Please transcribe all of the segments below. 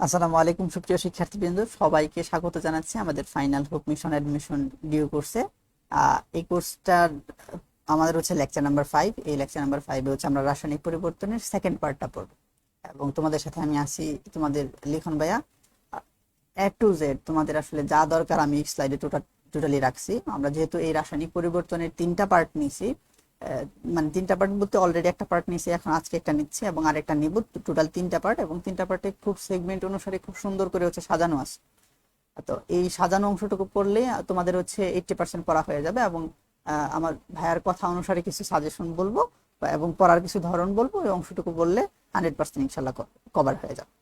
আসসালামু আলাইকুম সুপ্রিয় শিক্ষার্থীবৃন্দ, সবাইকে স্বাগত জানাচ্ছি আমাদের final hope mission admission due কোর্সে। এই কোর্সটার আমাদের হচ্ছে লেকচার নাম্বার 5। এই লেকচার নাম্বার 5 হচ্ছে আমরা রাসায়নিক পরিবর্তনের সেকেন্ড পার্টটা পড়ব এবং তোমাদের সাথে আমি আছি তোমাদের লিখন ভাইয়া। এ টু জেড তোমাদের আসলে যা দরকার আমি স্লাইডে টোটালি রাখছি। আমরা যেহেতু এই রাসায়নিক পরিবর্তনের 3টা পার্ট নিয়েছি, মানে 3টা পার্ট বলতে অলরেডি একটা পার্ট নিয়েছি, এখন আজকে একটা নিচ্ছি এবং আরেকটা নিব। টোটাল 3টা পার্ট এবং 3টা পার্টে খুব সেগমেন্ট অনুসারে খুব সুন্দর করে হচ্ছে সাজানো আছে। তো এই সাজানো অংশটুকু পড়লে তোমাদের হচ্ছে 80% পড়া হয়ে যাবে এবং আমার ভাইয়ার কথা অনুসারে কিছু সাজেশন বলবো এবং পড়ার কিছু ধরন বলবো। এই অংশটুকু বললে 100% ইনশাল্লাহ কভার হয়ে যাবে।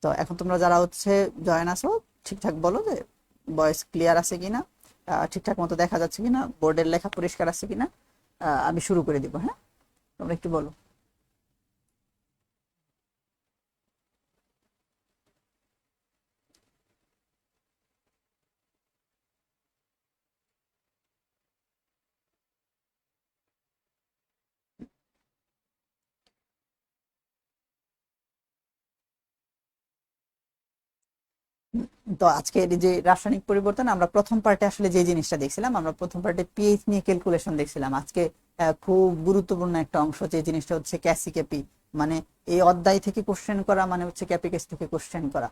তো এখন তোমরা যারা হচ্ছে জয়েন আসো, ঠিকঠাক বলো যে ভয়েস ক্লিয়ার আছে কিনা, ঠিকঠাক মতো দেখা যাচ্ছে কিনা, বোর্ডের লেখা পরিষ্কার আছে কিনা। আমি শুরু করে দিব। হ্যাঁ, তোমরা একটু বলো। তো আজকে এই যে রাসায়নিক পরিবর্তন, আমরা প্রথম পার্টে আসলে যে জিনিসটা দেখছিলাম, আমরা প্রথম পার্টে পিএইচ নিয়ে ক্যালকুলেশন দেখছিলাম। আজকে খুব গুরুত্বপূর্ণ একটা অংশ, যে জিনিসটা হচ্ছে ক্যাসি ক্যাপি, মানে এই অধ্যায় থেকে কোশ্চেন করা মানে হচ্ছে ক্যাপি ক্যাস থেকে কোশ্চেন করা।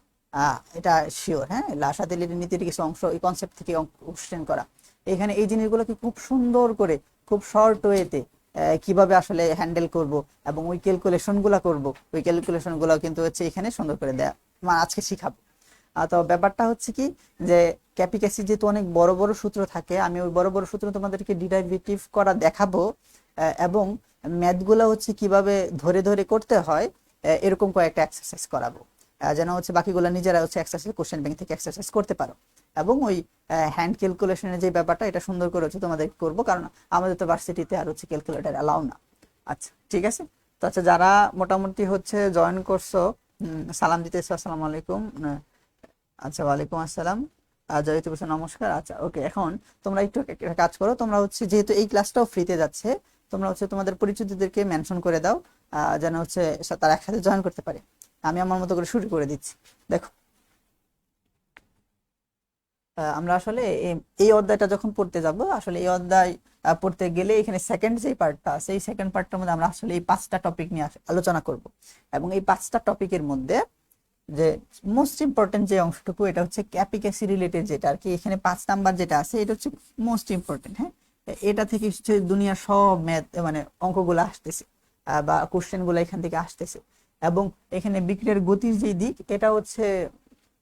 এটা শিওর। হ্যাঁ, লাসাতেলির নীতির কিছু অংশ এই কনসেপ্ট থেকে কোশ্চেন করা। এখানে এই জিনিসগুলোকে খুব সুন্দর করে খুব শর্ট ওয়েতে কিভাবে আসলে হ্যান্ডেল করব এবং ওই ক্যালকুলেশন গুলা করবো, ওই ক্যালকুলেশন গুলো কিন্তু হচ্ছে এখানে সুন্দর করে দেয়া মানে আজকে শিখাবো। তো ব্যাপারটা হচ্ছে কি, যে ক্যাপিক অ্যাসিড যেহেতু অনেক বড় বড় সূত্র থাকে, আমি ওই বড় বড় সূত্র তোমাদেরকে ডিরাইভেটিভ করা দেখাবো এবং ম্যাথগুলো হচ্ছে কিভাবে ধরে ধরে করতে হয় এরকম কয়েকটা এক্সারসাইজ করাবো, যেন হচ্ছে বাকিগুলো নিজেরা হচ্ছে এক্সারসাইজ কোশ্চেন ব্যাংক থেকে এক্সারসাইজ করতে পারো। এবং ওই হ্যান্ড ক্যালকুলেশনের যে ব্যাপারটা, এটা সুন্দর করে হচ্ছে তোমাদের করবো, কারণ আমাদের তো ভার্সিটিতে আর হচ্ছে ক্যালকুলেটর অ্যালাউ না। আচ্ছা, ঠিক আছে। তো আচ্ছা, যারা মোটামুটি হচ্ছে জয়েন করছো, সালাম দিতেছো, আসসালামু আলাইকুম। আচ্ছা, ওয়ালাইকুম আসসালাম। জয়িত বলছে নমস্কার। আচ্ছা, ওকে। এখন তোমরা একটু একটা কাজ করো, তোমরা হচ্ছে যেহেতু এই ক্লাসটাও ফ্রিতে যাচ্ছে, তোমরা হচ্ছে তোমাদের পরিচিতদেরকে মেনশন করে দাও, যেন হচ্ছে তারা একসাথে জয়েন করতে পারে। আমি আমার মতো করে শুরু করে দিচ্ছি। দেখো, আমরা আসলে এই অধ্যায়টা যখন পড়তে যাব, আসলে এই অধ্যায় পড়তে গেলে এখানে সেকেন্ড যে পার্টটা আছে, এই সেকেন্ড পার্টটার মধ্যে আমরা আসলে এই 5টা টপিক নিয়ে আলোচনা করব এবং এই 5টা টপিকের মধ্যে যে মোস্ট ইম্পর্টেন্ট যে অংশটুকু, এটা হচ্ছে ক্যাপিক্যাসি রিলেটেড, যেটা আর কি এখানে 5 নাম্বার যেটা আছে, এটা হচ্ছে মোস্ট ইম্পর্টেন্ট। হ্যাঁ, এটা থেকে হচ্ছে দুনিয়ার সব ম্যাথ মানে অঙ্কগুলো আসতেছে বা কোশ্চেন গুলো এখান থেকে আসতেছে। এবং এখানে বিক্রিয়ার গতির যে দিক, এটা হচ্ছে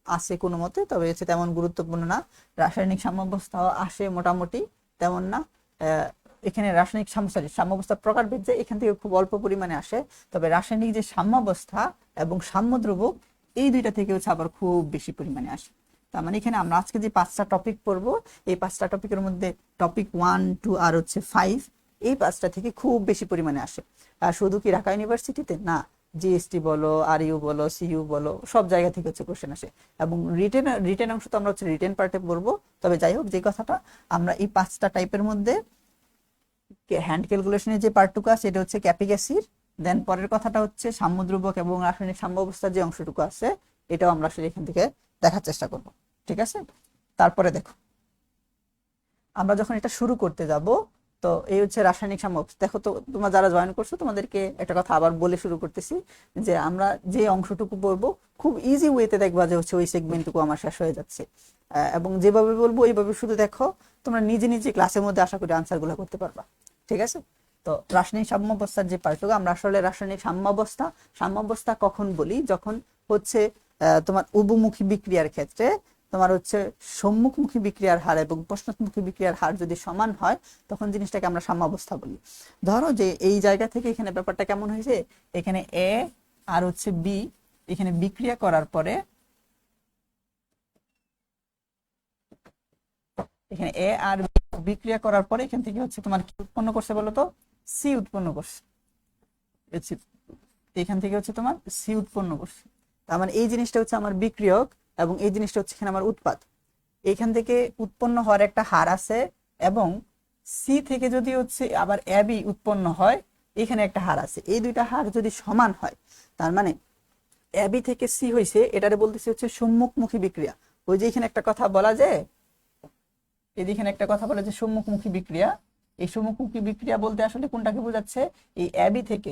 আছে কোনো মতে, তবে হচ্ছে তেমন গুরুত্বপূর্ণ না। রাসায়নিক সাম্যাবস্থাও আসে মোটামুটি, তেমন না। এখানে রাসায়নিক সাম্যাবস্থা প্রকারভেদ যে এখান থেকে খুব অল্প পরিমাণে আসে, তবে রাসায়নিক যে সাম্যাবস্থা এবং সাম্যদ্রব্য, এই দুইটা থেকে হচ্ছে আবার খুব বেশি পরিমাণে আসে। তার মানে এখানে আমরা আজকে যে 5টা টপিক পড়বো, এই 5টা টপিকের মধ্যে টপিক 1, 2 আর হচ্ছে 5, এই 5টা থেকে খুব বেশি পরিমাণে আসে। আর শুধু কি ঢাকা ইউনিভার্সিটিতে না, জিএসটি বলো, আরইউ বলো, সিইউ বলো, সব জায়গা থেকে হচ্ছে কোশ্চেন আসে। এবং রিটেন অংশ তো আমরা হচ্ছে রিটেন পার্টে পড়বো। তবে যাই হোক, যে কথাটা, আমরা এই 5টা টাইপের মধ্যে হ্যান্ড ক্যালকুলেশনের যে পার্টটুকু আছে, এটা হচ্ছে ক্যাপিক অ্যাসিড। দেন পরের কথাটা হচ্ছে সাম্যদ্রব্যক এবং রাসায়নিক সাম্যাবস্থার যে অংশটুকু আছে, এটাও আমরা আসলে এখান থেকে দেখার চেষ্টা করব। ঠিক আছে। তারপরে দেখো, আমরা যখন এটা শুরু করতে যাব, তো এই হচ্ছে রাসায়নিক সাম্যাবস্থা। দেখো তো, তোমরা যারা জয়েন করছো, তোমাদেরকে একটা কথা আবার বলে শুরু করতেছি, যে আমরা যে অংশটুকু পড়বো, খুব ইজি ওয়েতে দেখবা যে হচ্ছে ওই সেগমেন্টটুকু আমার শেষ হয়ে যাচ্ছে। এবং যেভাবে বলবো এইভাবে শুধু দেখো, তোমরা নিজে নিজে ক্লাসের মধ্যে আশা করি আনসার গুলো করতে পারবা। ঠিক আছে। তো রাসায়নিক সাম্যাবস্থার যে পার্টটুকু, আমরা আসলে রাসায়নিক সাম্যাবস্থা সাম্যাবস্থা কখন বলি, যখন হচ্ছে তোমার উভমুখী বিক্রিয়ার ক্ষেত্রে তোমার হচ্ছে সম্মুখমুখী বিক্রিয়ার হার এবং পশ্চাৎমুখী বিক্রিয়ার হার যদি সমান হয়, তখন জিনিসটাকে আমরা সাম্যাবস্থা বলি। ধরো যে এই জায়গা থেকে এখানে ব্যাপারটা কেমন হয়েছে, এখানে এ আর হচ্ছে বি এখানে বিক্রিয়া করার পরে, এখানে এ আর বিক্রিয়া করার পরে এখান থেকে হচ্ছে তোমার কি উৎপন্ন করছে বলো তো, সি উৎপন্ন করছে। এখান থেকে হচ্ছে তোমার সি উৎপন্ন করছে। তার মানে এই জিনিসটা হচ্ছে আমার বিক্রিয়ক এবং এই জিনিসটা হচ্ছে এখানে আমার উৎপাদ। এখান থেকে উৎপন্ন হওয়ার একটা হার আছে এবং সি থেকে যদি হচ্ছে আবার এবি উৎপন্ন হয়, এখানে একটা হার আছে। এই দুইটা হার যদি সমান হয়, তার মানে এবি থেকে সি হয়েছে, এটারে বলতেছে হচ্ছে সম্মুখমুখী বিক্রিয়া। ওই যে এখানে একটা কথা বলা যায়, এখানে একটা কথা বলা যে সম্মুখমুখী বিক্রিয়া, এই সম্মুখমুখী বিক্রিয়া বলতে আসলে কোনটাকে বোঝাচ্ছে, এই এবি থেকে,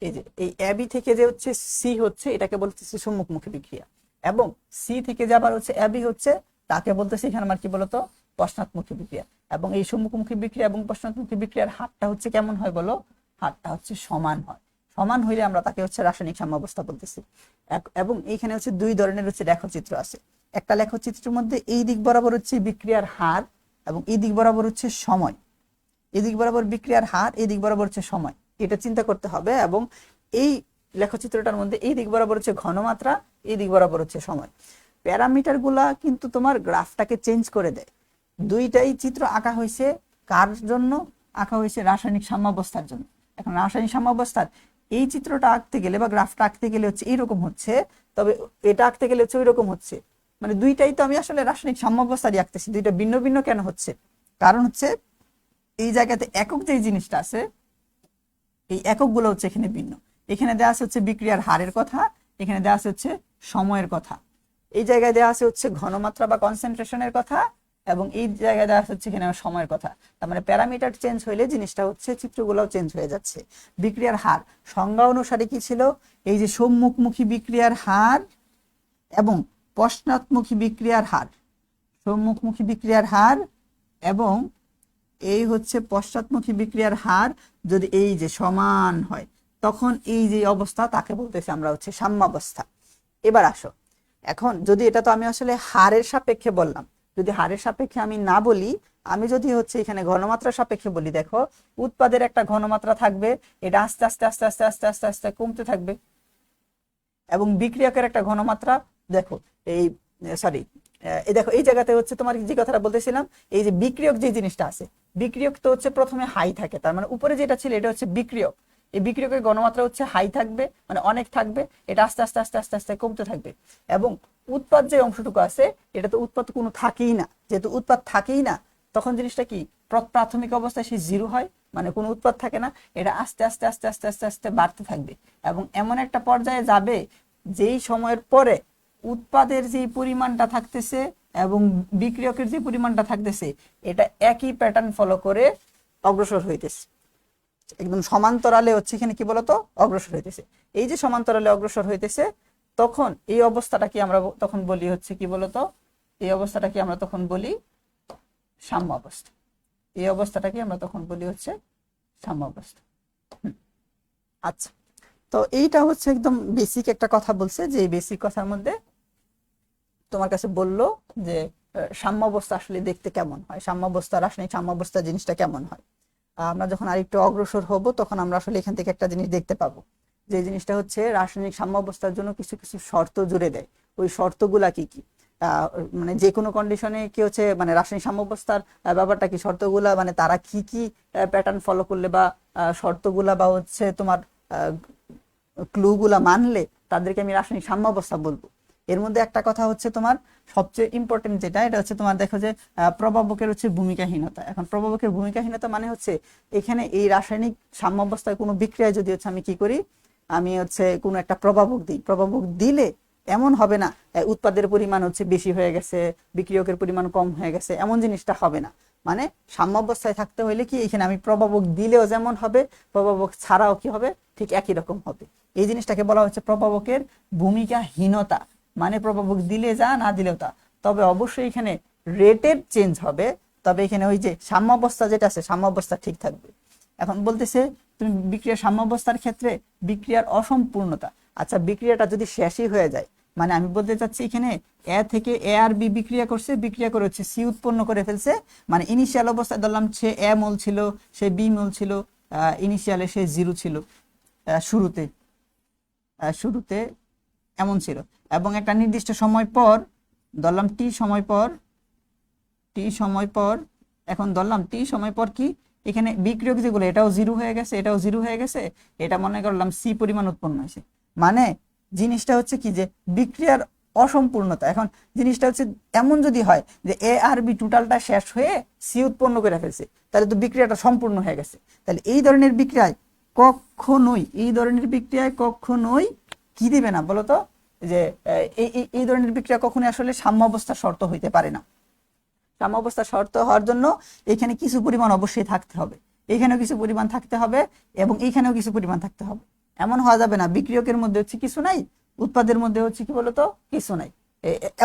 এই যে এই এবি থেকে যে হচ্ছে সি হচ্ছে, এটাকে বলতেছে সম্মুখমুখী বিক্রিয়া। এবং সি থেকে যে আবার হচ্ছে এবি হচ্ছে, তাকে বলতেছে এখানে আমার কি বলতো, পশ্চাৎমুখী বিক্রিয়া। এবং এই সম্মুখমুখী বিক্রিয়া এবং পশ্চাৎমুখী বিক্রিয়ার হারটা হচ্ছে কেমন হয় বলো, হারটা হচ্ছে সমান হয়। সমান হইলে আমরা তাকে হচ্ছে রাসায়নিক সাম্যাবস্থা বলতেছি। এবং এইখানে হচ্ছে দুই ধরনের হচ্ছে লেখচিত্র আছে। একটা লেখচিত্রের মধ্যে এই দিক বরাবর হচ্ছে বিক্রিয়ার হার, এবং এই দিক বরাবর হচ্ছে সময়। এদিক বরাবর বিক্রিয়ার হার, এই দিক বরাবর হচ্ছে সময়, এটা চিন্তা করতে হবে। এবং এই লেখচিত্রটার মধ্যে এই দিক বরাবর হচ্ছে ঘনমাত্রা, এই দিক বরাবর হচ্ছে সময়। প্যারামিটার গুলা কিন্তু তোমার গ্রাফটাকে চেঞ্জ করে দেয়। দুইটাই চিত্র আঁকা হয়েছে কার জন্য, আঁকা হয়েছে রাসায়নিক সাম্যাবস্থার জন্য। এখন রাসায়নিক সাম্যাবস্থার এই চিত্রটা আঁকতে গেলে বা গ্রাফটা আঁকতে গেলে হচ্ছে এইরকম হচ্ছে, তবে এটা আঁকতে গেলে হচ্ছে ওই রকম হচ্ছে। মানে দুইটাই তো আমি আসলে রাসায়নিক সাম্যাবস্থারই আঁকতেছি, দুইটা ভিন্ন ভিন্ন কেন হচ্ছে, কারণ হচ্ছে এই জায়গাতে একক যে জিনিসটা আছে, এই এককগুলো হচ্ছে এখানে ভিন্ন। এখানে দেওয়া আছে হচ্ছে বিক্রিয়ার হারের কথা, এখানে দেওয়া আছে হচ্ছে সময়ের কথা। এই জায়গায় দেওয়া আছে হচ্ছে ঘনমাত্রা বা কনসেন্ট্রেশনের কথা, এবং এই জায়গায় দেওয়া আছে হচ্ছে এখানে সময়ের কথা। তার মানে প্যারামিটার চেঞ্জ হইলে জিনিসটা হচ্ছে চিত্রগুলোও চেঞ্জ হয়ে যাচ্ছে। বিক্রিয়ার হার সংজ্ঞা অনুসারে কি ছিল, এই যে সম্মুখমুখী বিক্রিয়ার হার এবং পশ্চাৎমুখী বিক্রিয়ার হার, সম্মুখমুখী বিক্রিয়ার হার এবং এই হচ্ছে পশ্চাৎমুখী বিক্রিয়ার হার যদি এই যে সমান হয়, তখন এই যে অবস্থা তাকে বলতেছি আমরা হচ্ছে সাম্যাবস্থা। এবার আসো, এখন যদি এটা তো আমি আসলে হারের সাপেক্ষে বললাম, যদি হারের সাপেক্ষে আমি না বলি, আমি যদি হচ্ছে এখানে ঘনমাত্রার সাপেক্ষে বলি, দেখো উৎপাদের একটা ঘনমাত্রা থাকবে, এটা আস্তে আস্তে আস্তে আস্তে আস্তে আস্তে আস্তে কমতে থাকবে। এবং বিক্রিয়কের একটা ঘনমাত্রা, দেখো এই সরি এই দেখো এই জায়গাতে হচ্ছে তোমার যে কথাটা বলতেছিলাম, এই যে বিক্রিয়ক যে জিনিসটা আছে, বিক্রিয়ক তো হচ্ছে প্রথমে হাই থাকে, তার মানে উপরে যেটা ছিল এটা হচ্ছে বিক্রিয়ক। এই বিক্রিয়কের ঘনমাত্রা হচ্ছে হাই থাকবে, মানে অনেক থাকবে, এটা আস্তে আস্তে আস্তে আস্তে আস্তে কমতে থাকবে। এবং উৎপাদ যে অংশটুকু আছে, এটা তো উৎপাদ কোনো থাকেই না, যেহেতু উৎপাদ থাকেই না, তখন জিনিসটা কি প্রাথমিক অবস্থায় সে জিরো হয়, মানে কোনো উৎপাদ থাকে না, এটা আস্তে আস্তে আস্তে আস্তে আস্তে আস্তে বাড়তে থাকবে। এবং এমন একটা পর্যায়ে যাবে যেই সময়ের পরে উৎপাদের যে পরিমাণটা থাকতেছে এবং বিক্রিয়কের যে পরিমাণটা থাকতেছে, এটা একই প্যাটার্ন ফলো করে অগ্রসর হইতেছে, একদম সমান্তরালে হচ্ছে এখানে কি বলতো অগ্রসর হইতেছে। এই যে সমান্তরালে অগ্রসর হইতেছে, তখন এই অবস্থাটা কি আমরা তখন বলি হচ্ছে কি বলতো, এই অবস্থাটা কি আমরা তখন বলি সাম্য অবস্থা। এই অবস্থাটাকে আমরা তখন বলি হচ্ছে সাম্য অবস্থা। আচ্ছা, তো এইটা হচ্ছে একদম বেসিক একটা কথা বলছে, যে এই বেসিক কথার মধ্যে তোমার কাছে বললো যে সাম্যাবস্থা আসলে দেখতে কেমন হয়, সাম্যাবস্থা রাসায়নিক সাম্যাবস্থা জিনিসটা কেমন হয়। আমরা যখন আরেকটু অগ্রসর হব, তখন আমরা আসলে এখান থেকে একটা জিনিস দেখতে পাবো, যে জিনিসটা হচ্ছে রাসায়নিক সাম্যাবস্থার জন্য কিছু কিছু শর্ত জুড়ে দেয়। ওই শর্তগুলা কি কি, মানে যে কোনো কন্ডিশনে কি হচ্ছে, মানে রাসায়নিক সাম্যাবস্থার ব্যাপারটা কি, শর্তগুলা মানে তারা কি কি প্যাটার্ন ফলো করলে বা শর্তগুলা বা হচ্ছে তোমার ক্লুগুলা মানলে তাদেরকে আমি রাসায়নিক সাম্যাবস্থা বলবো। এর মধ্যে একটা কথা হচ্ছে তোমার সবচেয়ে ইম্পর্টেন্ট যেটা, এটা হচ্ছে তোমার দেখো যে প্রভাবকের হচ্ছে ভূমিকাহীনতা। এখন প্রভাবকের ভূমিকাহীনতা মানে হচ্ছে এখানে এই রাসায়নিক সাম্যাবস্থায় কোনো বিক্রিয়ায় যদি হচ্ছে আমি কি করি, আমি হচ্ছে কোনো একটা প্রভাবক দিই, প্রভাবক দিলে এমন হবে না উৎপাদের পরিমাণ হচ্ছে বেশি হয়ে গেছে, বিক্রিয়কের পরিমাণ কম হয়ে গেছে, এমন জিনিসটা হবে না। মানে সাম্যাবস্থায় থাকতে হইলে কি এখানে আমি প্রভাবক দিলেও যেমন হবে, প্রভাবক ছাড়াও কি হবে, ঠিক একই রকম হবে। এই জিনিসটাকে বলা হচ্ছে প্রভাবকের ভূমিকাহীনতা। মানে প্রভাবক দিলে যা, না দিলেও তা। তবে অবশ্যই এখানে রেটের চেঞ্জ হবে, তবে এখানে ওই যে সাম্যাবস্থা যেটা আছে, সাম্যাবস্থা ঠিক থাকবে। এখন বলতেছে তুমি বিক্রিয়ার সাম্যাবস্থার ক্ষেত্রে বিক্রিয়ার অসম্পূর্ণতা। আচ্ছা, বিক্রিয়াটা যদি শেষই হয়ে যায়, মানে আমি বলতে চাচ্ছি এখানে এ থেকে এ আর বি বিক্রিয়া করছে, বিক্রিয়া করে হচ্ছে সি উৎপন্ন করে ফেলছে, মানে ইনিশিয়াল অবস্থায় ধরলাম সে এ মোল ছিল, সে বি মোল ছিল, ইনিশিয়ালে সে জিরো ছিল, শুরুতে শুরুতে এমন ছিল। এবং একটা নির্দিষ্ট সময় পর ধরলাম টি সময় পর, এখন ধরলাম টি সময় পর কি এখানে বিক্রিয়ক যেগুলো, এটাও জিরো হয়ে গেছে, এটাও জিরো হয়ে গেছে, এটা মনে করলাম সি পরিমাণ উৎপন্ন হয়েছে। মানে জিনিসটা হচ্ছে কি যে বিক্রিয়ার অসম্পূর্ণতা। এখন জিনিসটা হচ্ছে এমন যদি হয় যে এ আর বি টোটালটা শেষ হয়ে সি উৎপন্ন করে ফেলছে, তাহলে তো বিক্রিয়াটা সম্পূর্ণ হয়ে গেছে। তাহলে এই ধরনের বিক্রিয়ায় কখনোই এই ধরনের বিক্রিয়ায় কখনোই কি দিবে না বলতো, যে এই ধরনের বিক্রিয়া কখনোই আসলে সাম্য অবস্থার শর্ত হইতে পারে না। সাম্য অবস্থার শর্ত হওয়ার জন্য এখানে কিছু পরিমাণ অবশ্যই থাকতে হবে, এখানেও কিছু পরিমাণ থাকতে হবে এবং এইখানেও কিছু পরিমাণ থাকতে হবে। এমন হওয়া যাবে না বিক্রিয়কের মধ্যে হচ্ছে কিছু নাই, উৎপাদের মধ্যে হচ্ছে কি বলতো কিছু নাই,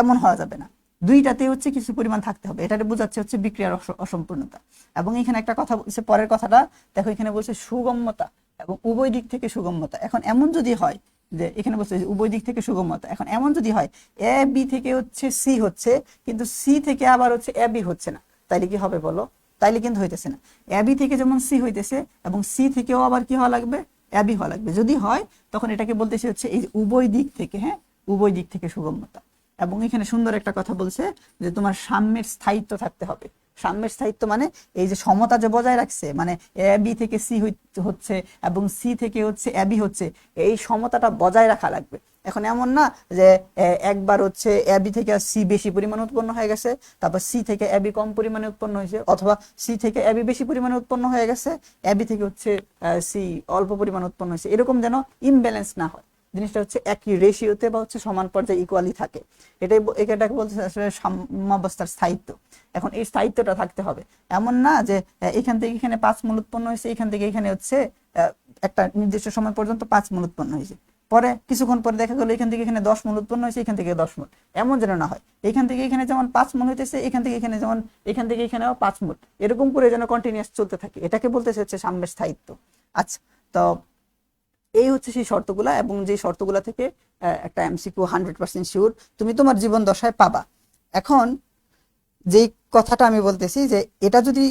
এমন হওয়া যাবে না। দুইটাতে হচ্ছে কিছু পরিমাণ থাকতে হবে, এটা বোঝাচ্ছে হচ্ছে বিক্রিয়ার অসম্পূর্ণতা। এবং এখানে একটা কথা বলছে, পরের কথাটা দেখো, এখানে বলছে সুগম্যতা এবং উভয় দিক থেকে সুগম্যতা। এখন এমন যদি হয় যে এখানে বলছে উভয় দিক থেকে সুগম্যতা, এখন এমন যদি হয় এ বি থেকে হচ্ছে সি হচ্ছে, কিন্তু সি থেকে আবার হচ্ছে এ বি হচ্ছে না, তাইলে কি হবে বলো? তাইলে কিন্তু হইতেছে না। এ বি থেকে যেমন সি হইতেছে এবং সি থেকেও আবার কি হওয়া লাগবে, এ বি হওয়া লাগবে। যদি হয় তখন এটাকে বলতেছে হচ্ছে এই উভয় দিক থেকে, হ্যাঁ উভয় দিক থেকে সুগম্যতা। এবং এখানে সুন্দর একটা কথা বলছে যে তোমার সাম্যের স্থায়িত্ব থাকতে হবে। সাম্যের স্থায়িত্ব মানে এই যে সমতা যে বজায় রাখছে, মানে এ বি থেকে সি হচ্ছে এবং সি থেকে হচ্ছে এ বি হচ্ছে, এই সমতাটা বজায় রাখা লাগবে। এখন এমন না যে একবার হচ্ছে এ বি থেকে সি বেশি পরিমাণে উৎপন্ন হয়ে গেছে, তারপর সি থেকে এ বি কম পরিমাণে উৎপন্ন হয়েছে, অথবা সি থেকে এ বি বেশি পরিমাণে উৎপন্ন হয়ে গেছে, এ বি থেকে হচ্ছে সি অল্প পরিমাণে উৎপন্ন হয়েছে, এরকম যেন ইমব্যালেন্স না হয়। জিনিসটা হচ্ছে একই রেশিওতে বা হচ্ছে সমান পর্যায়ে ইকুয়ালি থাকে, এটাকে বলতে আসলে সাম্যাবস্থার স্থায়িত্ব। এখন এই স্থায়িত্বটা থাকতে হবে। এমন না যে এখান থেকে এখানে 5 মোল উৎপন্ন হয়েছে, এখান থেকে এখানে হচ্ছে একটা নির্দিষ্ট সময় পর্যন্ত 5 মোল উৎপন্ন হয়েছে, পরে কিছুক্ষণ পরে দেখা গেলো এখান থেকে এখানে 10 মোল উৎপন্ন হয়েছে, এখান থেকে 10 মোল, এমন যেন না হয় এখান থেকে এখানে যেমন 5 মোল হইতেছে, এখান থেকে এখানে যেমন এখান থেকে এখানেও 5 মোল, এরকম করে যেন কন্টিনিউয়াস চলতে থাকে, এটাকে বলতেছে হচ্ছে সাম্যের স্থায়িত্ব। আচ্ছা, তো এই হচ্ছে সেই শর্তগুলা, এবং যে শর্তগুলা থেকে একটা এমসিকিউ 100% শিওর তুমি তোমার জীবন দশায় পাবা। এখন যেই কথাটা আমি বলতেছি যে এটা যদি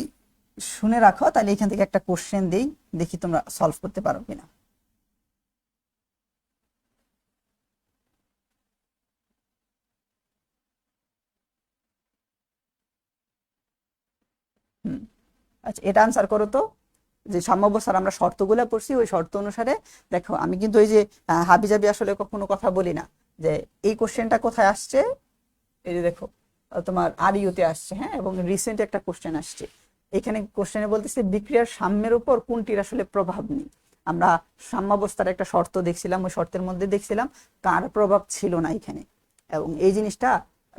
শুনে রাখো, তাহলে এখান থেকে একটা কোশ্চেন দেই, দেখি তোমরা সলভ করতে পারো কিনা। আচ্ছা, এটা আনসার করো তো। যে সাম্যাবস্থার আমরা শর্তগুলো পড়ছি, ওই শর্ত অনুসারে দেখো, আমি কিন্তু ওই যে হাবিজাবি আসলে কখনো কথা বলি না যে এই কোশ্চেনটা কোথায় আসছে। এই যে দেখো, তোমার আর ইউতে আসছে, হ্যাঁ, এবং রিসেন্ট একটা কোশ্চেন আসছে। এখানে কোশ্চেনে বলতেছে বিক্রিয়ার সাম্যের উপর কোনটির আসলে প্রভাব নেই। আমরা সাম্যাবস্থার একটা শর্ত দেখছিলাম, ওই শর্তের মধ্যে দেখছিলাম কার প্রভাব ছিল না এখানে, এবং এই জিনিসটা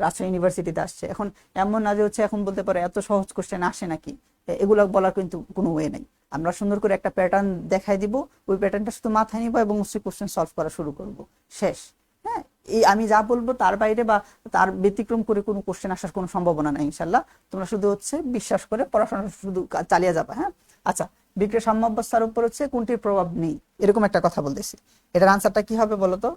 রাজশাহী ইউনিভার্সিটিতে আসছে। এখন এমন না যে হচ্ছে এখন বলতে পারে এত সহজ কোশ্চেন আসে নাকি, এগুলো বলার কিন্তু কোনো ওয়ে নাই। আমরা সুন্দর করে একটা প্যাটার্ন দেখাই দিব, ওই প্যাটার্নটা শুধু মাথায় নিব এবং সেই কোশ্চেন সলভ করা শুরু করব, শেষ। হ্যাঁ, এই আমি যা বলবো তার বাইরে বা তার ব্যতিক্রম করে কোনো কোশ্চেন আসার কোনো সম্ভাবনা নাই ইনশাল্লাহ। তোমরা শুধু হচ্ছে বিশ্বাস করে পড়াশোনা শুধু চালিয়ে যাবা। হ্যাঁ, আচ্ছা, বিক্রিয়া সাম্যাবস্থার উপর হচ্ছে কোনটির প্রভাব নেই, এরকম একটা কথা বলতেছি। এটার আনসারটা কি হবে বলো তো?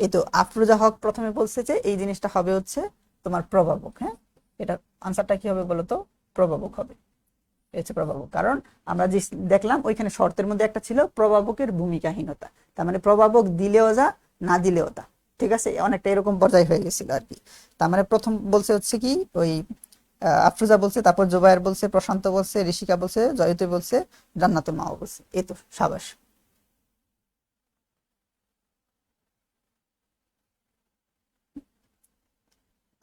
এই তো আফরোজা হক প্রথমে বলছে যে এই জিনিসটা হবে হচ্ছে তোমার প্রভাবক। হ্যাঁ, এটা আনসারটা কি হবে বলো তো? প্রভাবক হবে, হচ্ছে প্রভাবক। কারণ আমরা যে দেখলাম ওইখানে শর্তের মধ্যে একটা ছিল প্রভাবকের ভূমিকাহীনতা, তার মানে প্রভাবক দিলেও যা, না দিলেও তা। ঠিক আছে, অনেকটা এরকম পর্যায়ে হয়ে গেছিল আর কি। তার মানে প্রথম বলছে হচ্ছে কি ওই আফরোজা বলছে, তারপর জোবায়ের বলছে, প্রশান্ত বলছে, ঋষিকা বলছে, জয়তী বলছে, জান্নাতুল মাও বলছে। এই তো, সাবাস।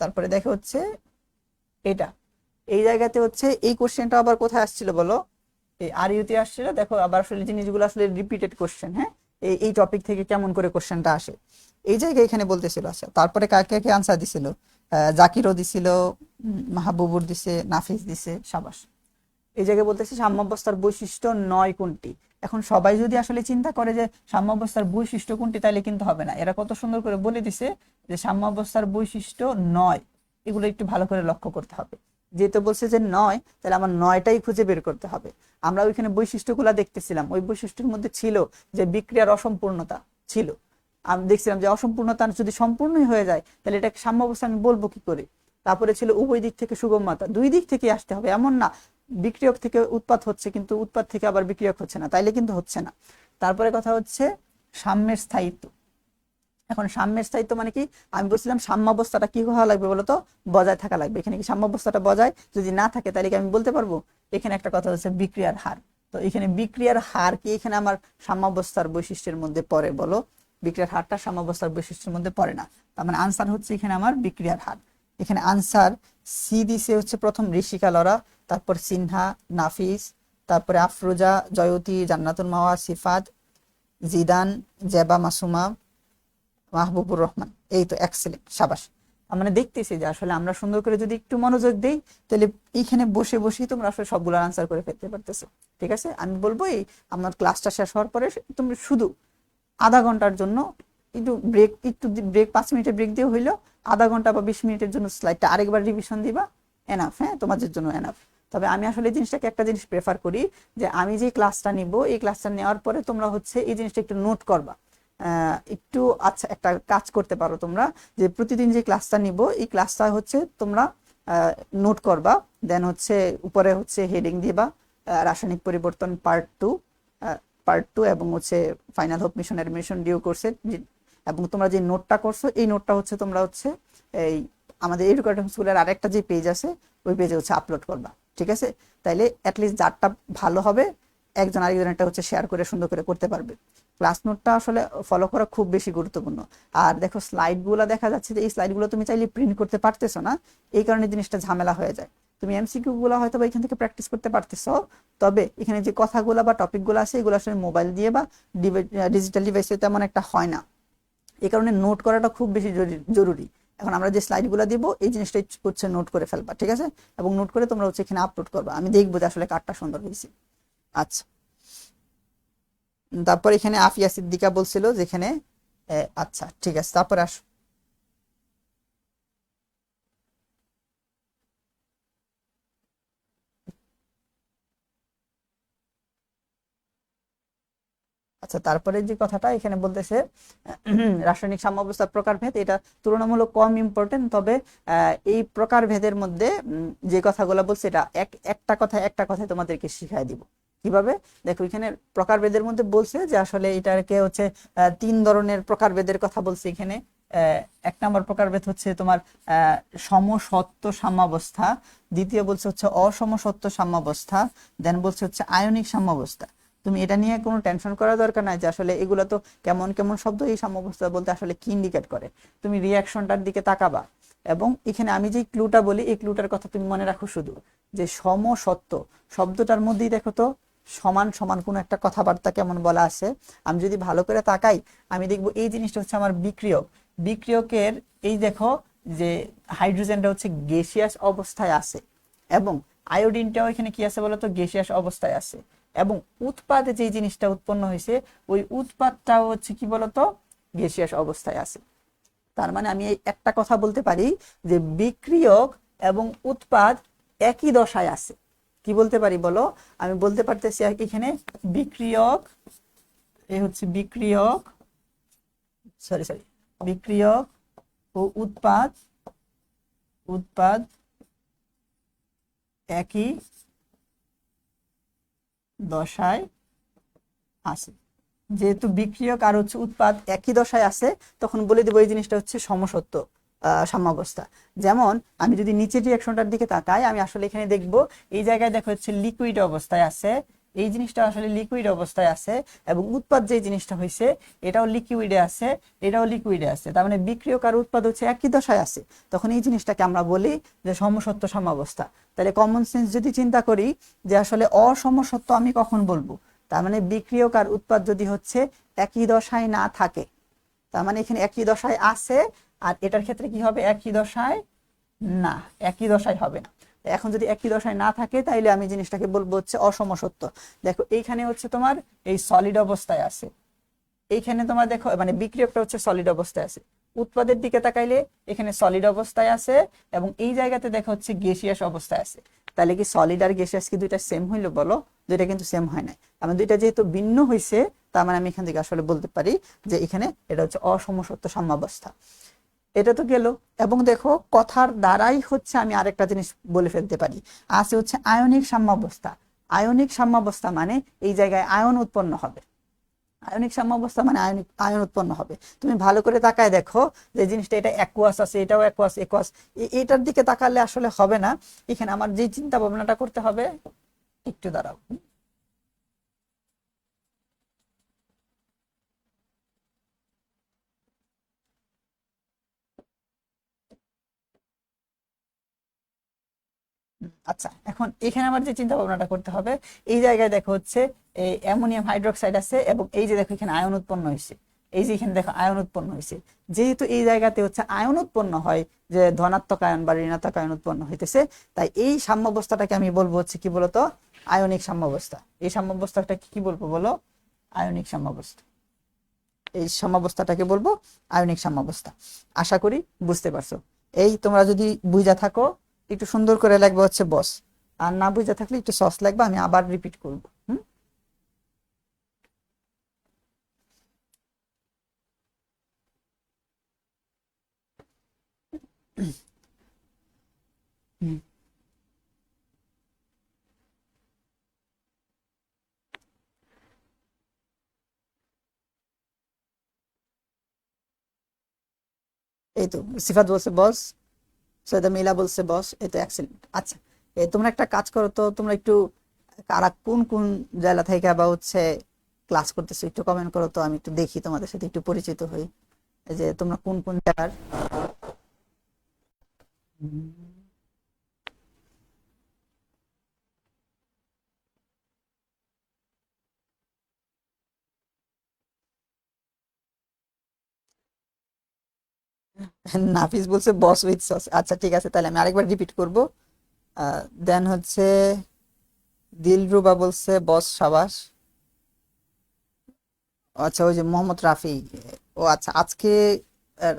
তারপরে দেখো হচ্ছে এটা, এই জায়গাতে হচ্ছে এই কোশ্চেনটা আবার কোথায় আসছিল বলো? এই আর ইউতে আসছিল। দেখো আবার আসলে জিনিসগুলো আসলে রিপিটেড কোশ্চেন। হ্যাঁ, এই টপিক থেকে কেমন করে কোশ্চেনটা আসে, এই জায়গায় এখানে বলতেছিল। আচ্ছা, তারপরে কাকে কাকে আনসার দিছিল? জাকিরও দিছিল, মাহবুবুর দিছে, নাফিস দিছে, সাবাস। এই জায়গায় বলতেছে সাম্যাবস্থার বৈশিষ্ট্য নয় কোনটি। এখন সবাই যদি আসলে চিন্তা করে যে সাম্যাবস্থার বৈশিষ্ট্য কোনটি, তাহলে কিন্তু হবে না। এরা কত সুন্দর করে বলে দিছে যে সাম্যাবস্থার বৈশিষ্ট্য নয়, এগুলো একটু ভালো করে লক্ষ্য করতে হবে। যেহেতু বলছে যে নয়, তাহলে আমার নয়টাই খুঁজে বের করতে হবে। আমরা ওইখানে বৈশিষ্ট্যগুলা দেখতেছিলাম, ওই বৈশিষ্ট্যের মধ্যে ছিল যে বিক্রিয়ার অসম্পূর্ণতা ছিল। আমি দেখছিলাম যে অসম্পূর্ণতা যদি সম্পূর্ণই হয়ে যায়, তাহলে এটাকে সাম্যাবস্থা আমি বলবো কি করে। তারপরে ছিল উভয় দিক থেকে সুগম্যতা, দুই দিক থেকে আসতে হবে, এমন না বিক্রিয়ক থেকে উৎপাদ হচ্ছে কিন্তু উৎপাদ থেকে আবার বিক্রিয়ক হচ্ছে না, তাইলে কিন্তু হচ্ছে না। তারপরে কথা হচ্ছে সাম্যের স্থায়িত্ব। এখন সাম্যের স্থায়িত্ব মানে কি? আমি বলছিলাম সাম্যাবস্থাটা কি হওয়া লাগবে বলতো? বজায় থাকা লাগবে। এখানে কি সাম্যাবস্থাটা বজায় যদি না থাকে, তাহলে কি আমি বলতে পারবো? এখানে একটা কথা হচ্ছে বিক্রিয়ার হার। তো এখানে বিক্রিয়ার হার কি এখানে আমার সাম্যাবস্থার বৈশিষ্ট্যের মধ্যে পড়ে বলো? বিক্রিয়ার হারটা সাম্যাবস্থার বৈশিষ্ট্যের মধ্যে পড়ে না। তার মানে আনসার হচ্ছে এখানে আমার বিক্রিয়ার হার। এখানে আনসার সি দিছে হচ্ছে প্রথম ঋষিকা লরা, তারপর সিনহা, নাফিস, তারপরে আফরোজা, জয়তী, জান্নাতুল মাওয়া, সিফাত, জিদান, জেবা, মাসুমা, মাহবুবুর রহমান। এই তো এক্সেলেন্ট, সাবাস। মানে দেখতেছি যে আসলে আমরা সুন্দর করে যদি একটু মনোযোগ দেই তাহলে এইখানে বসে বসেই তোমরা আসলে সবগুলো আনসার করে ফেলতে পারতেছো। ঠিক আছে, আমি বলবো এই আমার ক্লাসটা শেষ হওয়ার পরে তুমি শুধু আধা ঘন্টার জন্য একটু ব্রেক 5 মিনিটের ব্রেক দিয়ে হইলো আধা ঘন্টা বা 20 মিনিটের জন্য স্লাইডটা আরেকবার রিভিশন দিবা, এনাফ। হ্যাঁ, তোমাদের জন্য এনাফ। তবে আমি আসলে এই জিনিসটাকে একটা জিনিস প্রেফার করি যে আমি যে ক্লাসটা নিব এই ক্লাসটা নেওয়ার পরে তোমরা হচ্ছে এই জিনিসটা একটু নোট করবা। একটু আচ্ছা একটা কাজ করতে পারো তোমরা, যে প্রতিদিন যে ক্লাসটা নিব এই ক্লাসটা হচ্ছে তোমরা নোট করবা, দেন হচ্ছে উপরে হচ্ছে হেডিং দিবা রাসায়নিক পরিবর্তন পার্ট 2 এবং হচ্ছে final hope mission admission due কোর্সের। এবং তোমরা যে নোটটা করছো এই নোটটা হচ্ছে তোমরা হচ্ছে এই আমাদের এডুকেশন স্কুলের আরেকটা যে পেজ আছে ওই পেজে হচ্ছে আপলোড করবা। ঠিক আছে, তাইলে অ্যাটলিস্ট যারটা ভালো হবে একজন আরেকজনেরটা হচ্ছে শেয়ার করে সুন্দর করে করতে পারবে। ক্লাস নোটটা আসলে ফলো করা খুব বেশি গুরুত্বপূর্ণ। আর দেখো স্লাইডগুলো দেখা যাচ্ছে যে এই স্লাইডগুলো তুমি চাইলে প্রিন্ট করতে পারতেছো না, এই কারণে জিনিসটা ঝামেলা হয়ে যায়। তুমি এমসিকিউ গুলো হয়তো বা এখান থেকে প্র্যাকটিস করতে পারতেছো, তবে এখানে যে কথাগুলো বা টপিকগুলো আছে এগুলো আসলে মোবাইল দিয়ে বা ডিজিটাল ডিভাইসে তেমন একটা হয় না, এই কারণে নোট করাটা খুব বেশি জরুরি। এখন আমরা যে স্লাইডগুলো দিব এই জিনিসটাই হচ্ছে নোট করে ফেলবা। ঠিক আছে, এবং নোট করে তোমরা হচ্ছে এখানে আপলোড করবা, আমি দেখবো যে আসলে কার্ডটা সুন্দর হয়েছে। আচ্ছা, তারপর এখানে আফিয়া সিদ্দিকা বলছিল যেখানে আচ্ছা ঠিক আছে, তারপরে আসো। আচ্ছা, তারপরে যে কথাটা এখানে বলতেছে রাসায়নিক সাম্যাবস্থার প্রকারভেদ, এটা তুলনামূলক কম ইম্পর্টেন্ট, তবে এই প্রকারভেদের মধ্যে যে কথাগুলো বলছে এটা একটা কথায় তোমাদেরকে শিখাই দিব কিভাবে। দেখো এখানে প্রকারভেদের মধ্যে বলছে যে আসলে এটাকে হচ্ছে 3 ধরনের প্রকারভেদের কথা বলছে এখানে। 1 নম্বর প্রকারভেদ হচ্ছে তোমার সমসত্ব সাম্যাবস্থা, দ্বিতীয় বলছে হচ্ছে অসমসত্ব সাম্যাবস্থা, দেন বলছে হচ্ছে আয়নিক সাম্যাবস্থা। তুমি এটা নিয়ে কোনো টেনশন করার দরকার নাই যে আসলে এগুলো তো কেমন কেমন শব্দ, এই সাম্যাবস্থা বলতে আসলে কি ইন্ডিকেট করে। তুমি রিয়াকশনটার দিকে তাকাবা এবং এখানে আমি যে ক্লুটা বলি এই ক্লুটার কথা তুমি মনে রাখো শুধু, যে সমসত্ব শব্দটার মধ্যেই দেখো তো সমান সমান কোনো একটা কথাবার্তা কেমন বলা আছে। আমি যদি ভালো করে তাকাই আমি দেখবো এই জিনিসটা হচ্ছে আমার বিক্রিয়ক। বিক্রিয়কের এই দেখো যে হাইড্রোজেনটা হচ্ছে গ্যাসিয়াস অবস্থায় আছে এবং আয়োডিনটাও এখানে কি আছে বলতো, গ্যাসিয়াস অবস্থায় আছে। এবং উৎপাদে যে জিনিসটা উৎপন্ন হয়েছে ওই উৎপাদটাও হচ্ছে কি বলতো, গ্যাসিয়াস অবস্থায় আছে। তার মানে আমি এই একটা কথা বলতে পারি যে বিক্রিয়ক এবং উৎপাদ একই দশায় আছে। কি বলতে পারি বলো, আমি বলতে পারতেছি এখানে বিক্রিয়ক, এই হচ্ছে বিক্রিয়ক, সরি বিক্রিয়ক ও উৎপাদ উৎপাদ একই দশায় আছে। যেহেতু বিক্রিয়ক আর হচ্ছে উৎপাদ একই দশায় আছে তখন বলে দেবো এই জিনিসটা হচ্ছে সমসত্ব সাম্যাবস্থা। যেমন আমি যদি নিচের রিঅ্যাকশনটার দিকে তাকাই আমি আসলে এখানে দেখব এই জায়গায় দেখো হচ্ছে লিকুইড অবস্থায় আছে, এই জিনিসটা আসলে লিকুইড অবস্থায় আছে, এবং উৎপাদ যে জিনিসটা হয়েছে এটাও লিকুইডে আছে, এটাও লিকুইডে আছে। তার মানে বিক্রিয়ক আর উৎপাদ হচ্ছে একই দশায় আছে, তখন এই জিনিসটাকে আমরা বলি যে সমসত্ব সাম্যাবস্থা। তাহলে কমন সেন্স যদি চিন্তা করি যে আসলে অসমসত্ব আমি কখন বলবো, তার মানে বিক্রিয়ক আর উৎপাদ যদি হচ্ছে একই দশায় না থাকে, তার মানে এখানে একই দশায় আছে, আর এটার ক্ষেত্রে কি হবে, একই দশায় না, একই দশায় হবে না। এখন যদি একই দশায় না থাকে তাইলে আমি জিনিসটাকে বলবো হচ্ছে অসমসত্ব। দেখো এইখানে হচ্ছে তোমার এই সলিড অবস্থায় আছে, এইখানে তোমার দেখো মানে বিক্রিয়কটা হচ্ছে সলিড অবস্থায় আছে, উৎপাদের দিকে তাকাইলে এখানে সলিড অবস্থায় আছে এবং এই জায়গাতে দেখো হচ্ছে গ্যাসিয়াস অবস্থায় আছে। তাহলে কি সলিড আর গ্যাসিয়াস কি দুইটা সেম হইলো বলো, দুইটা কিন্তু সেম হয় না। আমি দুইটা যেহেতু ভিন্ন হয়েছে তার মানে আমি এখান থেকে আসলে বলতে পারি যে এখানে এটা হচ্ছে অসমসত্ব সাম্যাবস্থা। এটা তো গেল। এবং দেখো কথার দ্বারাই হচ্ছে আমি আরেকটা জিনিস বলে ফেলতে পারি, আছে হচ্ছে আয়নিক সাম্যাবস্থা। আয়নিক সাম্যাবস্থা মানে এই জায়গায় আয়ন উৎপন্ন হবে, আয়নিক সাম্যাবস্থা মানে আয়ন উৎপন্ন হবে। তুমি ভালো করে তাকায় দেখো যে জিনিসটা এটা অ্যাকুয়াস আছে, এটাও অ্যাকুয়াস অ্যাকুয়াস, এটার দিকে তাকালে আসলে হবে না। এখানে আমার যে চিন্তা ভাবনাটা করতে হবে, একটু দাঁড়াও। আচ্ছা, এখন এখানে আমার যে চিন্তা ভাবনাটা করতে হবে, এই জায়গায় দেখো হচ্ছে এই অ্যামোনিয়াম হাইড্রোক্সাইড আছে, এবং এই যে দেখো এখানে আয়ন উৎপন্ন হয়েছে, এই যে এখানে দেখো আয়ন উৎপন্ন হয়েছে। যেহেতু এই জায়গাতে হচ্ছে আয়ন উৎপন্ন হয়, যে ধনাত্মক আয়ন বা ঋণাত্মক আয়ন উৎপন্ন হইতেছে, তাই এই সাম্যাবস্থাটাকে আমি বলবো হচ্ছে কি বলতো, আয়নিক সাম্যাবস্থা। এই সাম্যাবস্থাটা কি বলবো বলো? আয়নিক সাম্যাবস্থা। এই সাম্যাবস্থাটাকে বলবো আয়নিক সাম্যাবস্থা। আশা করি বুঝতে পারছো। এই তোমরা যদি বুঝা থাকো একটু সুন্দর করে লাগবে হচ্ছে বস, আর না বুঝা থাকলে একটু সস লাগবে, আমি আবার রিপিট করবো। হুম। হুম। এই তো সিফাত বলছে বস, সৈয়দা মিলা বলছে বস, এই তো এক্সেলেন্ট। আচ্ছা, তোমরা একটা কাজ করো তো, তোমরা একটু কারা কোন কোন জেলা থেকে বা হচ্ছে ক্লাস করতেছো একটু কমেন্ট করো তো, আমি একটু দেখি, তোমাদের সাথে একটু পরিচিত হই। এই যে তোমরা কোন কোন জেলার। নাফিস বলছে বস উইথ সস। আচ্ছা ঠিক আছে, তাহলে আমি আরেকবার রিপিট করব। দেন হচ্ছে দিলরুবা বলছে বস সাবাস। আচ্ছা, ওই যে মোহাম্মদ রাফি, ও আচ্ছা, আজকে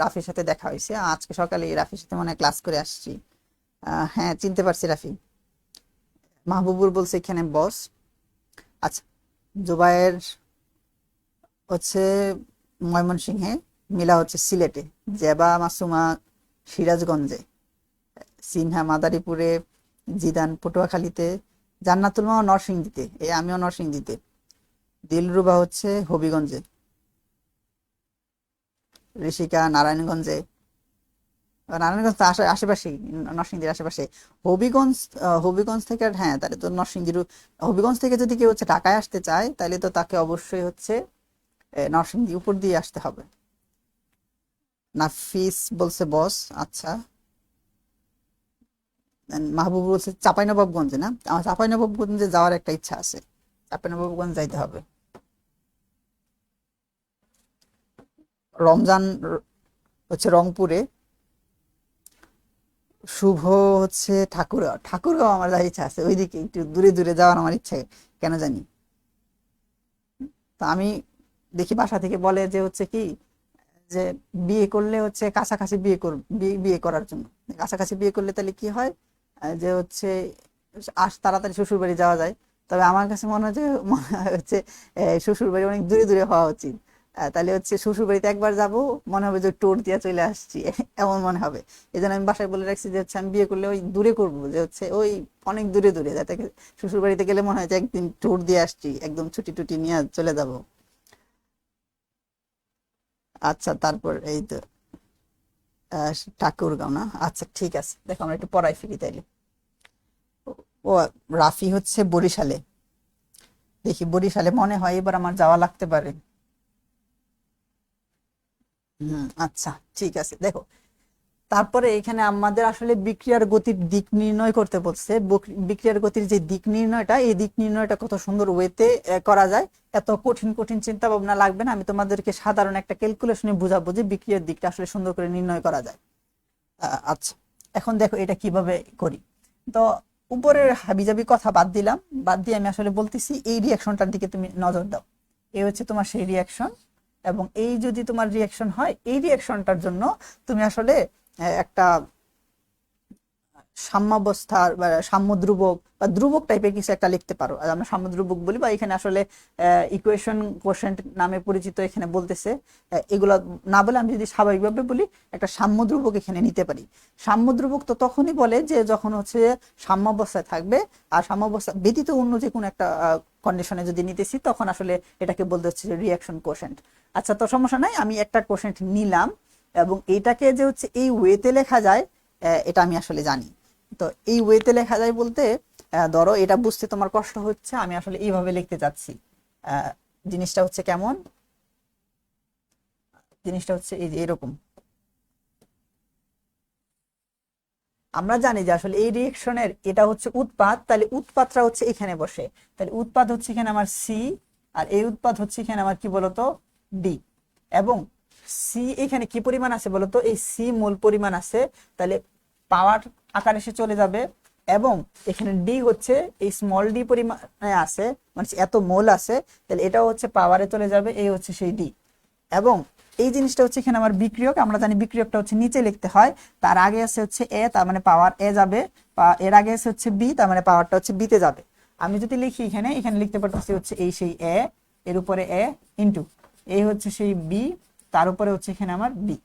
রাফির সাথে দেখা হয়েছে, আজকে সকালে রাফির সাথে মনে হয় ক্লাস করে আসছি। হ্যাঁ, চিনতে পারছি রাফি। মাহবুবুর বলছে এখানে বস। আচ্ছা, জুবায়ের হচ্ছে ময়মনসিংহে, মিলা হচ্ছে সিলেটে, জেবা মাসুমা সিরাজগঞ্জে, সিনহা মাদারীপুরে, জিদান পটুয়াখালীতে, জান্নাতুল মা নরসিংদীতে, আমিও নরসিংদীতে, দিলরুবা হচ্ছে হবিগঞ্জে, ঋষিকা নারায়ণগঞ্জে। নারায়ণগঞ্জ তো আশেপাশেই, নরসিংদীর আশেপাশে। হবিগঞ্জ, হবিগঞ্জ থেকে হ্যাঁ, তাহলে তো নরসিংদীর, হবিগঞ্জ থেকে যদি কেউ হচ্ছে ঢাকায় আসতে চায় তাহলে তো তাকে অবশ্যই হচ্ছে নরসিংদী উপর দিয়ে আসতে হবে। নাফিস বলছে বস। আচ্ছা, মাহবুব বলছে চাঁপাইনবাবগঞ্জে, না আমার চাঁপাইনবাবগঞ্জে যাওয়ার একটা ইচ্ছা আছে, চাঁপাইনবাবগঞ্জ যাইতে হবে। রমজান হচ্ছে রংপুরে, শুভ হচ্ছে ঠাকুরগাঁও। ঠাকুরগাঁও আমার যাওয়ার ইচ্ছা আছে, ওইদিকে একটু দূরে দূরে যাওয়ার আমার ইচ্ছা কেন জানি। তো আমি দেখি বাসা থেকে বলে যে হচ্ছে কি, যে বিয়ে করলে হচ্ছে কাছাকাছি বিয়ে বিয়ে করার জন্য। কাছাকাছি বিয়ে করলে তাহলে কি হয়, যে হচ্ছে তাড়াতাড়ি শ্বশুর বাড়ি যাওয়া যায়। তবে আমার কাছে মনে হয় যে, মনে হয় হচ্ছে শ্বশুর বাড়ি অনেক দূরে দূরে হওয়া উচিত। তাহলে হচ্ছে শ্বশুর বাড়িতে একবার যাব, মনে হবে যে টোর দিয়ে চলে আসছি, এমন মনে হবে। এই জন্য আমি বাসায় বলে রাখছি যে হচ্ছে আমি বিয়ে করলে ওই দূরে করব, যে হচ্ছে ওই অনেক দূরে দূরে, যাতে শ্বশুর বাড়িতে গেলে মনে হয় যে একদিন টোর দিয়ে আসছি, একদম ছুটি টুটি নিয়ে চলে যাব। আচ্ছা, তারপর এই তো আহ, ঠাকুরগাঁও, না? আচ্ছা ঠিক আছে, দেখো আমরা একটু পড়াই ফিরি তাইলে। ও, রাফি হচ্ছে বরিশালে। দেখি বরিশালে মনে হয় এবার আমার যাওয়া লাগতে পারে। আচ্ছা ঠিক আছে, দেখো তারপরে এখানে আমাদের আসলে বিক্রিয়ার গতির দিক নির্ণয় করতে বলছে। বিক্রিয়ার গতির যে দিক নির্ণয়টা, এই দিক নির্ণয়টা কত সুন্দর ওয়েতে করা যায়। এত কঠিন কঠিন চিন্তা ভাবনা লাগবে না, আমি তোমাদেরকে সাধারণ একটা ক্যালকুলেশনে বুঝাবো যে বিক্রিয়ার দিকটা আসলে সুন্দর করে নির্ণয় করা যায়। আচ্ছা, এখন দেখো এটা কিভাবে করি। তো উপরের হাবিজাবি কথা বাদ দিলাম, বাদ দিয়ে আমি আসলে বলতেছি এই রিয়াকশনটার দিকে তুমি নজর দাও। এই হচ্ছে তোমার সেই রিয়াকশন, এবং এই যদি তোমার রিয়াকশন হয়, এই রিয়াকশনটার জন্য তুমি আসলে একটা সাম্যাবস্থার বা সাম্যধ্রুবক বা ধ্রুবক টাইপের কিছু একটা লিখতে পারো। আর আমরা সাম্যধ্রুবক বলি, বা এখানে আসলে ইকুয়েশন কোশেন্ট নামে পরিচিত এখানে বলতেছে। এগুলো না বলে আমি যদি স্বাভাবিকভাবে বলি, একটা সাম্যধ্রুবক এখানে নিতে পারি। সাম্যধ্রুবক তো তখনই বলে যে যখন হচ্ছে সাম্যাবস্থায় থাকবে, আর সাম্যাবস্থা ব্যতীত অন্য যে কোনো একটা কন্ডিশনে যদি নিতেছি, তখন আসলে এটাকে বলতে হচ্ছে যে রিয়াকশন কোশেন্ট। আচ্ছা, তো সমস্যা নাই, আমি একটা কোশেন্ট নিলাম, এবং এইটাকে যে হচ্ছে এই ওয়েতে লেখা যায়, এটা আমি আসলে জানি। তো এই ওয়েতে লেখা যায় বলতে, ধরো এটা বুঝতে তোমার কষ্ট হচ্ছে, আমি আসলে এইভাবে লিখতে চাচ্ছি। আহ, জিনিসটা হচ্ছে কেমন, জিনিসটা হচ্ছে এই যে এরকম। আমরা জানি যে আসলে এই রিঅ্যাকশনের এটা হচ্ছে উৎপাদ, তাহলে উৎপাদটা হচ্ছে এখানে বসে, তাহলে উৎপাদ হচ্ছে এখানে আমার সি, আর এই উৎপাদ হচ্ছে এখানে আমার কি বলতো ডি। এবং সি এখানে কি পরিমাণ আছে বলতো, এই সি মোল পরিমাণ আছে, তাহলে পাওয়ার আকারে সে চলে যাবে। এবং এখানে ডি হচ্ছে এই স্মল ডি পরিমাণে আছে, মানে এত মোল আছে, তাহলে এটাও হচ্ছে পাওয়ারে চলে যাবে, এই হচ্ছে সেই ডি। এবং এই জিনিসটা হচ্ছে এখানে আমার বিক্রিয়ক, আমরা জানি বিক্রিয়কটা হচ্ছে নিচে লিখতে হয়, তার আগে আছে হচ্ছে এ, তার মানে পাওয়ার এ যাবে, এর আগে আছে হচ্ছে বি, তার মানে পাওয়ারটা হচ্ছে বিতে যাবে। আমি যদি লিখি এখানে, এখানে লিখতে পারতেছি হচ্ছে এই সেই এ, এর উপরে এ ইন্টু এই হচ্ছে সেই বি, তার উপরে হচ্ছে এখানে আমার বি।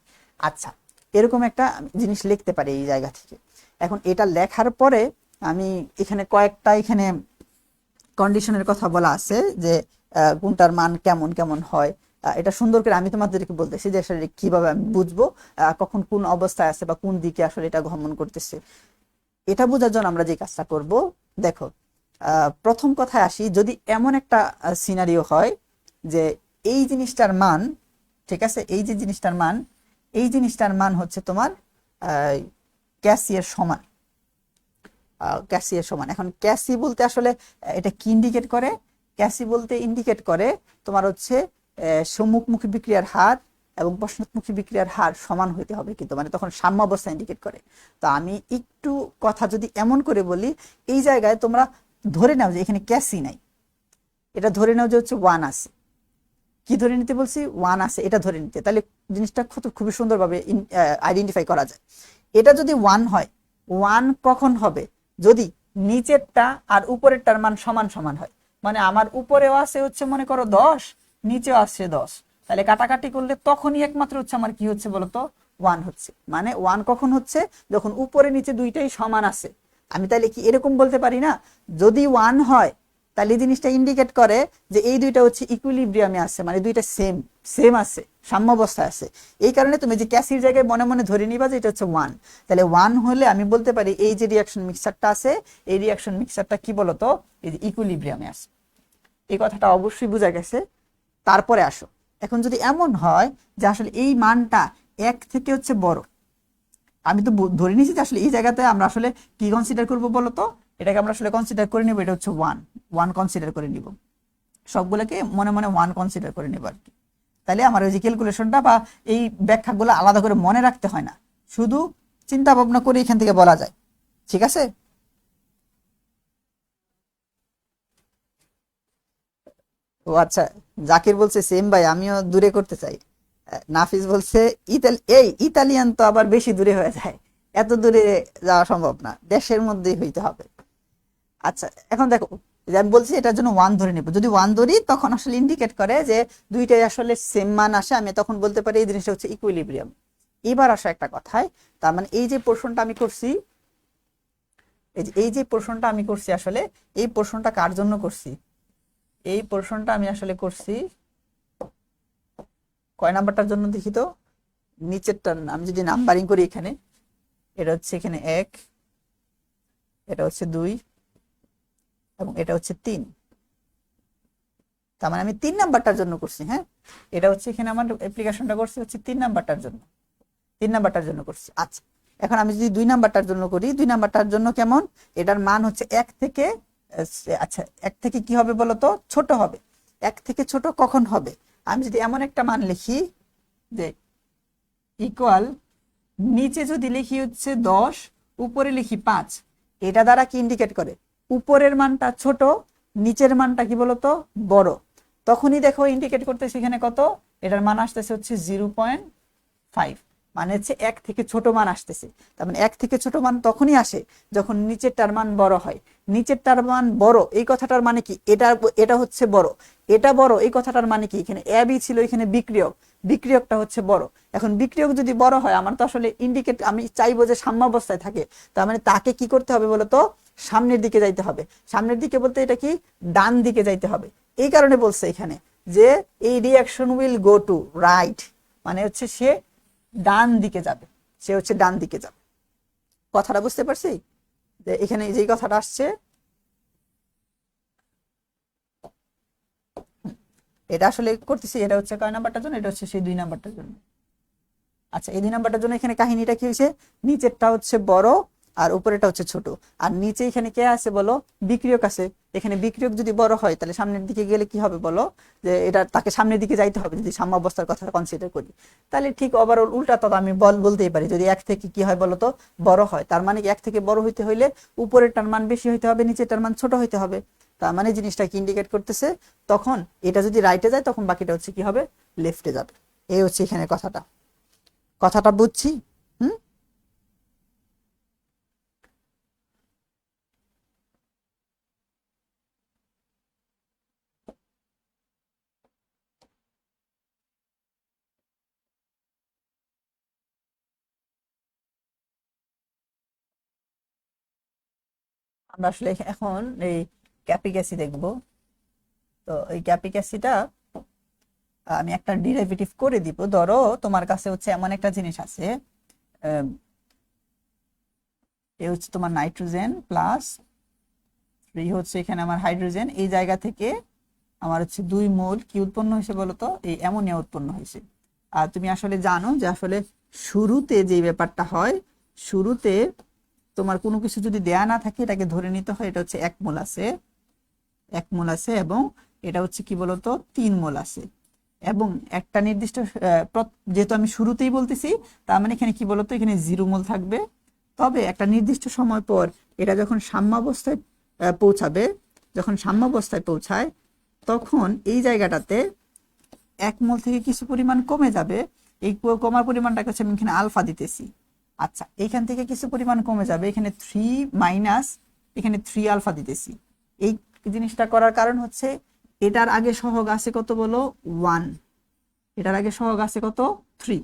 আচ্ছা, এরকম একটা জিনিস লিখতে পারি এই জায়গা থেকে। এখন এটা লেখার পরে আমি এখানে কয়েকটা এখানে কন্ডিশনের কথা বলা আছে যে কোনটার মান কেমন কেমন হয়, এটা সুন্দর করে আমি তোমাদেরকে বলতেছি যে আসলে কিভাবে আমি বুঝবো কখন কোন অবস্থায় আছে বা কোন দিকে আসলে এটা গমন করতেছে। এটা বোঝার জন্য আমরা যে কাজটা করব, দেখো প্রথম কথায় আসি, যদি এমন একটা সিনারিও হয় যে এই জিনিসটার মান, ঠিক আছে, এই যে জিনিসটার মান, এই জিনিসটার মান হচ্ছে তোমার ক্যাসিয়ের সমান, ক্যাসিয়ের সমান। এখন ক্যাসি বলতে আসলে এটা কি ইন্ডিকেট করে? ক্যাসি বলতে ইন্ডিকেট করে তোমার হচ্ছে সম্মুখমুখী বিক্রিয়ার হার এবং পশ্চাৎমুখী বিক্রিয়ার হার সমান হইতে হবে, কিন্তু মানে তখন সাম্য অবস্থা ইন্ডিকেট করে। তো আমি একটু কথা যদি এমন করে বলি, এই জায়গায় তোমরা ধরে নাও যে এখানে ক্যাসি নাই, এটা ধরে নাও যে হচ্ছে ওয়ান আছে। কি ধরে নিতে বলছি? ওয়ান আছে, এটা ধরে নিতে, তাহলে জিনিসটা খুবই সুন্দরভাবে আইডেন্টিফাই করা যায়। এটা যদি ওয়ান হয়, ওয়ান কখন হবে? যদি নিচেরটা আর উপরেরটার মান সমান সমান হয়, মানে আমার উপরেও আছে হচ্ছে মনে করো 10, নিচেও আছে 10, তাহলে কাটাকাটি করলে তখনই একমাত্র হচ্ছে আমার কি হচ্ছে বলতো, ওয়ান হচ্ছে। মানে ওয়ান কখন হচ্ছে? যখন উপরে নিচে দুইটাই সমান আছে। আমি তাহলে কি এরকম বলতে পারি না, যদি ওয়ান হয় তাহলে এই জিনিসটা ইন্ডিকেট করে যে এই দুইটা হচ্ছে ইকুইলিব্রিয়ামে আছে, মানে দুইটা সেম সেম আছে, সাম্যাবস্থায় আছে। এই কারণে তুমি যে ক্যাসির জায়গায় মনে মনে ধরে নিবা যে এটা হচ্ছে ওয়ান। তাহলে ওয়ান হলে আমি বলতে পারি এই যে রিঅ্যাকশন মিক্সারটা আছে, এই রিঅ্যাকশন মিক্সারটা কি বলতো, এই যে ইকুইলিব্রিয়ামে আছে। এই কথাটা অবশ্যই বোঝা গেছে। তারপরে আসো, এখন যদি এমন হয় যে আসলে এই মানটা এক থেকে হচ্ছে বড়, আমি তো ধরে নিয়েছি যে আসলে এই জায়গাতে আমরা আসলে কি কনসিডার করবো বলতো, এটাকে আমরা আসলে কনসিডার করে নিব, এটা হচ্ছে ওয়ান, ওয়ান কনসিডার করে নিব, সবগুলোকে মনে মনে ওয়ান কনসিডার করে নেব আর কি। তাহলে আমার ওই যে ক্যালকুলেশনটা বা এই ব্যাখ্যাগুলো আলাদা করে মনে রাখতে হয় না, শুধু চিন্তা ভাবনা করে এখান থেকে বলা যায়। ঠিক আছে? ও আচ্ছা, জাকির বলছে সেম ভাই, আমিও দূরে করতে চাই। নাফিস বলছে ইতালিয়ান তো আবার বেশি দূরে হয়ে যায়, এত দূরে যাওয়া সম্ভব না, দেশের মধ্যেই হইতে হবে। আচ্ছা, এখন দেখো, যে আমি বলছি এটার জন্য ওয়ান ধরে নেব, যদি ওয়ান ধরি তখন আসলে ইন্ডিকেট করে যে দুইটাই আসলে সেম মান আসে, আমি তখন বলতে পারি এই জিনিসটা হচ্ছে ইকুইলিব্রিয়াম। এবার আসো একটা কথায়, তার মানে এই যে পোর্শনটা আমি করছি, এই যে পোর্শনটা আমি করছি, আসলে এই পোর্শনটা কার জন্য করছি? এই পোর্শনটা আমি আসলে করছি কয় নাম্বারটার জন্য দেখি তো, নিচেরটা আমি যদি নাম্বারিং করি, এখানে এটা হচ্ছে এখানে 1, এটা হচ্ছে 2 এবং এটা হচ্ছে 3, তার মানে আমি 3 নাম্বারটার জন্য করছি। হ্যাঁ, এটা হচ্ছে এখানে আমার অ্যাপ্লিকেশনটা করছি হচ্ছে 3 নাম্বারটার জন্য, 3 নাম্বারটার জন্য করছি। আচ্ছা, এখন আমি যদি 2 নাম্বারটার জন্য করি, 2 নাম্বারটার জন্য কেমন? এটার মান হচ্ছে 1 থেকে আচ্ছা 1 থেকে কি হবে বলতো, ছোট হবে। 1 থেকে ছোট কখন হবে? আমি যদি এমন একটা মান লিখি যে ইকুয়াল, নিচে যদি লিখি হচ্ছে 10, উপরে লিখি 5, এটা দ্বারা কি ইন্ডিকেট করে? উপরের মানটা ছোট, নিচের মানটা কি বলতো বড়। তখনই দেখো ইন্ডিকেট করতেছে এখানে কত, এটার মান আসতেছে হচ্ছে 0.5, মানে হচ্ছে 1 থেকে ছোট মান আসতেছে। তার মানে 1 থেকে ছোট মান তখনই আসে যখন নিচেরটার মান বড় হয়। নিচেরটার মান বড় এই কথাটার মানে কি, এটা হচ্ছে বড়, এটা বড় এই কথাটার মানে কি, এখানে এ বি ছিল, এখানে বিক্রিয়ক, বিক্রিয়কটা হচ্ছে বড়। এখন বিক্রিয়ক যদি বড় হয়, আমার তো আসলে ইন্ডিকেট, আমি চাইবো যে সাম্যাবস্থায় থাকে, তার মানে তাকে কি করতে হবে বলতো, সামনের দিকে যাইতে হবে। সামনের দিকে বলতে এটা কি, ডান দিকে যাইতে হবে। এই কারণে বলছে এখানে যে এই reaction will go to right, মানে হচ্ছে সে ডান দিকে যাবে, সে হচ্ছে ডান দিকে যাবে। কথাটা বুঝতে পারছি? যে এখানে যে কথাটা আসছে, এটা আসলে করতেছি, এটা হচ্ছে কয় নাম্বারটার জন্য, এটা হচ্ছে সেই 2 নাম্বারটার জন্য। আচ্ছা, এই 2 নাম্বারটার জন্য এখানে কাহিনীটা কি হয়েছে, নিচেরটা হচ্ছে বড় আর উপরেটা হচ্ছে ছোট। আর নিচে এখানে কে আছে বলো, বিক্রিয়ক আছে। এখানে বিক্রিয়ক যদি বড় হয় তাহলে সামনের দিকে গেলে কি হবে বলো, যে এটা তাকে সামনের দিকে যাইতে হবে যদি সাম্যাবস্থার কথা কনসিডার করি। তাহলে ঠিক ওভারঅল উল্টা তো আমি বলতেই পারি, যদি এক থেকে কি হয় বলতো বড় হয়, তার মানে কি এক থেকে বড় হইতে হইলে উপরেরটার মান বেশি হইতে হবে, নিচেরটার মান ছোট হইতে হবে। তার মানে জিনিসটা কি ইন্ডিকেট করতেছে, তখন এটা যদি রাইটে যায় তখন বাকিটা হচ্ছে কি হবে, লেফটে যাবে। এই হচ্ছে এখানে কথাটা, কথাটা বুঝছি। হুম, আমরা আসলে এখন এই ক্যাপিক অ্যাসিড দেখবো। তো এই ক্যাপিক অ্যাসিডটা আমি একটা ডিরাইভেটিভ করে দিব। ধরো তোমার কাছে হচ্ছে এমন একটা জিনিস আছে, এ হচ্ছে তোমার নাইট্রোজেন প্লাস 3 হচ্ছে এখানে আমার হাইড্রোজেন। এই জায়গা থেকে আমার হচ্ছে 2 মোল কি উৎপন্ন হয়েছে বলতো, এই অ্যামোনিয়া উৎপন্ন হয়েছে। আর তুমি আসলে জানো যে আসলে শুরুতে যে ব্যাপারটা হয়, শুরুতে তোমার কোনো কিছু যদি দেয়া না থাকে এটাকে ধরে নিতে হয় এটা হচ্ছে 1 মোল আছে, 1 মোল আছে, এবং এটা হচ্ছে কি বলতো 3 মোল আছে। এবং একটা নির্দিষ্ট যেহেতু আমি শুরুতেই বলতেছি, তার মানে এখানে কি বলতো এখানে 0 মোল থাকবে। তবে একটা নির্দিষ্ট সময় পর এটা যখন সাম্যাবস্থায় পৌঁছাবে, যখন সাম্যাবস্থায় পৌঁছায় তখন এই জায়গাটাতে 1 মোল থেকে কিছু পরিমাণ কমে যাবে। এই কমার পরিমাণটাকে হচ্ছে আমি এখানে আলফা দিতেছি। আচ্ছা, এখান থেকে কিছু পরিমাণ কমে যাবে, এখানে 3 মাইনাস এখানে 3 আলফা দিতেছি। এই জিনিসটা করার কারণ হচ্ছে এটার আগে সহগ আছে কত বলো, 1, এটার আগে সহগ আছে কত 3,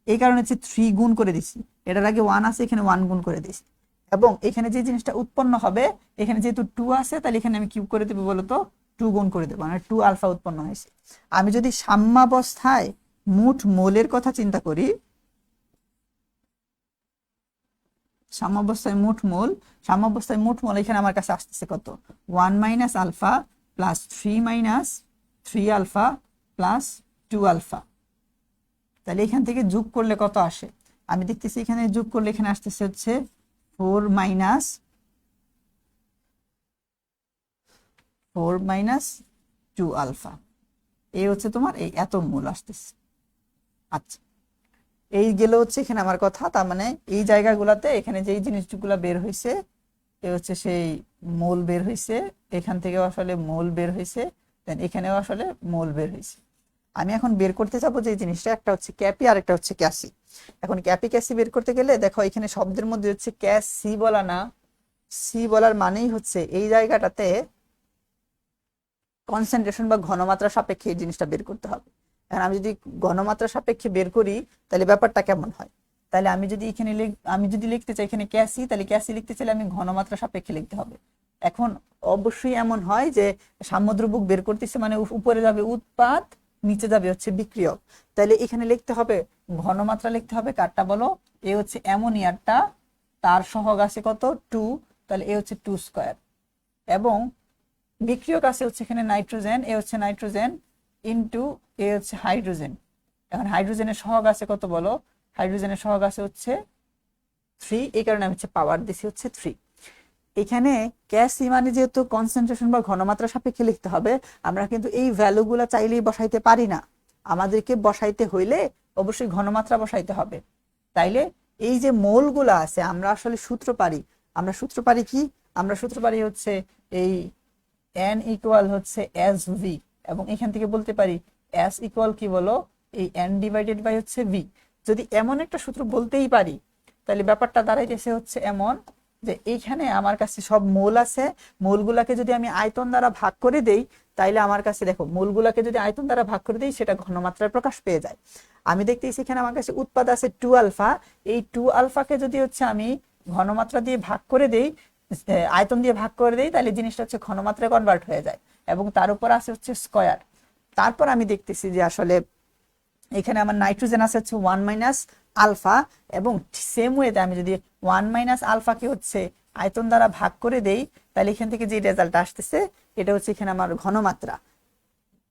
এই কারণে হচ্ছে 3 গুণ করে দিছি। এটার আগে 1 আছে, এখানে 1 গুণ করে দিছি। এবং এখানে যে জিনিসটা উৎপন্ন হবে, এখানে যেহেতু 2 আছে তাহলে এখানে আমি কিউব করে দেবো বলতো, 2 গুণ করে দেবো, মানে 2 আলফা উৎপন্ন হয়েছে। আমি যদি সাম্যাবস্থায় মোট মোলের কথা চিন্তা করি, সাম্যাবস্থায় মোট মোল এখানে আমার কাছে আসতেছে কত, 1 minus alpha plus 3 minus 3 alpha plus 2 alpha. তাহলে এখান থেকে যোগ করলে কত আসে, আমি দেখতেছি এখানে যোগ করলে এখানে আসতেছে হচ্ছে 4 মাইনাস 2 আলফা। এই হচ্ছে তোমার এই এত মোল আসতেছে। আচ্ছা, এই গেল হচ্ছে এখানে আমার কথা। তার মানে এই জায়গাগুলোতে এখানে যেই জিনিসগুলো বের হয়েছে, এ হচ্ছে সেই মোল বের হয়েছে, এখান থেকেও আসলে মোল বের হয়েছে, দেন এখানেও আসলে মোল বের হয়েছে। আমি এখন বের করতে যাবো যে জিনিসটা, একটা হচ্ছে ক্যাপি আর একটা হচ্ছে ক্যাসি। এখন ক্যাপি ক্যাসি বের করতে গেলে দেখো এখানে শব্দের মধ্যে হচ্ছে ক্যাস সি বলা না, সি বলার মানেই হচ্ছে এই জায়গাটাতে কনসেন্ট্রেশন বা ঘনমাত্রা সাপেক্ষে এই জিনিসটা বের করতে হবে। এখন আমি যদি ঘনমাত্রা সাপেক্ষে বের করি তাহলে ব্যাপারটা কেমন হয়, তাহলে আমি যদি এখানে আমি যদি লিখতে চাই এখানে ক্যাসি, তাহলে ক্যাসি লিখতে চাইলে আমি ঘনমাত্রা সাপেক্ষে লিখতে হবে। এখন অবশ্যই এমন হয় যে সাম্যদ্রব্যক বের করতেছে মানে উপরে যাবে উৎপাদ, নিচে যাবে হচ্ছে বিক্রিয়ক। তাহলে এখানে লিখতে হবে ঘনমাত্রা, লিখতে হবে কারটা বলো, এ হচ্ছে অ্যামোনিয়ারটা, তার সহগ আছে কত 2, তাহলে এ হচ্ছে 2 স্কয়ার। এবং বিক্রিয়ক আছে হচ্ছে এখানে নাইট্রোজেন, এ হচ্ছে নাইট্রোজেন ইনটু এ হচ্ছে হাইড্রোজেন। এখন হাইড্রোজেনের সহগ আছে কত বলো, হাইড্রোজেনের সহগ আছে হচ্ছে 3, এই কারণে আমি হচ্ছে পাওয়ার দিছি হচ্ছে 3। এখানে ক্যাসি মানে যেহেতু কনসেন্ট্রেশন বা ঘনমাত্রা সাপেক্ষে লিখতে হবে, আমরা কিন্তু এই ভ্যালুগুলো চাইলেই বসাইতে পারি না, আমাদেরকে বসাইতে হইলে অবশ্যই ঘনমাত্রা বসাইতে হবে। তাইলে এই যে মোলগুলো আছে আমরা আসলে সূত্র পারি, আমরা সূত্র পারি কি, আমরা সূত্র পারি হচ্ছে এই n ইকুয়াল হচ্ছে এস ভি, এবং এখান থেকে বলতে পারি এস ইকুয়াল কি বলো, এই n ডিভাইডেড বাই হচ্ছে ভি। যদি এমন একটা সূত্র বলতেই পারি তাহলে ব্যাপারটা দাঁড়াইতেছে হচ্ছে এমন যে এইখানে আমার কাছে সব মোল আছে, মোলগুলাকে যদি আমি আয়তন দ্বারা ভাগ করে দেই তাইলে আমার কাছে দেখো মোলগুলাকে যদি আয়তন দ্বারা ভাগ করে দেই সেটা ঘনমাত্রার প্রকাশ পেয়ে যায়। আমি দেখতেছি এখানে আমার কাছে উৎপাদ আছে 2 আলফা, এই 2 আলফাকে যদি হচ্ছে আমি ঘনমাত্রা দিয়ে ভাগ করে দেই, আয়তন দিয়ে ভাগ করে দেই, তাহলে জিনিসটা হচ্ছে ঘনমাত্রায় কনভার্ট হয়ে যায়, এবং তার উপর আছে হচ্ছে স্কয়ার। তারপর আমি দেখতেছি যে আসলে এখানে আমার নাইট্রোজেন আছে হচ্ছে 1 মাইনাস আলফা, এবং সেম ওয়েতে আমি যদি 1 মাইনাস আলফাকে হচ্ছে আয়তন দ্বারা ভাগ করে দেই তাহলে এখান থেকে যে রেজাল্ট আসতেছে এটা হচ্ছে এখানে আমার ঘনমাত্রা।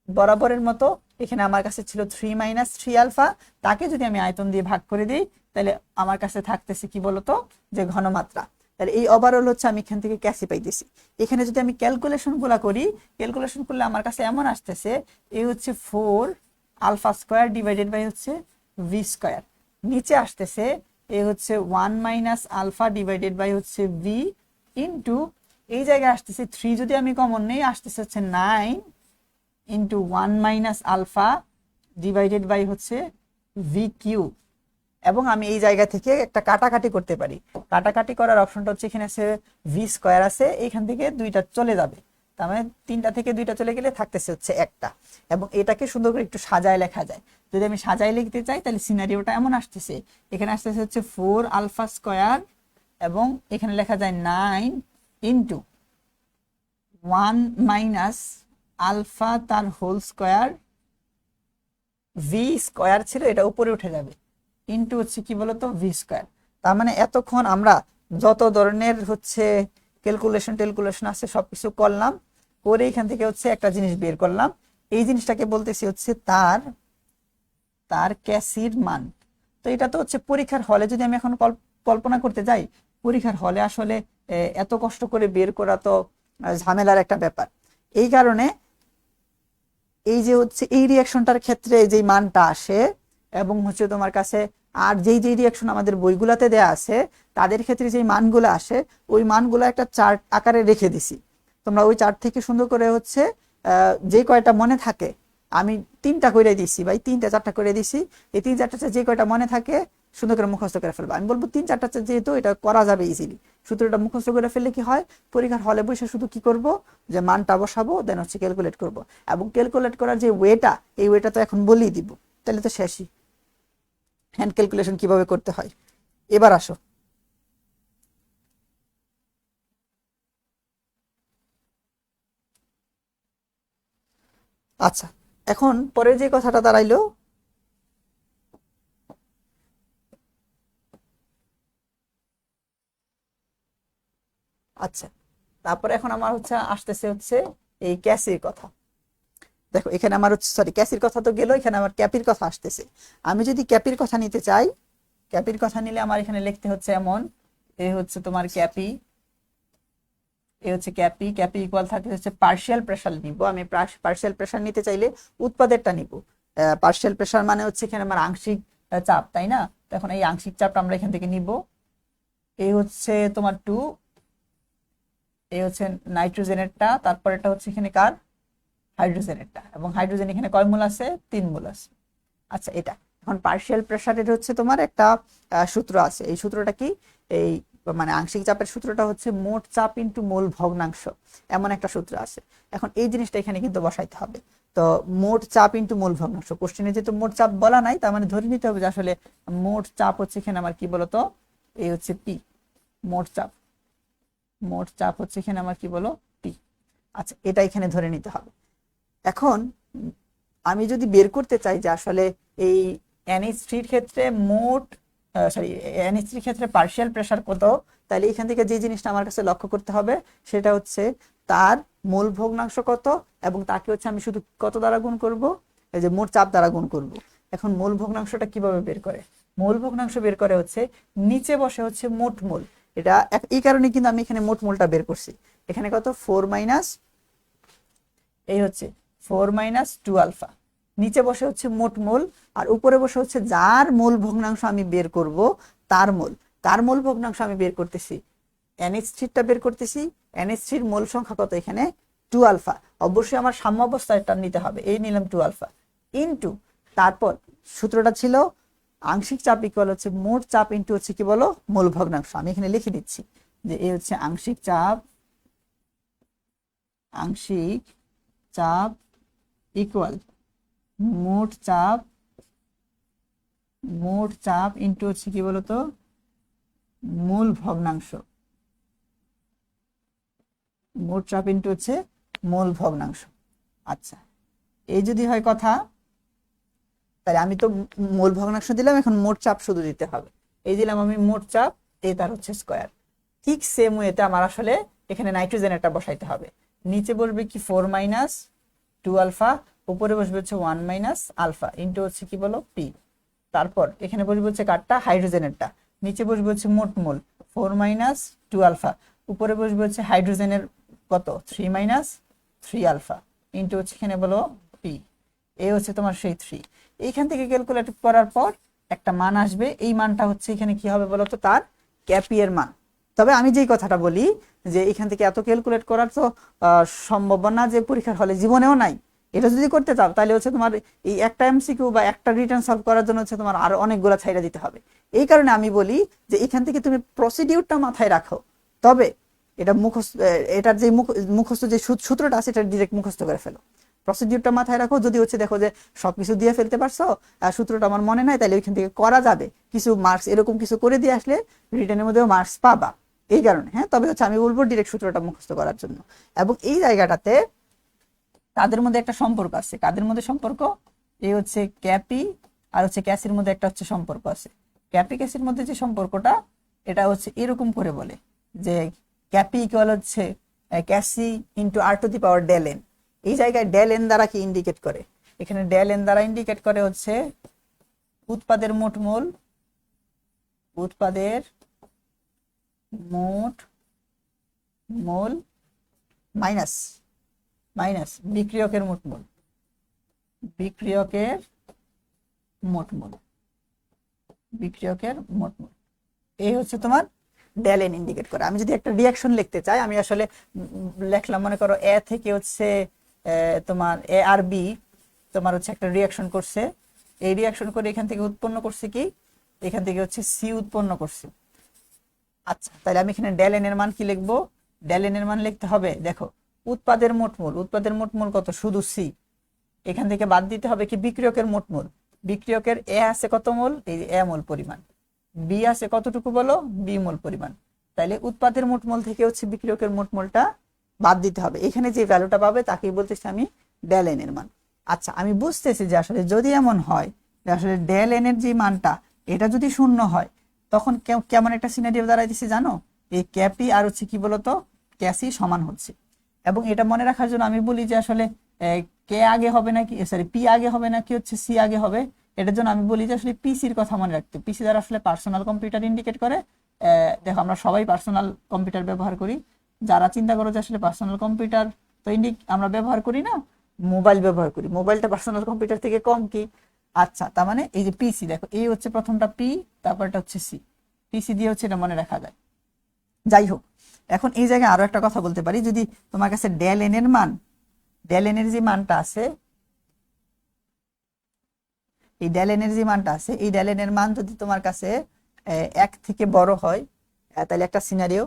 বরাবরের মতো এখানে আমার কাছে ছিল 3 মাইনাস 3 আলফা, তাকে যদি আমি আয়তন দিয়ে ভাগ করে দিই তাহলে আমার কাছে থাকতেছে কি বলতো, যে ঘনমাত্রা। তাহলে এই ওভারঅল হচ্ছে আমি এখান থেকে ক্যাসি পাইতেছি। এখানে যদি আমি ক্যালকুলেশন গুলা করি, ক্যালকুলেশন করলে আমার কাছে এমন আসতেছে এই হচ্ছে 4 আলফা স্কোয়ার ডিভাইডেড বাই হচ্ছে ভি স্কোয়ার, নিচে আসতেছে এই হচ্ছে 1 মাইনাস আলফা ডিভাইডেড বাই হচ্ছে ভি ইন্টু এই জায়গায় আসতেছে 3 যদি আমি কমন নেই আসতেছে হচ্ছে 9 into 1 minus alpha divided by হচ্ছে ভি কিউ। এবং আমি এই জায়গা থেকে একটা কাটাকাটি করতে পারি। কাটাকাটি করার অপশনটা হচ্ছে এখানে আছে ভি স্কোয়ার আছে, এখান থেকে দুইটা চলে যাবে, তার মানে 3টা থেকে 2টা চলে গেলে থাকতেছে হচ্ছে একটা। এবং এটাকে সুন্দর করে একটু সাজায় লেখা যায়। যদি আমি সাজায় লিখতে চাই তাহলে সিনারিওটা এমন আসতেছে, এখানে আসতেছে হচ্ছে 4 আলফা স্কোয়ার এবং এখানে লেখা যায় 9 ইন্টু 1 মাইনাস আলফা তার হোল স্কোয়ার, ভি স্কোয়ার ছিল এটা উপরে উঠে যাবে, ইন্টু হচ্ছে কি বলতো ভি স্কোয়ার। তার মানে এতক্ষণ আমরা যত ধরনের হচ্ছে ক্যালকুলেশন আছে সবকিছু করলাম, করে এখান থেকে হচ্ছে একটা জিনিস বের করলাম। এই জিনিসটাকে বলতেছি হচ্ছে তার তার ক্যাসির মান। তো এটা তো হচ্ছে পরীক্ষার হলে যদি আমি এখন কল্পনা করতে যাই, পরীক্ষার হলে আসলে এত কষ্ট করে বের করা তো ঝামেলার একটা ব্যাপার। এই কারণে এই যে হচ্ছে এই রিয়াকশনটার ক্ষেত্রে যে মানটা আসে এবং হচ্ছে তোমার কাছে আর যেই যেই রিয়াকশন আমাদের বইগুলাতে দেয়া আছে তাদের ক্ষেত্রে যেই মানগুলো আসে ওই মানগুলো একটা চার্ট আকারে রেখে দিছি। তোমরা ওই চার্ট থেকে সুন্দর করে হচ্ছে যে কয়টা মনে থাকে, আমি 3টা করে দিছি ভাই, 3টা 4টা করে দিছি, এই 3-4টা যে কয়টা মনে থাকে সুন্দর করে মুখস্থ করে ফেলবো। আমি বলবো 3-4টা যেহেতু এটা করা যাবে ইজিলি, সূত্রটা মুখস্থ করে ফেললে কি হয়, পরীক্ষার হলে বসে শুধু কি করব যে মানটা বসাবো, দেন হচ্ছে ক্যালকুলেট করব। এবং ক্যালকুলেট করার যে ওয়েটা, এই ওয়েটা তো এখন বলেই দিব, তাহলে তো শেষই। হ্যান্ড ক্যালকুলেশন কিভাবে করতে হয় এবার আসো। আচ্ছা, এখন পরের যে কথাটা দাঁড়াইলো, আচ্ছা তারপরে এখন আমার হচ্ছে আসতেছে হচ্ছে এই ক্যাসির কথা। দেখো এখানে আমার হচ্ছে সরি ক্যাসির কথা তো গেল, এখানে আমার ক্যাপির কথা আসতেছে। আমি যদি ক্যাপির কথা নিতে চাই, ক্যাপির কথা নিলে আমার এখানে লিখতে হচ্ছে এমন, এ হচ্ছে তোমার ক্যাপি, এ হচ্ছে ক্যাপি, ক্যাপি ইকুয়াল থাকে হচ্ছে পার্শিয়াল প্রেসার নিব। আমি পার্শিয়াল প্রেসার নিতে চাইলে উৎপাদেরটা নিব। পার্শিয়াল প্রেসার মানে হচ্ছে এখানে আমার আংশিক চাপ, তাই না? এখন এই আংশিক চাপটা আমরা এখান থেকে নিব। এই হচ্ছে তোমার 2, এই হচ্ছে নাইট্রোজেনেরটা, তারপর এটা হচ্ছে এখানে কার হাইড্রোজেনেরটা, এবং হাইড্রোজেন এখানে কয় মোল আছে 3 মোল আছে। আচ্ছা এটা এখন পার্শিয়াল প্রেসারের হচ্ছে তোমার একটা সূত্র আছে। এই সূত্রটা কি, এই মানে আংশিক চাপের সূত্রটা হচ্ছে মোট চাপ ইনটু মোল ভগ্নাংশ, এমন একটা সূত্র আছে। এখন এই জিনিসটা এখানে কিন্তু বসাইতে হবে। তো মোট চাপ ইনটু মোল ভগ্নাংশ, কোশ্চেনে যেহেতু মোট চাপ বলা নাই তার মানে ধরে নিতে হবে যে আসলে মোট চাপ হচ্ছে এখানে আমার কি বলতো, এই হচ্ছে পি, মোট চাপ, মোট চাপ হচ্ছে এখানে আমার কি বলো পি। আচ্ছা এটা এখানে ধরে নিতে হবে। এখন আমি যদি বের করতে চাই যে আসলে এই NH3 ক্ষেত্রে মোট সরি NH3 ক্ষেত্রে পার্শিয়াল প্রেসার কত, তাহলে এখান থেকে যে জিনিসটা আমার কাছে লক্ষ্য করতে হবে সেটা হচ্ছে তার মোল ভগ্নাংশ কত, এবং তাকে হচ্ছে আমি শুধু কত দ্বারা গুণ করব, এই যে মোট চাপ দ্বারা গুণ করব। এখন মোল ভগ্নাংশটা কিভাবে বের করে, মোল ভগ্নাংশ বের করে হচ্ছে নিচে বসে হচ্ছে মোট মোল। এটা এই কারণে কিন্তু আমি এখানে মোট মোলটা বের করছি। এখানে কত 4 মাইনাস, এই হচ্ছে 4 মাইনাস 2 আলফা, নিচে বসে হচ্ছে মোট মোল, আর উপরে বসে হচ্ছে যার মোল ভগ্নাংশ আমি বের করব তার মোল। তার মোল ভগ্নাংশ আমি বের করতেছি, NH3টা বের করতেছি, NH3 মোল সংখ্যা কত এখানে 2 আলফা, অবশ্যই আমার সাম্য অবস্থাটা নিতে হবে, এই নিলাম 2 আলফা ইনটু, তারপর সূত্রটা ছিল আংশিক চাপ ইকুয়াল হচ্ছে মোট চাপ ইনটু হচ্ছে কি বলো মোল ভগ্নাংশ। আমি এখানে লিখে দিচ্ছি যে এই হচ্ছে আংশিক চাপ, আংশিক চাপ ইকুয়াল মোট চাপ, মোট চাপ ইনটু হচ্ছে কি বলতো মূল ভগ্নাংশ, মোট চাপ ইনটু হচ্ছে মূল ভগ্নাংশ। আচ্ছা এই যদি হয় কথা, তাহলে আমি তো মূল ভগ্নাংশ দিলাম, এখন মোট চাপ শুধু দিতে হবে। এই দিলাম আমি মোট চাপ, এই তার হচ্ছে স্কয়ার। ঠিক সেম ওয়েতে আমার আসলে এখানে নাইট্রোজেন একটা বসাইতে হবে। নিচে বলবে কি 4 মাইনাস 2 আলফা, উপরে বসবে হচ্ছে 1 মাইনাস আলফা ইনটু হচ্ছে কি বলো পি। তারপর এখানে বসবে হচ্ছে কারটা হাইড্রোজেনেরটা, নিচে বসবে হচ্ছে মোট মোল 4 - 2 আলফা, উপরে বসবে হচ্ছে হাইড্রোজেনের কত 3 - 3 আলফা ইন্টু হচ্ছে এখানে বলো পি, এই হচ্ছে তোমার সেই 3। এইখান থেকে ক্যালকুলেট করার পর একটা মান আসবে, এই মানটা হচ্ছে এখানে কি হবে বলো তো, তার ক্যাপি এর মান। তবে আমি যেই কথাটা বলি যে এখান থেকে এত ক্যালকুলেট করার তো সম্ভাবনা যে পরীক্ষার হলে জীবনেও নাই। এটা যদি করতে চাও তাহলে হচ্ছে তোমার এই একটা এমসিকিউ বা একটা রিটার্ন সলভ করার জন্য হচ্ছে তোমার আরো অনেকগুলো ছাইড়া দিতে হবে। এই কারণে আমি বলি যে এখান থেকে তুমি প্রসিডিউরটা মাথায় রাখো, তবে এটা মুখস্থ, এটার যে মুখস্থ যে সূত্রটা আছে এটা ডিরেক্ট মুখস্থ করে ফেলো। প্রসিডিউরটা মাথায় রাখো, যদি হচ্ছে দেখো যে সবকিছু দিয়ে ফেলতে পারছো আর সূত্রটা আমার মনে নাই, তাহলে ওইখান থেকে করা যাবে, কিছু মার্কস এরকম কিছু করে দিয়ে আসলে রিটার্নের মধ্যেও মার্কস পাবা। এই কারণে হ্যাঁ, তবে হচ্ছে আমি বলবো ডিরেক্ট সূত্রটা মুখস্থ করার জন্য। এবং এই জায়গাটাতে তাদের মধ্যে একটা সম্পর্ক আছে, কাদের মধ্যে সম্পর্ক, এই হচ্ছে ক্যাপি আর হচ্ছে ক্যাসির মধ্যে একটা হচ্ছে সম্পর্ক আছে। ক্যাপি ক্যাসির মধ্যে যে সম্পর্কটা, এটা হচ্ছে এরকম করে বলে যে ক্যাপি ইকুয়াল হচ্ছে K C into r⁴ del N. এই জায়গায় ডেল এন দ্বারা কি ইন্ডিকেট করে, এখানে ডেল এন দ্বারা ইন্ডিকেট করে হচ্ছে উৎপাদের মোট মোল, উৎপাদের মোট মোল মাইনাস মাইনাস বিক্রিয়কের মোট মোল, বিক্রিয়কের মোট মোল, বিক্রিয়কের মোট মোল। এই হচ্ছে তোমার ডেল এন ইন্ডিকেট করে। আমি যদি একটা রিঅ্যাকশন লিখতে চাই, আমি আসলে লিখলাম, মনে করো এ থেকে হচ্ছে তোমার এ আর বি তোমার হচ্ছে একটা রিঅ্যাকশন করছে, এই রিঅ্যাকশন করে এখান থেকে উৎপন্ন করছে কি, এখান থেকে হচ্ছে সি উৎপন্ন করছে। আচ্ছা, তাহলে আমি এখানে ডেল এন এর মান কি লিখবো, ডেল এন এর মান লিখতে হবে, দেখো উৎপাদের মোট মোল, উৎপাদের মোট মোল কত, শুধু সি, এখান থেকে বাদ দিতে হবে কি বিক্রিয়কের মোট মোল, বিক্রিয়কের এ আছে কত মোল, এই এ মোল পরিমাণ, বি আছে কতটুকু বলো, বি মোল পরিমাণ। তাইলে উৎপাদের মোট মোল থেকে হচ্ছে বিক্রিয়কের মোট মোলটা বাদ দিতে হবে, এখানে যে ভ্যালুটা পাবে তাকেই বলতেছি আমি ডেল এন এর মান। আচ্ছা, আমি বুঝতেছি যে আসলে যদি এমন হয় যে আসলে ডেল এন এর যে মানটা এটা যদি শূন্য হয়, তখন কেমন একটা সিনারিও দাঁড়াইতেছে জানো, এই ক্যাপি আর হচ্ছে কি বলতো ক্যাসি সমান হচ্ছে। এবং এটা মনে রাখার জন্য আমি বলি যে আসলে কে আগে হবে নাকি, সরি পি আগে হবে নাকি হচ্ছে সি আগে হবে, এটার জন্য আমি বলি যে আসলে পিসির কথা মনে রাখতে। পিসি দ্বারা আসলে পার্সোনাল কম্পিউটার ইন্ডিকেট করে। দেখো আমরা সবাই পার্সোনাল কম্পিউটার ব্যবহার করি, যারা চিন্তা করো যে আসলে পার্সোনাল কম্পিউটার তো আমরা ব্যবহার করি না, মোবাইল ব্যবহার করি, মোবাইলটা পার্সোনাল কম্পিউটার থেকে কম কি। আচ্ছা, তার মানে এই যে পিসি, দেখো এই হচ্ছে প্রথমটা পি, তারপরটা হচ্ছে সি, পিসি দিয়ে হচ্ছে এটা মনে রাখা যায়। যাই হোক, এখন এই জায়গায় আরো একটা কথা বলতে পারি, যদি তোমার কাছে ডেল এন এর মান, ডেল এন এর যে মানটা আছে, এই ডেল এন এর যে মানটা আছে, এই ডেল এন এর মান যদি তোমার কাছে 1 থেকে বড় হয়, তাহলে একটা সিনারিও,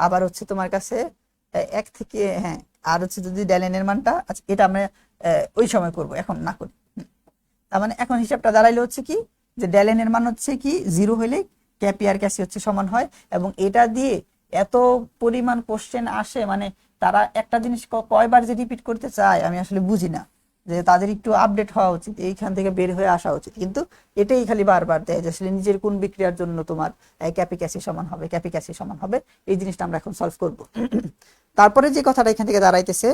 আবার হচ্ছে তোমার কাছে 1 থেকে, হ্যাঁ, আর হচ্ছে যদি ডেল এন এর মানটা, আচ্ছা এটা আমরা ওই সময় করব, এখন না করি। তার মানে এখন হিসাবটা দাঁড়াইলে হচ্ছে কি, যে ডেল এন এর মান হচ্ছে কি 0 হইলে ক্যাপি আর ক্যাসি হচ্ছে সমান হয়। এবং এটা দিয়ে এত পরিমাণ কোশ্চেন আসে, মানে তারা একটা জিনিস কয়বার যে রিপিট করতে চায় আমি আসলে বুঝি না, যে তাদের একটু আপডেট হওয়া উচিত, এইখান থেকে বের হয়ে আসা উচিত, কিন্তু এটাই খালি বারবার দেয় যে আসলে নিজের কোন বিক্রিয়ার জন্য তোমার ক্যাপি ক্যাসি সমান হবে, ক্যাপি ক্যাসি সমান হবে, এই জিনিসটা আমরা এখন সলভ করব। তারপরে যে কথাটা এখান থেকে দাঁড়াইতেছে,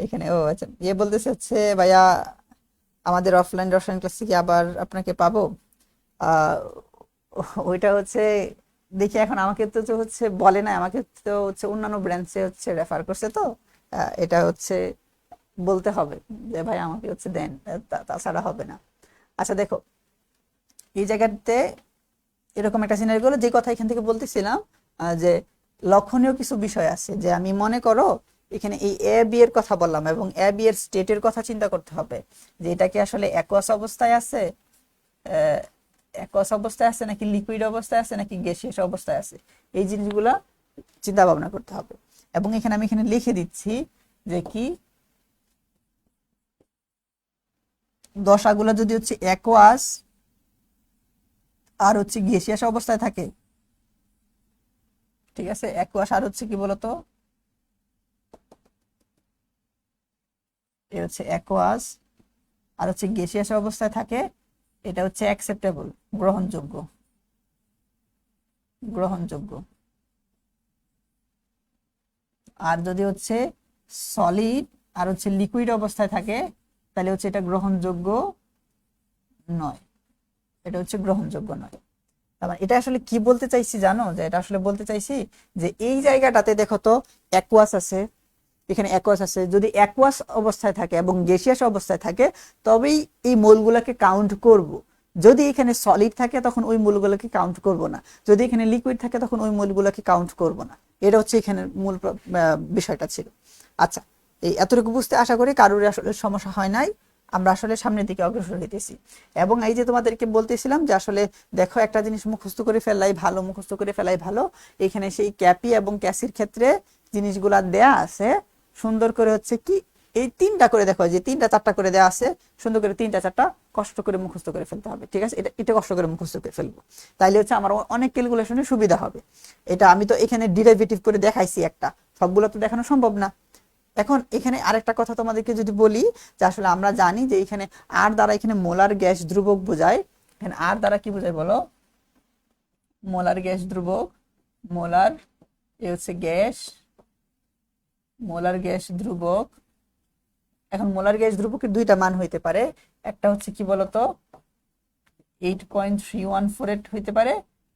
এখানে ও আচ্ছা, বলতেছে হচ্ছে ভাইয়া আমাদের অফলাইন রসায়ন ক্লাসে কি আবার আপনাকে পাবো। আহ ওইটা হচ্ছে দেখি, এখন আমাকে তো হচ্ছে বলে না, আমাকে তো হচ্ছে অন্যান্য ব্রাঞ্চে হচ্ছে রেফার করছে, তো এটা হচ্ছে বলতে হবে যে ভাই আমাকে হচ্ছে দেন, তাছাড়া হবে না। আচ্ছা দেখো, এই জায়গাতে এরকম একটা সিনারি গুলো, যে কথা এখান থেকে বলতেছিলাম, যে লক্ষণীয় কিছু বিষয় আছে, যে আমি মনে করো এখানে এই এ বি এর কথা বললাম, এবং এ বি এর স্টেটের কথা চিন্তা করতে হবে, যে এটা কি আসলে অ্যাকুয়াস অবস্থায় আছে, অ্যাকুয়াস অবস্থায় আছে নাকি লিকুইড অবস্থায় আছে নাকি গ্যাসিয়াস অবস্থায় আছে, এই জিনিসগুলা চিন্তা ভাবনা করতে হবে। এবং এখানে আমি এখানে লিখে দিচ্ছি যে কি দশাগুলো যদি হচ্ছে অ্যাকুয়াস আর হচ্ছে গ্যাসিয়াস অবস্থায় থাকে, ঠিক আছে, অ্যাকুয়াস আর হচ্ছে কি বলতো, এ হচ্ছে অ্যাকুয়াস আর হচ্ছে গ্যাসিয়াস অবস্থায় থাকে, এটা হচ্ছে অ্যাকসেপ্টেবল, গ্রহণযোগ্য, গ্রহণযোগ্য। আর যদি হচ্ছে সলিড আর হচ্ছে লিকুইড অবস্থায় থাকে তাহলে হচ্ছে এটা গ্রহণযোগ্য নয়, এটা হচ্ছে গ্রহণযোগ্য নয়। তার মানে এটা আসলে কি বলতে চাইছি জানো, যে এটা আসলে বলতে চাইছি যে এই জায়গাটাতে দেখো তো অ্যাকুয়াস আছে, এখানে অ্যাকুয়াস আছে, যদি অ্যাকুয়াস অবস্থায় থাকে এবং গ্যাসিয়াস অবস্থায় থাকে তবেই এই মোলগুলোকে কাউন্ট করব। যদি এখানে সলিড থাকে তখন ওই মোলগুলোকে কাউন্ট করব না, যদি এখানে লিকুইড থাকে তখন ওই মোলগুলোকে কাউন্ট করব না। এটা হচ্ছে এখানে মূল বিষয়টা ছিল। আচ্ছা, এই এতটুকু বুঝতে আশা করি কারোর আসলে সমস্যা হয় নাই। আমরা আসলে সামনের দিকে অগ্রসর হইতেছি। এবং এই যে তোমাদেরকে বলতেছিলাম যে আসলে দেখো একটা জিনিস মুখস্থ করে ফেলাই ভালো, মুখস্থ করে ফেলাই ভালো। এখানে সেই ক্যাপি এবং ক্যাসির ক্ষেত্রে জিনিসগুলা দেয়া আছে সুন্দর করে, হচ্ছে কি এই তিনটা করে দেখো, যে তিনটা চারটা করে দেওয়া আছে, সুন্দর করে তিনটা চারটা কষ্ট করে মুখস্থ করে ফেলতে হবে। ঠিক আছে, এটা এটা কষ্ট করে মুখস্থ করে ফেলবো, তাইলে হচ্ছে আমার অনেক ক্যালকুলেশনে সুবিধা হবে। এটা আমি তো এখানে ডেরিভেটিভ করে দেখাইছি একটা, সবগুলো তো দেখানো সম্ভব না। এখন এখানে আরেকটা কথা তোমাদেরকে যদি বলি, যে আসলে আমরা জানি যে এখানে আর দ্বারা এখানে মোলার গ্যাস ধ্রুবক বোঝায়। এখানে আর দ্বারা কি বোঝায় বলো? মোলার গ্যাস ধ্রুবক, মোলার এ হচ্ছে গ্যাস, মোলার গ্যাস ধ্রুবক। এখন মোলার গ্যাস ধ্রুবকের দুইটা মান হইতে পারে, একটা হচ্ছে কি বলতো 8.3148 হইতে পারে,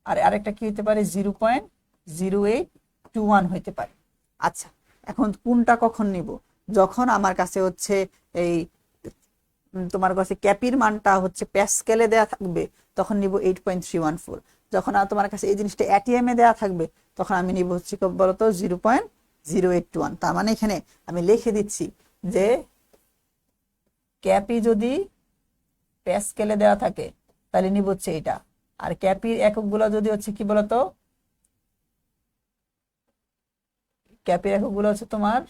আর আরেকটা কি হইতে পারে 0.0821 হইতে পারে। আচ্ছা, এখন কোনটা কখন নিব? যখন আমার কাছে হচ্ছে এই তোমার কাছে ক্যাপির মানটা হচ্ছে প্যাসকেলে দেয়া থাকবে তখন নিব 8.314। যখন তোমার কাছে এই জিনিসটা এটিএম এ দেয়া থাকবে তখন আমি নিব হচ্ছে বলতো 0.0821। তার মানে এখানে আমি লিখে দিচ্ছি যে ক্যাপি যদি প্যাসকেলে দেওয়া থাকে তাহলে নিব হচ্ছে এটা, আর ক্যাপির এককগুলো যদি হচ্ছে কি বলতো, ক্যাপির এককগুলো হচ্ছে তোমার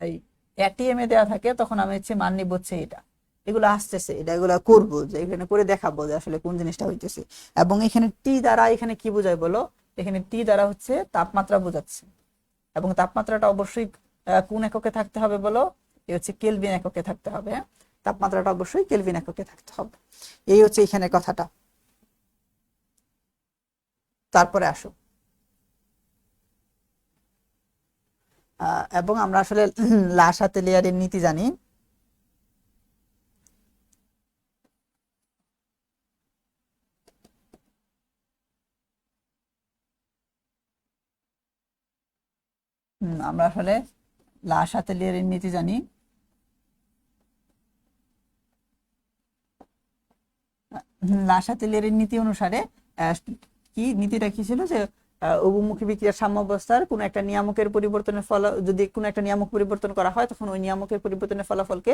এই এটিএম এ দেওয়া থাকে তখন আমি হচ্ছে মান নিব হচ্ছে এটা। এগুলো আসতেছে, এটা এগুলো করবো, যে এখানে করে দেখাবো যে আসলে কোন জিনিসটা হইতেছে। এবং এখানে টি দ্বারা এখানে কি বোঝায় বলো? এখানে টি দ্বারা হচ্ছে তাপমাত্রা বোঝাচ্ছে, এবং তাপমাত্রাটা অবশ্যই কোন এককে থাকতে হবে বলো? এই হচ্ছে কেলভিন এককে থাকতে হবে। হ্যাঁ, তাপমাত্রাটা অবশ্যই কেলভিন এককে থাকতে হবে। এই হচ্ছে এখানে কথাটা। তারপরে আসো, এবং আমরা আসলে লাশাতেলিয়ারের নীতি জানি। আমরা আসলে লাশাতেলিয়ারের নীতি জানি। লাশাতেলিয়ারের নীতি অনুসারে কি নীতিটা কি ছিল, যে উভমুখী বিক্রিয়ার সাম্যাবস্থার কোন একটা নিয়ামকের পরিবর্তনের ফল, যদি কোন একটা নিয়ামক পরিবর্তন করা হয় তখন ওই নিয়ামকের পরিবর্তনের ফলাফলকে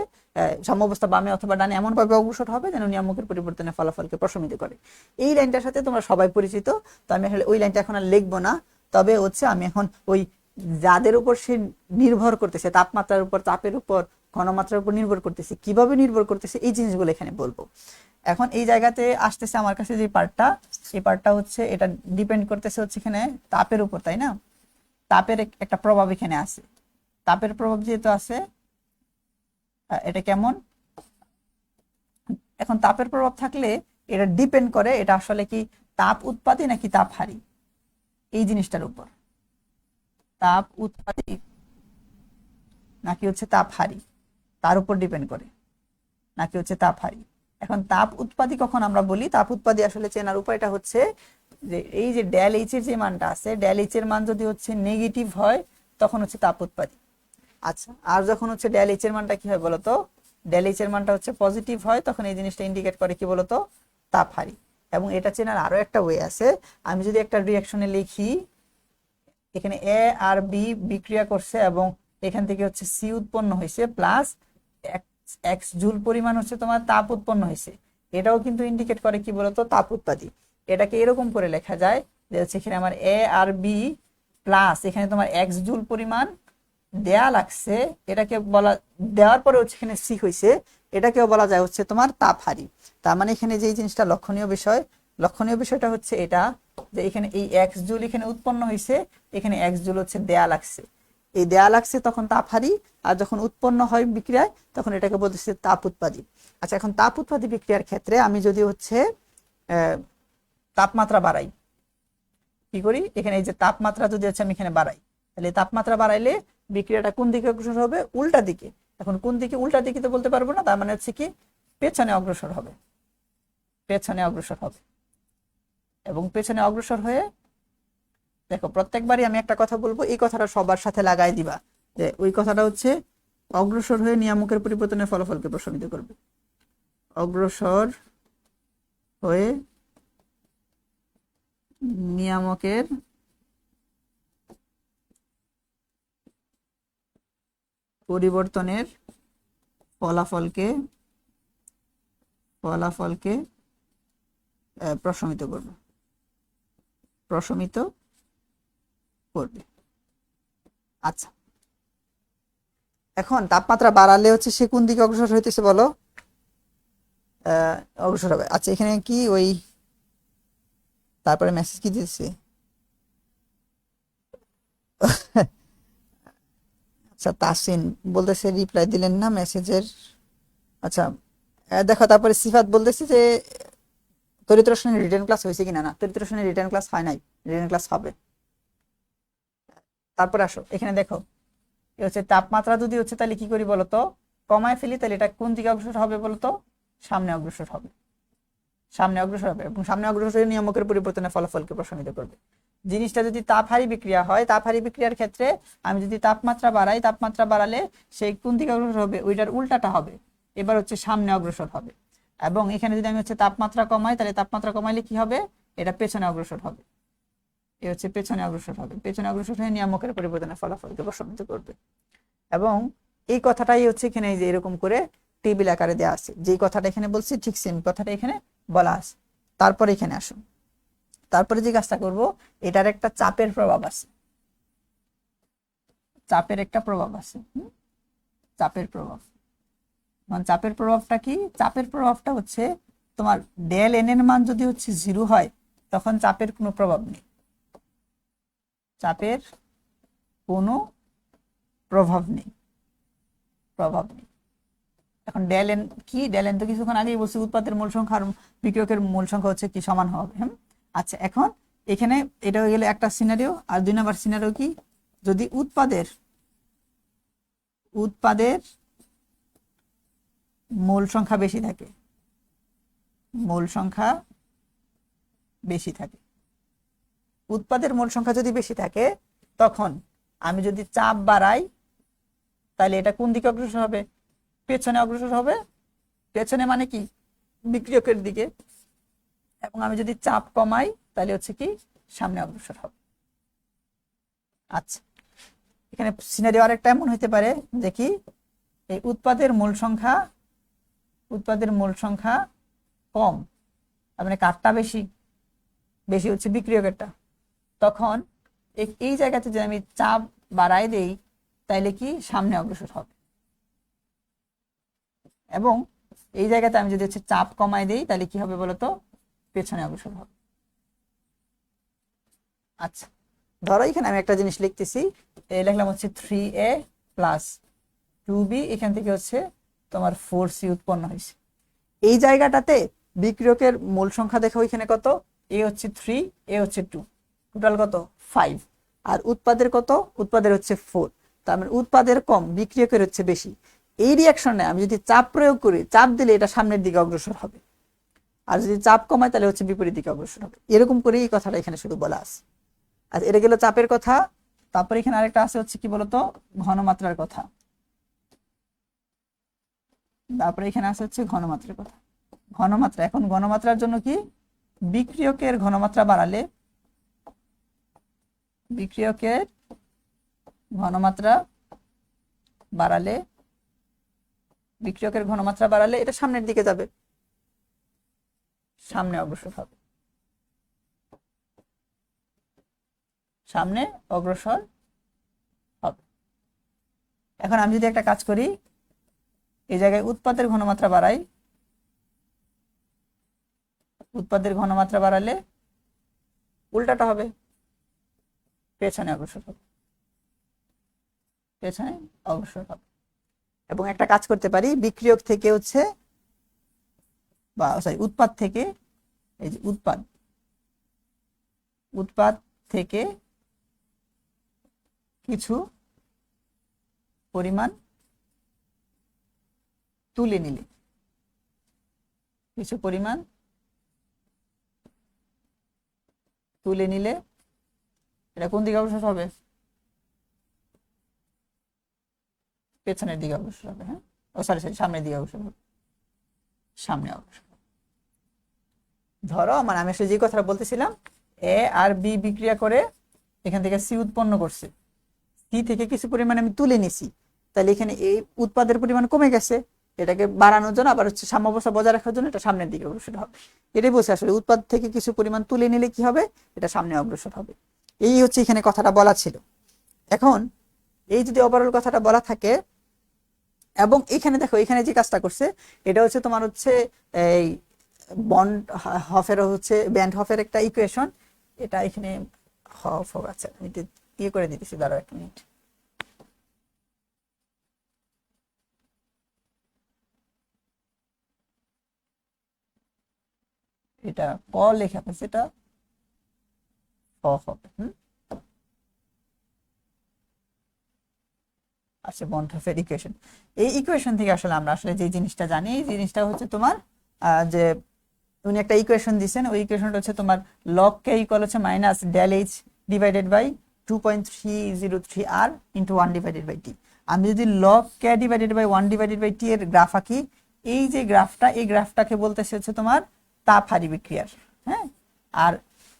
সাম্যাবস্থা বামে অথবা ডানে এমন ভাবে অগ্রসর হবে যেন নিয়ামকের পরিবর্তনের ফলাফলকে প্রশমিত করে। এই লাইনটার সাথে তোমরা সবাই পরিচিত, তো আমি আসলে ওই লাইনটা এখন আর লিখবো না। তবে হচ্ছে আমি এখন ওই যাদের উপর সে নির্ভর করতেছে, তাপমাত্রার উপর, তাপের উপর, ঘনমাত্রার উপর নির্ভর করতেছে, কিভাবে নির্ভর করতেছে এই জিনিসগুলো এখানে বলবো। এখন এই জায়গাতে আসতেছে আমার কাছে যে পার্টটা, এই পার্টটা হচ্ছে এটা ডিপেন্ড করতেছে হচ্ছে এখানে তাপের উপর, তাই না? তাপের একটা প্রভাব এখানে আছে। তাপের প্রভাব যেহেতু আছে, এটা কেমন? এখন তাপের প্রভাব থাকলে এটা ডিপেন্ড করে এটা আসলে কি তাপ উৎপাদী নাকি তাপ হারি, এই জিনিসটার উপর। তাপ উৎপাদী নাকি হচ্ছে তাপ হারি, তার উপর ডিপেন্ড করে, নাকি হচ্ছে তাপ হারি। এখন তাপ উৎপাদী কখন আমরা বলি? তাপ উৎপাদী আসলে চেনার উপায়টা হচ্ছে যে এই যে ডেল এইচ এর যে মানটা আছে, ডেল এইচ এর মান যদি হচ্ছে নেগেটিভ হয় তখন হচ্ছে তাপ উৎপাদী। আচ্ছা, আর যখন হচ্ছে ডেল এইচ এর মানটা কি হয় বলতো? ডেল এইচ এর মানটা হচ্ছে পজিটিভ হয় তখন এই জিনিসটা ইন্ডিকেট করে কি বলতো? তাপ হারি। এবং এটা চেনার আরো একটা ওয়ে আছে। আমি যদি একটা রিঅ্যাকশনে লিখি এখানে এ আর বি বিক্রিয়া করছে এবং এখান থেকে হচ্ছে সি উৎপন্ন হয়েছে প্লাস এক্স জুল পরিমাণ হচ্ছে তোমার তাপ উৎপন্ন হয়েছে, এটাও কিন্তু ইন্ডিকেট করে কি বলতো? তাপ উৎপাদী। এটাকে এরকম করে লেখা যায় যে হচ্ছে এখানে আমার এ আর বি প্লাস এখানে তোমার এক্স জুল পরিমাণ দেয়া লাগছে, এটাকে বলা, দেওয়ার পরে হচ্ছে এখানে সি হয়েছে, এটাকেও বলা যায় হচ্ছে তোমার তাপ হারি। তার মানে এখানে যে জিনিসটা লক্ষণীয় বিষয়, লক্ষণীয় বিষয়টা হচ্ছে এটা যে এখানে এই এক্স জুল এখানে উৎপন্ন হয়েছে, এখানে এক্স জুল হচ্ছে দেয়া লাগছে, এই দেয়া লাগছে তখন তাপ হারি, আর যখন উৎপন্ন হয় বিক্রিয়ায় তখন এটাকে বলতেছে তাপ উৎপাদী। আচ্ছা, এখন তাপ উৎপাদী বিক্রিয়ার ক্ষেত্রে আমি যদি হচ্ছে তাপমাত্রা বাড়াই, কি করি? এখানে এই যে তাপমাত্রা যদি হচ্ছে আমি এখানে বাড়াই, তাহলে তাপমাত্রা বাড়াইলে বিক্রিয়াটা কোন দিকে অগ্রসর হবে? উল্টা দিকে। এখন কোন দিকে? উল্টা দিকে তো বলতে পারবো না, তার মানে হচ্ছে কি পেছনে অগ্রসর হবে, পেছনে অগ্রসর হবে। এবং পেছনে অগ্রসর হয়ে দেখো, প্রত্যেকবারই আমি একটা কথা বলবো, এই কথাটা সবার সাথে লাগাই দিবা, যে ওই কথাটা হচ্ছে অগ্রসর হয়ে নিয়ামকের পরিবর্তনের ফলাফলকে প্রশমিত করবে। অগ্রসর হয়ে নিয়ামকের পরিবর্তনের ফলাফলকে প্রশমিত করবে, প্রশমিত করবে। আচ্ছা, এখন তাপমাত্রা বাড়ালে হচ্ছে সে কোন দিকে অগ্রসর হইতেছে বলো? অগ্রসর হবে। আচ্ছা, এখানে কি ওই তারপরে মেসেজ কি দিয়েছে? আচ্ছা, তাসিন বলতেছে রিপ্লাই দিলেন না মেসেজের। আচ্ছা, দেখো তারপরে সিফাত বলতেছে যে তড়িৎ রসায়নের রিটেন ক্লাস হয়েছে কিনা। না, তড়িৎ রসায়নের রিটেন ক্লাস হয় নাই, রিটেন ক্লাস হবে। তারপরে আসো, এখানে দেখো এ হচ্ছে তাপমাত্রা যদি হচ্ছে তাহলে কি করি বলতো? কমায় ফেলি, তাহলে এটা কোন দিকে অগ্রসর হবে বলতো? সামনে অগ্রসর হবে, সামনে অগ্রসর হবে। এবং সামনে অগ্রসর হয়ে নিয়ামকের পরিবর্তনের ফলাফলকে প্রশমিত করবে। জিনিসটা যদি তাপহারী বিক্রিয়া হয়, তাপহারী বিক্রিয়ার ক্ষেত্রে আমি যদি তাপমাত্রা বাড়াই, তাপমাত্রা বাড়ালে সেই কোন দিকে অগ্রসর হবে? ওইটার উল্টাটা হবে, এবার হচ্ছে সামনে অগ্রসর হবে। এবং এখানে যদি আমি হচ্ছে তাপমাত্রা কমাই, তাহলে তাপমাত্রা কমাইলে কি হবে? এটা পেছনে অগ্রসর হবে, এ হচ্ছে পেছনে অগ্রসর হবে। পেছনে অগ্রসর হয়ে নিয়ামকের পরিবর্তনের ফলাফলকে প্রশমিত করবে। এবং এই কথাটাই হচ্ছে এখানে যে এরকম করে টেবিল আকারে দেওয়া আছে, যেই কথাটা এখানে বলছি ঠিক সেম কথাটা এখানে বলা আছে। তারপরে এখানে আসুন, তারপরে যে কাজটা করব, এটার একটা চাপের প্রভাব আছে, চাপের একটা প্রভাব আছে। চাপের প্রভাব, মানে চাপের প্রভাবটা কি? চাপের প্রভাবটা হচ্ছে তোমার ডেল এন এর মান যদি হচ্ছে 0 হয়, তখন চাপের কোনো প্রভাব নেই, চাপের কোনো প্রভাব নেই, প্রভাব নেই। এখন ডেল এন কি? ডেল এন তো কিছুক্ষণ আগেই বলছি উৎপাদের মূল সংখ্যা আর বিক্রিয়কের মূল সংখ্যা হচ্ছে কি সমান হবে। আচ্ছা, এখন এখানে এটা হয়ে গেলে একটা সিনারিও। আর 2 নম্বর সিনারিও কি? যদি উৎপাদের মূল সংখ্যা বেশি থাকে, মূল সংখ্যা বেশি থাকে, উৎপাদের মূল সংখ্যা যদি বেশি থাকে, তখন আমি যদি চাপ বাড়াই, তাহলে এটা কোন দিকে অগ্রসর হবে? পেছনে অগ্রসর হবে। পেছনে মানে কি? বিক্রিয়কের দিকে। এবং আমি যদি চাপ কমাই, তাহলে হচ্ছে কি সামনে অগ্রসর হবে। আচ্ছা, এখানে সিনারিও আরেকটা এমন হতে পারে, দেখি এই উৎপাদের মূল সংখ্যা কম, মানে কারটা বেশি? বেশি হচ্ছে বিক্রিয়কেরটা। তখন এই জায়গাতে যদি আমি চাপ বাড়াই দেই, তাইলে কি সামনে অগ্রসর হবে। এবং এই জায়গাতে আমি যদি হচ্ছে চাপ কমাই দেই, তাহলে কি হবে বলতো? পেছনে অগ্রসর হবে। আচ্ছা, ধরো এখানে আমি একটা জিনিস লিখতেছি, লিখলাম হচ্ছে 3a প্লাস 2b, এখান থেকে হচ্ছে তোমার 4c উৎপন্ন হয়েছে। এই জায়গাটাতে বিক্রিয়কের মূল সংখ্যা দেখো, এখানে কত? এ হচ্ছে 3, এ হচ্ছে 2, টোটাল কত? 5। আর উৎপাদের কত? উৎপাদের হচ্ছে 4। তার মানে উৎপাদের কম, বিক্রিয়কের হচ্ছে বেশি। এই রিয়াকশনে আমি যদি চাপ প্রয়োগ করি, চাপ দিলে এটা সামনের দিকে অগ্রসর হবে, আর যদি চাপ কমায় তাহলে হচ্ছে বিপরীত দিকে অগ্রসর হবে। এরকম করে এই কথাটা এখানে শুধু বলা আছে। আর এটা গেল চাপের কথা। তারপরে এখানে আরেকটা আছে হচ্ছে কি বলতো? ঘনমাত্রার কথা। তারপরে এখানে আছে হচ্ছে ঘনমাত্রার কথা। ঘনমাত্রা, এখন ঘনমাত্রার জন্য কি? বিক্রিয়কের ঘনমাত্রা বাড়ালে, বিক্রিয়কের ঘনমাত্রা বাড়ালে, বিক্রিয়কের ঘনমাত্রা বাড়ালে এটা সামনের দিকে যাবে, সামনে অগ্রসর হবে, সামনে অগ্রসর হবে। এখন আমি যদি একটা কাজ করি, এই জায়গায় উৎপাদের ঘনমাত্রা বাড়াই, উৎপাদের ঘনমাত্রা বাড়ালে উল্টাটা হবে, পেছনে অগ্রসর হবে, পেছনে অগ্রসর হবে। এবং একটা কাজ করতে পারি, বিক্রিয়ক থেকে হচ্ছে বা সরি উৎপাদ থেকে, এই যে উৎপাদ থেকে কিছু পরিমাণ তুলে নিলে, কিছু পরিমাণ তুলে নিলে এটা কোন দিকে অগ্রসর হবে? পেছনের দিকে অগ্রসর হবে। হ্যাঁ, ও সরি সরি, সামনের দিকে অগ্রসর হবে, সামনে অগ্রসর হবে। ধরো মানে আমি আসলে যে কথাটা বলতেছিলাম, এ আর বি বিক্রিয়া করে এখান থেকে সি উৎপন্ন করছে, সি থেকে কিছু পরিমাণ আমি তুলে নিছি, তাহলে এখানে এই উৎপাদের পরিমাণ কমে গেছে, এটাকে বাড়ানোর জন্য আবার হচ্ছে সাম্যাবস্থা বজায় রাখার জন্য এটা সামনের দিকে অগ্রসর হবে। এটাই বলছে আসলে উৎপাদ থেকে কিছু পরিমাণ তুলে নিলে কি হবে, এটা সামনে অগ্রসর হবে। এই হচ্ছে এখানে কথাটা বলা ছিল। এখন এই যদি ওভারঅল কথাটা বলা থাকে, এবং এখানে দেখো এখানে যে কাজটা করছে এটা হচ্ছে তোমার হচ্ছে এই বন্ড হফের হচ্ছে ব্যান্ড হফের একটা ইকুয়েশন, এটা এখানে হফ আছে, আমি ইয়ে করে দিতেছি, দাঁড়াও 1 মিনিট। এটা ক লেখা আছে, এটা হবে। আচ্ছা, বন্ড হফের ইকুয়েশন, এই ইকুয়েশন থেকে আসলে আমরা আসলে যে জিনিসটা জানি, এই জিনিসটা হচ্ছে তোমার যে উনি একটা ইকুয়েশন দিয়েছেন, ওই ইকুয়েশনটা হচ্ছে তোমার লগ কে ইকুয়াল হচ্ছে minus del H divided by 2.303 R into 1 divided by T. আমি যদি লগ কে divided by 1 divided by T এর গ্রাফ আঁকি, এই যে গ্রাফটা, এই গ্রাফটাকে বলতেছে হচ্ছে তোমার তাপ হারি বিক্রিয়ার। হ্যাঁ, আর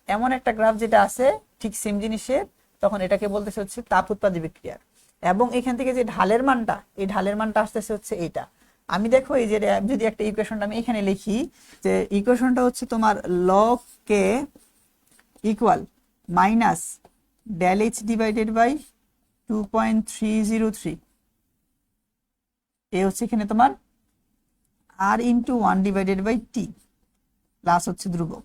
এমন একটা গ্রাফ যেটা আছে ঠিক সেম জিনিসের, তখন এটাকে বলতেছে হচ্ছে তাপ উৎপাদী বিক্রিয়ার। এবং এখান থেকে যে ঢালের মানটা, এই ঢালের মানটা আসতেছে হচ্ছে এইটা। আমি দেখো এই যে যদি একটা ইকুয়েশনটা আমি এখানে লিখি, যে ইকুয়েশনটা হচ্ছে তোমার লগ কে equal minus del H divided by 2.303, এ হচ্ছে এখানে তোমার R into 1 divided by T plus হচ্ছে ধ্রুবক।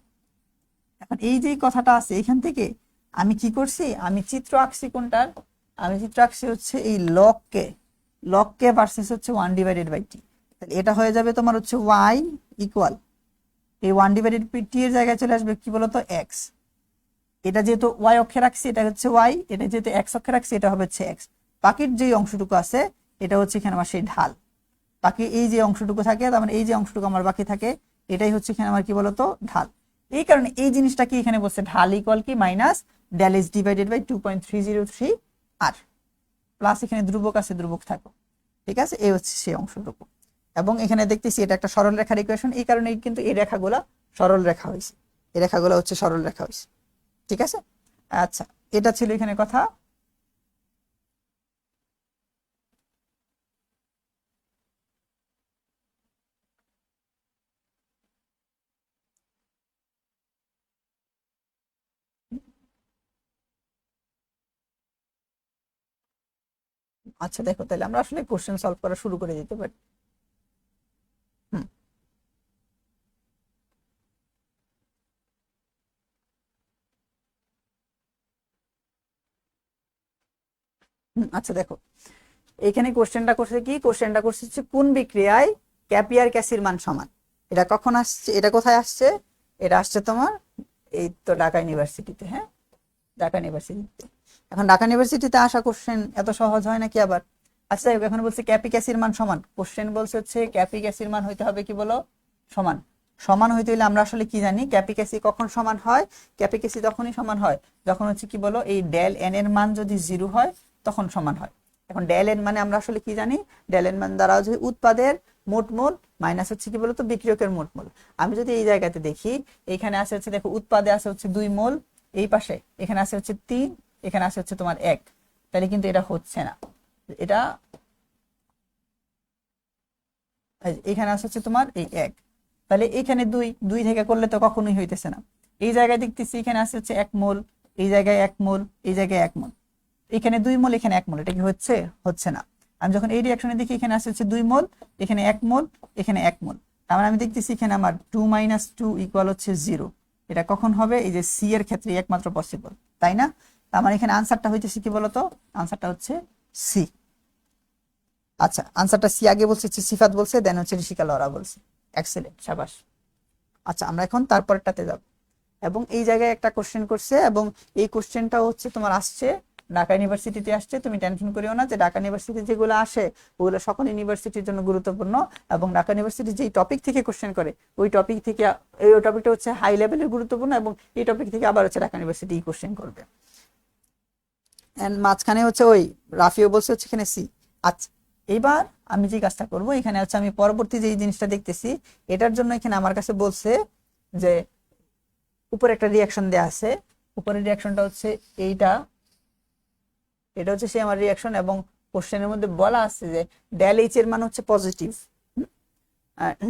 এখন এই যে কথাটা আছে এখান থেকে আমি কি করছি, আমি চিত্র আঁকছি কোনটার, আমি চিত্র আঁকছি হচ্ছে এই লগ কে ভার্সেস হচ্ছে 1 ডিভাইডেড বাই টি। তাহলে এটা হয়ে যাবে তোমার হচ্ছে y ইকুয়াল এই 1 ডিভাইডেড বাই টি এর জায়গায় চলে আসবে কি বলতো x। এটা যেহেতু y অক্ষে রাখছি এটা হচ্ছে y, এটা যেহেতু x অক্ষে রাখছি এটা হবে হচ্ছে x। বাকির যে অংশটুকু আছে এটা হচ্ছে এখানে আমার সেই ঢাল, বাকি এই যে অংশটুকু থাকে, তার মানে এই যে অংশটুকু আমার বাকি থাকে এটাই হচ্ছে এখানে আমার কি বলতো ঢাল। এই কারণে এই জিনিসটা কি এখানে বলছে ঢাল ইকুয়াল কি minus del H divided by 2.303 R plus এখানে ধ্রুবক আছে, ধ্রুবক থাকো, ঠিক আছে, এই হচ্ছে সেই অংশটুকু। এবং এখানে দেখতেছি এটা একটা সরল রেখার ইকুয়েশন, এই কারণে কিন্তু এই রেখাগুলা সরল রেখা হয়েছে, এই রেখাগুলো হচ্ছে সরল রেখা হয়েছে, ঠিক আছে। আচ্ছা, এটা ছিল এখানে কথা। আচ্ছা দেখো, তাহলে আমরা আসলে কোশ্চেন সলভ করা শুরু করে দিতে পারি। হুম আচ্ছা দেখো, এখানে কোশ্চেনটা করছে কি, কোশ্চেনটা করছে হচ্ছে কোন বিক্রিয়ায় ক্যাপি আর ক্যাসির মান সমান। এটা কখন আসছে, এটা কোথায় আসছে, এটা আসছে তোমার এই তো ঢাকা ইউনিভার্সিটিতে। হ্যাঁ, ঢাকা ইউনিভার্সিটিতে। এখন ঢাকা ইউনিভার্সিটিতে আসা কোশ্চেন এত সহজ হয় নাকি আবার। আচ্ছা এখন বলছে ক্যাপি ক্যাসির মান সমান, কোশ্চেন বলছে হচ্ছে ক্যাপি ক্যাসির মান হইতে হবে কি বলো সমান। সমান হইতে হলে আমরা আসলে কি জানি, ক্যাপি ক্যাসি কখন সমান হয়, ক্যাপি ক্যাসি তখনই সমান হয় যখন হচ্ছে কি বলো এই ডেল এন এর মান যদি 0 হয় তখন সমান হয়। এখন ডেল এন মানে আমরা আসলে কি জানি, ডেল এন মান দ্বারা হচ্ছে উৎপাদের মোট মোল মাইনাস হচ্ছে কি বলতো বিক্রিয়কের মোট মোল। আমি যদি এই জায়গাতে দেখি, এখানে আছে হচ্ছে দেখো উৎপাদে আছে হচ্ছে 2 মোল, এই পাশে এখানে আছে হচ্ছে 3, এখানে আছে হচ্ছে তোমার 1, তাহলে কিন্তু এটা হচ্ছে না। এটা এখানে আছে হচ্ছে তোমার এই 1, তাহলে এখানে 2 থেকে করলে তো কখনোই হইতেছে না। এই জায়গায় দেখতেছি এখানে আছে হচ্ছে 1 মোল, এই জায়গায় 1 মোল, এই জায়গায় 1 মোল, এখানে 2 মোল, এখানে 1 মোল, এটা কি হচ্ছে, হচ্ছে না। আমি যখন এই রিঅ্যাকশনে দেখি এখানে আছে হচ্ছে 2 মোল, এখানে 1 মোল, এখানে 1 মোল, তার মানে আমি দেখতেছি এখানে আমার 2 - 2 ইকুয়াল হচ্ছে 0। এটা কখন হবে, এই যে সি এর ক্ষেত্রে একমাত্র পসিবল, তাই না। তার মানে এখানে আনসারটা হইতেছে কি বলতো, আনসারটা হচ্ছে সি। আচ্ছা, আনসারটা সি আগে বলছে, সিফাত বলছে, দেন হচ্ছে ঋষিকা লরা বলছে। এক্সেলেন্ট, শাবাশ। আচ্ছা, আমরা এখন তারপরটাতে যাব। এবং এই জায়গায় একটা কোশ্চেন করছে, এবং এই কোশ্চেনটা হচ্ছে তোমার আসছে ঢাকা ইউনিভার্সিটিতে আসছে, তুমি টেনশন করিও না যে ঢাকা ইউনিভার্সিটি যেগুলো আসে ওগুলো সকল ইউনিভার্সিটির জন্য গুরুত্বপূর্ণ, এবং ঢাকা ইউনিভার্সিটি যেই টপিক থেকে কোশ্চেন করে ওই টপিক থেকে এই টপিকটা হচ্ছে হাই লেভেলের গুরুত্বপূর্ণ, এবং এই টপিক থেকে আবার হচ্ছে ঢাকা ইউনিভার্সিটি কোশ্চেন করবে। এন্ড মাঝখানে হচ্ছে ওই রাফিও বলছে হচ্ছে এখানে সি। আচ্ছা, এবার আমি যে কাজটা করব, এখানে হচ্ছে আমি পরবর্তী যে জিনিসটা দেখতেছি এটার জন্য এখানে আমার কাছে বলছে যে উপরে একটা রিয়াকশন দেয়া আছে, উপরের রিয়াকশনটা হচ্ছে এইটা, এটা হচ্ছে সে আমার রিয়াকশন, এবং কোশ্চেনের মধ্যে বলা আছে যে ডেল এইচ এর মান হচ্ছে পজিটিভ,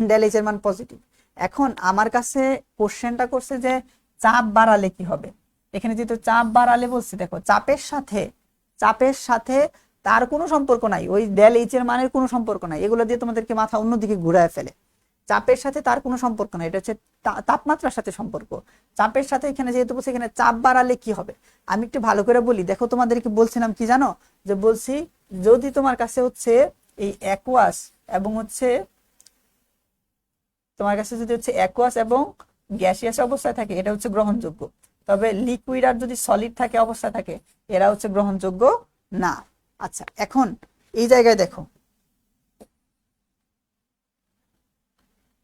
ডেল এইচ এর মান পজিটিভ। এখন আমার কাছে কোশ্চেনটা করছে যে চাপ বাড়ালে কি হবে। এখানে যেহেতু চাপ বাড়ালে বলছে, দেখো চাপের সাথে তার কোনো সম্পর্ক নাই, ওই ডেল এইচ এর মানের কোনো সম্পর্ক নাই, এগুলো দিয়ে তোমাদেরকে মাথা অন্যদিকে ঘুরায় ফেলে। চাপের সাথে তার কোনো সম্পর্ক নাই, এটা হচ্ছে তাপমাত্রার সাথে সম্পর্ক। চাপের সাথে এখানে যেহেতু বলছে এখানে চাপ বাড়ালে কি হবে, আমি একটু ভালো করে বলি। দেখো তোমাদেরকে বলছিলাম কি জানো, যে বলছি যদি তোমার কাছে হচ্ছে এই অ্যাকুয়াস এবং হচ্ছে তোমার কাছে যদি হচ্ছে অ্যাকুয়াস এবং গ্যাসিয়াস অবস্থায় থাকে এটা হচ্ছে গ্রহণযোগ্য, তবে লিকুইড আর যদি সলিড থাকে অবস্থায় থাকে এরা হচ্ছে গ্রহণযোগ্য না। আচ্ছা, এখন এই জায়গায় দেখো,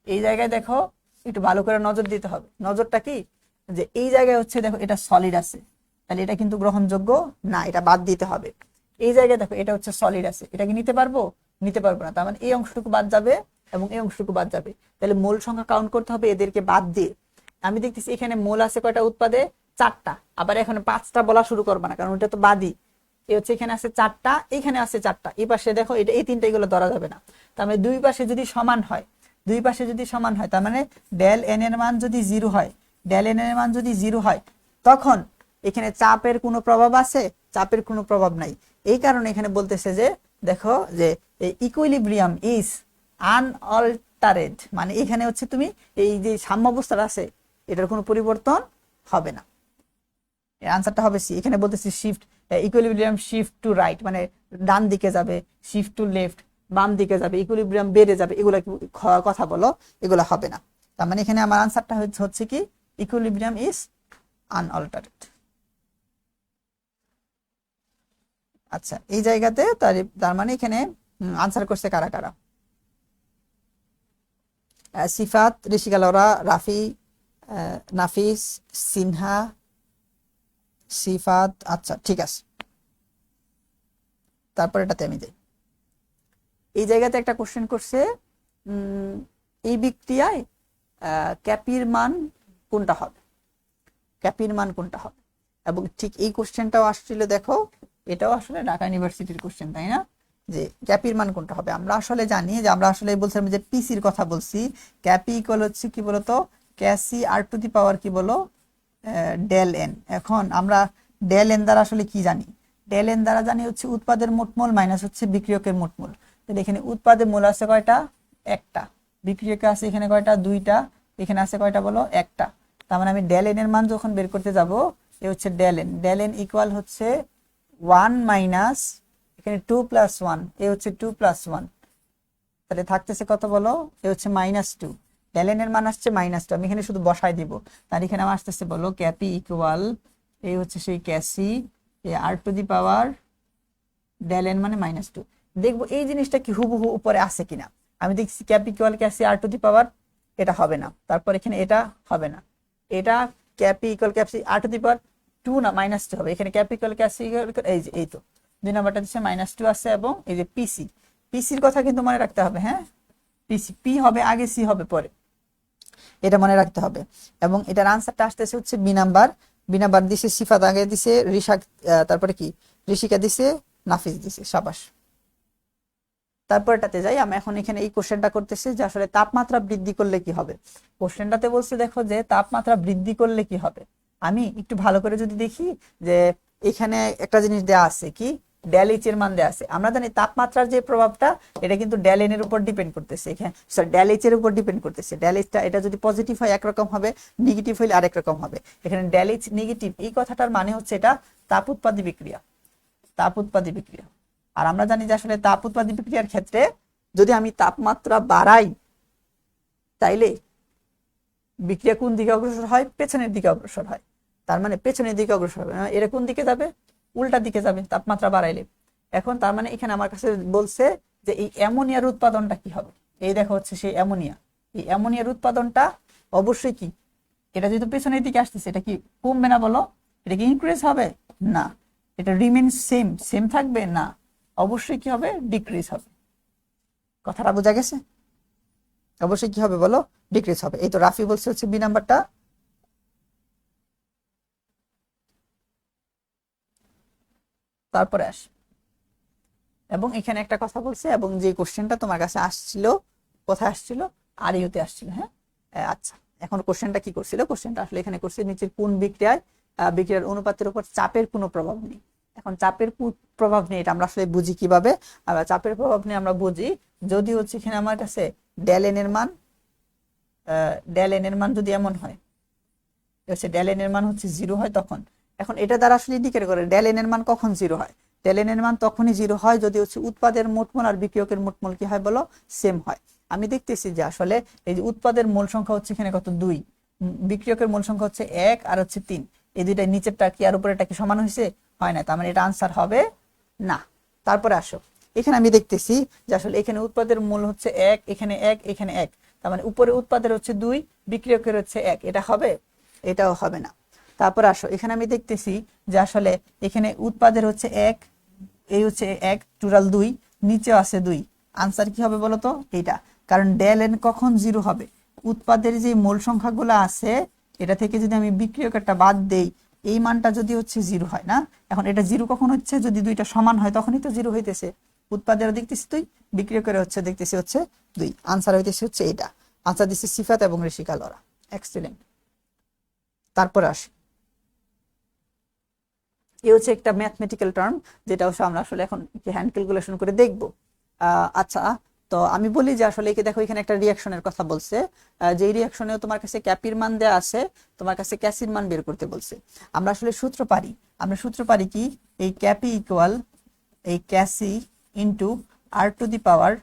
এই জায়গায় দেখো একটু ভালো করে নজর দিতে হবে। নজরটা কি, যে এই জায়গায় হচ্ছে দেখো এটা সলিড আছে, তাহলে এটা কিন্তু গ্রহণযোগ্য না, এটা বাদ দিতে হবে। এই জায়গায় দেখো এটা হচ্ছে সলিড আছে, এটা কি নিতে পারবো? নিতে পারবো না, তার মানে এই অংশটুকু বাদ যাবে এবং এই অংশটুকু বাদ যাবে, তাহলে মোল সংখ্যা কাউন্ট করতে হবে এদেরকে বাদ দিয়ে। আমি দেখতেছি এখানে মোল আছে কয়টা উৎপাদে, 4টা, আবার এখানে 5টা বলা শুরু করবে না কারণ এটা তো বাদই। এই হচ্ছে এখানে আছে 4টা, এখানে আছে 4টা, এই পাশে দেখো এটা এই 3টা, এগুলো ধরা যাবে না। তার মানে দুই পাশে যদি সমান হয়, দুই পাশে যদি সমান হয় তার মানে ডেল এন এর মান যদি 0 হয়, ডেল এন এর মান যদি 0 হয় তখন এখানে চাপের কোনো প্রভাব আছে? চাপের কোনো প্রভাব নাই। এই কারণে এখানে বলতেছে যে দেখো যে ইকুইলিব্রিয়াম ইজ আনঅল্টারেড, মানে এখানে হচ্ছে তুমি এই যে সাম্যাবস্থাটা আছে এটার কোনো পরিবর্তন হবে না। এর আনসারটা হবে সি। এখানে বলতেছি shift equilibrium shift to right, মানে ডান দিকে যাবে, শিফট টু লেফট বাম দিকে যাবে, ইকুইলিব্রিয়াম বেড়ে যাবে, এগুলা কথা বলো, এগুলা হবে না। তার মানে এখানে আমার আনসারটা হচ্ছে কি ইকুইলিব্রিয়াম ইজ আনঅল্টারেড। আচ্ছা, এই জায়গাতে তার মানে এখানে আনসার করছে কারা কারা? সিফাত, ঋষিকা লরা, রাফি, নাফিস, সিনহা, সিফাত। আচ্ছা ঠিক আছে, তারপর এটাতে আমি যাই। এই জায়গাতে একটা কোশ্চেন করছে, এই বিক্রিয়ায় ক্যাপির মান কোনটা হবে, ক্যাপির মান কোনটা হবে। এবং ঠিক এই কোশ্চেনটাও আসছিল, দেখো এটাও আসলে ঢাকা ইউনিভার্সিটির কোশ্চেন, তাই না? যে ক্যাপির মান কোনটা হবে। আমরা আসলে জানি যে আমরা আসলে বলছিলাম যে পিসির কথা বলছি, ক্যাপি ইকুয়াল হচ্ছে কি বলতো, ক্যাসি আর টু দি পাওয়ার কি বলো, ডেল এন। এখন আমরা ডেল এন দ্বারা আসলে কি জানি, ডেল এন দ্বারা জানি হচ্ছে উৎপাদের মোট মোল মাইনাস হচ্ছে বিক্রিয়কের মোট মোল। তাহলে এখানে উৎপাদের মোল আছে কয়টা, একটা, বিক্রিয়কে আছে এখানে কয়টা, দুইটা, এখানে আছে কয়টা বলো, একটা। তার মানে আমি ডেল এন এর মান যখন বের করতে যাব, এ হচ্ছে del N, del N equal হচ্ছে 1 মাইনাস এখানে 2 প্লাস 1, এ হচ্ছে 2 প্লাস 1, তাহলে থাকতেছে কত বলো, এ হচ্ছে -2। ডেল এন এর মান আসছে -2, আমি এখানে শুধু বসাই দিব। তার এখানে আমার আসতেছে বলো ক্যাপি ইকুয়াল, এই হচ্ছে সেই ক্যাসি এ R to the power del N মানে -2। দেখবো এই জিনিসটা কি হুবহু উপরে আছে কিনা। আমি দেখছি Kp equal Kc R to the power, এটা হবে না। তারপর এখানে এটা হবে না, এটা ক্যাপি ইকুয়াল ক্যাপসি আর টু দি পাওয়ার 2 না -2 হবে। এখানে ক্যাপি ইকুয়াল ক্যাসি এই যে এই তো 2 নাম্বারটা দিচ্ছে -2 আছে, এবং এই যে পিসি, পিসির কথা কিন্তু মনে রাখতে হবে। হ্যাঁ, পিসি, পি হবে আগে, সি হবে পরে, এটা মনে রাখতে হবে। এবং এটার আনসারটা আসতেছে হচ্ছে বি নাম্বার। বি নাম্বার দিছে সিফাত, আগে দিছে রিশাক, তারপরে কি ঋষিকা দিছে, নাফিস দিছে, সাবাস। তারপরটাতে যাই। আমি এখন এখানে এই কোশ্চেনটা করতেছি যে আসলে তাপমাত্রা বৃদ্ধি করলে কি হবে। কোশ্চেনটাতে বলছে দেখো যে তাপমাত্রা বৃদ্ধি করলে কি হবে। আমি একটু ভালো করে যদি দেখি যে এখানে একটা জিনিস দেয়া আছে কি, ডেল এইচ এর মান দেয়া আছে। আমরা জানি তাপমাত্রার যে প্রভাবটা এটা কিন্তু ডেল এন এর উপর ডিপেন্ড করতেছে, এখানে সরি ডেল এইচ এর উপর ডিপেন্ড করতেছে। ডেল এইচটা এটা যদি পজিটিভ হয় একরকম হবে, নেগেটিভ হইলে আরেক রকম হবে। এখানে ডেল এইচ নেগেটিভ, এই কথাটার মানে হচ্ছে এটা তাপ উৎপাদী বিক্রিয়া, তাপ উৎপাদী বিক্রিয়া। আর আমরা জানি যে আসলে তাপ উৎপাদী বিক্রিয়ার ক্ষেত্রে যদি আমি তাপমাত্রা বাড়াই তাইলে বিক্রিয়া কোন দিকে অগ্রসর হয়, পেছনের দিকে অগ্রসর হয়। তার মানে পেছনের দিকে অগ্রসর হবে, এটা কোন দিকে যাবে, উল্টা দিকে যাবে তাপমাত্রা বাড়াইলে। এখন তার মানে এখানে আমার কাছে বলছে যে এই অ্যামোনিয়ার উৎপাদনটা কি হবে। এই দেখো হচ্ছে সেই অ্যামোনিয়া, এই অ্যামোনিয়ার উৎপাদনটা অবশ্যই কি, এটা যেহেতু পেছনের দিকে আসতেছে, এটা কি কমবে না বলো? এটা কি ইনক্রিজ হবে? না। এটা রিমেন সেম, সেম থাকবে না, অবশ্যই কি হবে, ডিক্রিজ হবে। কথাটা বোঝা গেছে? অবশ্যই কি হবে বলো, ডিক্রিজ হবে। এই তো রাফি বলছে হচ্ছে বি নাম্বারটা। তারপরে আস, এবং এখানে একটা কথা বলছে, এবং যে কোশ্চেনটা তোমার কাছে আসছিল, কোথায় আসছিল, আর ইউতে আসছিল। হ্যাঁ, আচ্ছা, এখন কোশ্চেনটা কি করছিল? কোশ্চেনটা আসলে এখানে করছে নিচের কোন বিক্রিয়ায় বিক্রিয়ার অনুপাতের উপর চাপের কোনো প্রভাব নেই। এখন চাপের প্রভাব নেই এটা আমরা আসলে বুঝি কিভাবে? চাপের প্রভাব নেই আমরা বুঝি যদি হচ্ছে এখানে আমার কাছে ডেল এন এর মান, ডেল এন এর মান যদি এমন হয়, হচ্ছে ডেল এন এর মান হচ্ছে 0 হয় তখন। এখন এটা দ্বারা আসলে ইন্ডিকেট করে ডেল এন এর মান কখন 0 হয়। ডেল এন এর মান তখনই 0 হয় যদি হচ্ছে উৎপাদের মোটমোল আর বিক্রিয়কের মোটমোল কি হয় বলো, সেম হয়। আমি দেখতেছি যে আসলে এই যে উৎপাদের মোল সংখ্যা হচ্ছে এখানে কত, 2, বিক্রিয়কের মোল সংখ্যা হচ্ছে 1 আর হচ্ছে 3, এই দুইটা নিচেরটা কি আর উপরেরটা কি সমান হয়েছে? হয় না, তার মানে এটা আনসার হবে না। তারপরে আসো, এখানে আমি দেখতেছি যে আসলে এখানে উৎপাদের মূল হচ্ছে 1, এখানে 1, এখানে 1, তার মানে উপরে উৎপাদের হচ্ছে 2, বিক্রিয়কের হচ্ছে 1, এটা হবে? এটাও হবে না। তারপর আসো, এখানে আমি দেখতেছি যে আসলে এখানে উৎপাদের হচ্ছে 1, এই হচ্ছে 1, টোটাল 2, নিচেও আছে 2, আনসার কি হবে বলো তো, এইটা। কারণ ডেল এন কখন 0 হবে, উৎপাদের যে মোল সংখ্যাগুলো আছে এটা থেকে যদি আমি বিক্রিয়কেরটা বাদ দেই, এই মানটা যদি হচ্ছে 0 হয় না। এখন এটা 0 কখন হচ্ছে, যদি দুইটা সমান হয় তখনই তো 0 হইতেছে। উৎপাদেরও দেখতেছি 2, বিক্রিয়কের হচ্ছে দেখতেছি হচ্ছে 2, আনসার হইতেছে হচ্ছে এটা। আনসার দিচ্ছে সিফাত এবং ঋষিকা লরা। এক্সেলেন্ট। তারপর আসি, এই হচ্ছে একটা ম্যাথমেটিক্যাল টার্ম, যেটা হচ্ছে আমরা আসলে এখন হ্যান্ড ক্যালকুলেশন করে দেখব। আচ্ছা, তো আমি বলি যে আসলে একে দেখো এখানে একটা রিয়াকশনের কথা বলছে, যে রিয়াকশনেও তোমার কাছে ক্যাপির মান দেওয়া আছে, তোমার কাছে ক্যাসির মান বের করতে বলছে। আমরা আসলে সূত্র পারি, আমরা সূত্র পারি কি, এই ক্যাপি ইকুয়াল এই Kc into R to the power,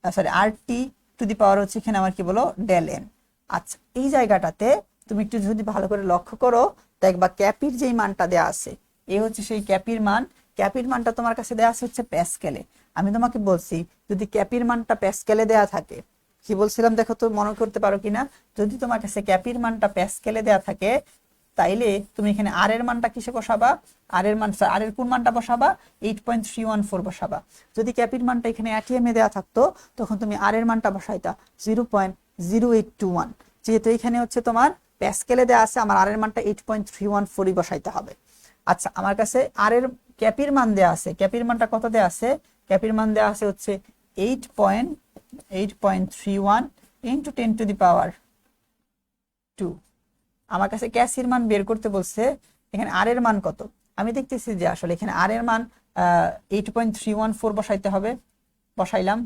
sorry R T to the power হচ্ছে এখানে আমার কি বলো, ডেল এন। আচ্ছা, এই জায়গাটাতে তুমি একটু যদি ভালো করে লক্ষ্য করো দেখবা ক্যাপির যেই মানটা দেওয়া আছে, এই হচ্ছে সেই ক্যাপির মান। ক্যাপির মানটা তোমার কাছে দেওয়া আছে হচ্ছে প্যাসকেলে। আমি তোমাকে বলছি যদি ক্যাপির মানটা প্যাসকেলে দেওয়া থাকে, কি বলছিলাম দেখো তো, মনে করতে পারো কিনা, যদি তোমার কাছে ক্যাপির মানটা প্যাসকেলে দেওয়া থাকে তাইলে তুমি এখানে আর এর মানটা কিসে বসাবা, আর এর মান, আর এর কোন মানটা বসাবা, 8.314 বসাবা। যদি ক্যাপির মানটা এখানে অ্যাটিএম এ দেওয়া থাকতো তখন তুমি আর এর মানটা বসাইতা 0.0821। যেহেতু এখানে হচ্ছে তোমার প্যাসকেলে দেওয়া আছে, আমার আর এর মানটা 8.314 বসাইতে হবে। আচ্ছা, আমার কাছে আর এর ক্যাপির মান দেওয়া আছে, ক্যাপির মানটা কত দেওয়া আছে, ক্যাপির মান দেওয়া আছে হচ্ছে 8.31 ইন্টু 10 টু দি পাওয়ার 2। আমার কাছে ক্যাসির মান বের করতে বলছে, এখানে আর এর মান কত, আমি দেখতেছি যে আসলে এখানে আর এর মান 8.314 বসাইতে হবে, বসাইলাম।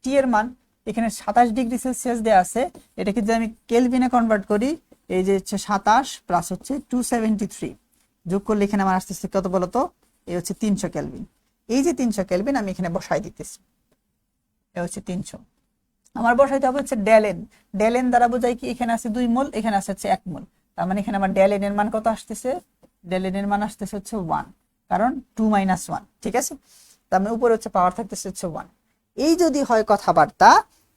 টি এর মান এখানে 27°C দেওয়া আছে, এটাকে যদি আমি কেলভিনে কনভার্ট করি, এই যে হচ্ছে 27 প্লাস হচ্ছে 273 যোগ করলে এখানে আমার আসতেছে কত বলতো, এই হচ্ছে 300 কেলভিন। এই যে 300 কেলভিন আমি এখানে বসাই দিতেছি, এই হচ্ছে 300। আমার বসাইতে হবে হচ্ছে ডেলেন। ডেলেন দ্বারা বোঝায় কি, এখানে আছে 2 মোল, এখানে আছে হচ্ছে 1 মোল, তার মানে এখানে আমার ডেলেন এর মান কত আসতেছে, ডেলেন এর মান আসতেছে হচ্ছে 1, কারণ 2 - 1, ঠিক আছে। তার মানে উপরে হচ্ছে পাওয়ার থাকতেছে হচ্ছে 1। এই যদি হয় কথাবার্তা,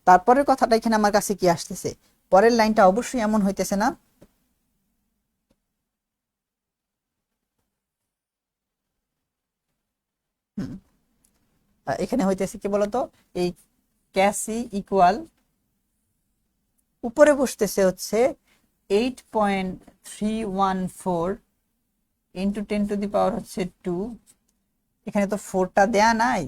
তারপরের কথাটা এখানে আমার কাছে কি আসতেছে, পরের লাইনটা অবশ্যই এমন হইতেছে না, এখানে হইতেছে কি বলতো, এই ক্যাসি ইকুয়াল উপরে বসতেছে হচ্ছে 8.314 ইন্টু 10 টু দি পাওয়ার হচ্ছে 2। এখানে তো 4টা দেয়া নাই,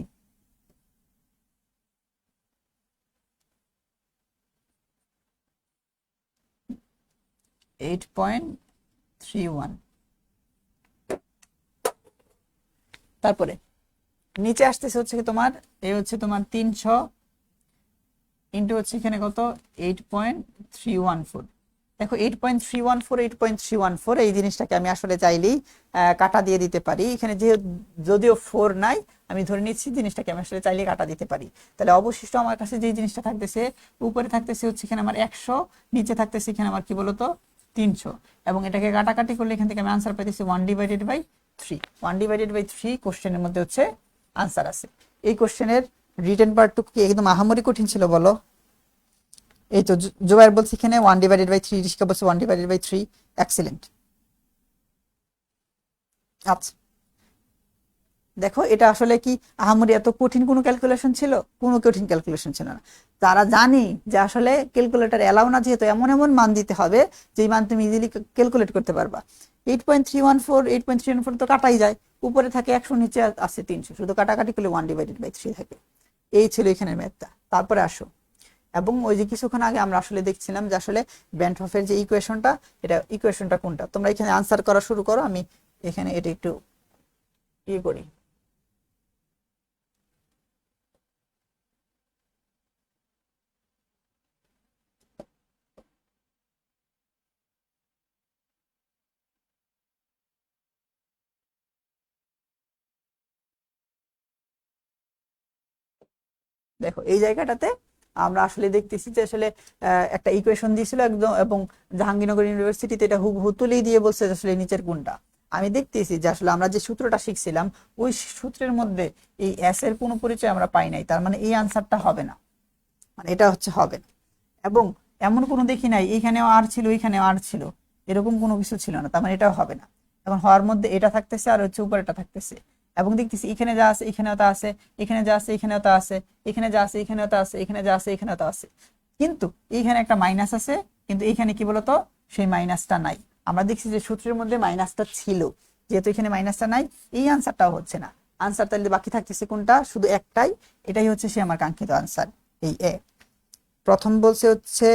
তারপরে নিচে আসতেছে হচ্ছে কি তোমার, এই হচ্ছে তোমার 300 ইন্টু হচ্ছে এখানে কত, 8.314। দেখো 8.314 এই জিনিসটাকে আমি আসলে চাইলেই কাটা দিয়ে দিতে পারি। এখানে যে যদিও 4 নাই, আমি ধরে নিচ্ছি জিনিসটাকে আমি আসলে চাইলে কাটা দিতে পারি। তাহলে অবশিষ্ট আমার কাছে যে জিনিসটা থাকতেছে, উপরে থাকতেছে হচ্ছে এখানে আমার 100, নিচে থাকতেছে এখানে আমার কি বলতো 300, এবং এটাকে কাটাকাটি করলে এখান থেকে আমি আনসার পাইতেছি 1/3 1/3 কোশ্চেনের মধ্যে হচ্ছে আনসার আছে। এই কোশ্চেনের রিটেন পার্টটুকু কি একদম আহামরি কঠিন ছিল বলো? এই তো জুবাইর বলছে এখানে 1/3, ঋষিকা বলছে 1/3। এক্সিলেন্ট। আচ্ছা, দেখো এটা আসলে কি আহামরি এত কঠিন কোনো ক্যালকুলেশন ছিল? কোনো কঠিন ক্যালকুলেশন ছিল না। তারা জানি যে আসলে ক্যালকুলেটর এলাও না, যেহেতু এমন এমন মান দিতে হবে যে মান তুমি ইজিলি ক্যালকুলেট করতে পারবা। 8.314 তো কাটাই যায়, উপরে থাকে 100, নিচে আছে 300, শুধু কাটাকাটি করলে 1/3 থাকে। এই ছিল এখানের ম্যাথটা। তারপরে আসো, এবং ওই যে কিছুক্ষণ আগে আমরা আসলে দেখছিলাম যে আসলে ব্যান্ড হফের যে ইকুয়েশনটা, এটা ইকুয়েশনটা কোনটা, তোমরা এখানে আনসার করা শুরু করো, আমি এখানে এটা একটু ইয়ে করি। দেখো এই জায়গাটাতে আমরা আসলে দেখতেছি যে আসলে একটা ইকুয়েশন দিয়েছিল একদম, এবং জাহাঙ্গীরনগর ইউনিভার্সিটিতে এটা হুবহু তুলেই দিয়ে বলছে আসলে নিচের কোনটা। আমি দেখতেছি যে আসলে আমরা যে সূত্রটা শিখছিলাম ওই সূত্রের মধ্যে এই এস এর কোনো পরিচয় আমরা পাই নাই, তার মানে এই আনসারটা হবে না, মানে এটা হচ্ছে হবে না। এবং এমন কোনো দেখি নাই এখানেও আর ছিল এখানেও আর ছিল, এরকম কোনো কিছু ছিল না, তার মানে এটাও হবে না। এখন হওয়ার মধ্যে এটা থাকতেছে আর হচ্ছে উপরে এটা থাকতেছে, এবং দেখতেছি এখানে যা আছে এখানেও তা আছে, এখানে যা আছে এখানেও তা আছে, এখানে যা আছে এখানেও তা আছে, এখানে যা আছে এখানেও তা আছে, কিন্তু এইখানে একটা মাইনাস আছে, কিন্তু এইখানে কি বলতো সেই মাইনাসটা নাই। আমরা দেখছি যে সূত্রের মধ্যে মাইনাসটা ছিল, যেহেতু এখানে মাইনাসটা নাই এই আনসারটাও হচ্ছে না। আনসার তাহলে বাকি থাকতেছে কোনটা? শুধু একটাই, এটাই হচ্ছে সে আমার কাঙ্ক্ষিত আনসার, এই এ। প্রথম বলছে হচ্ছে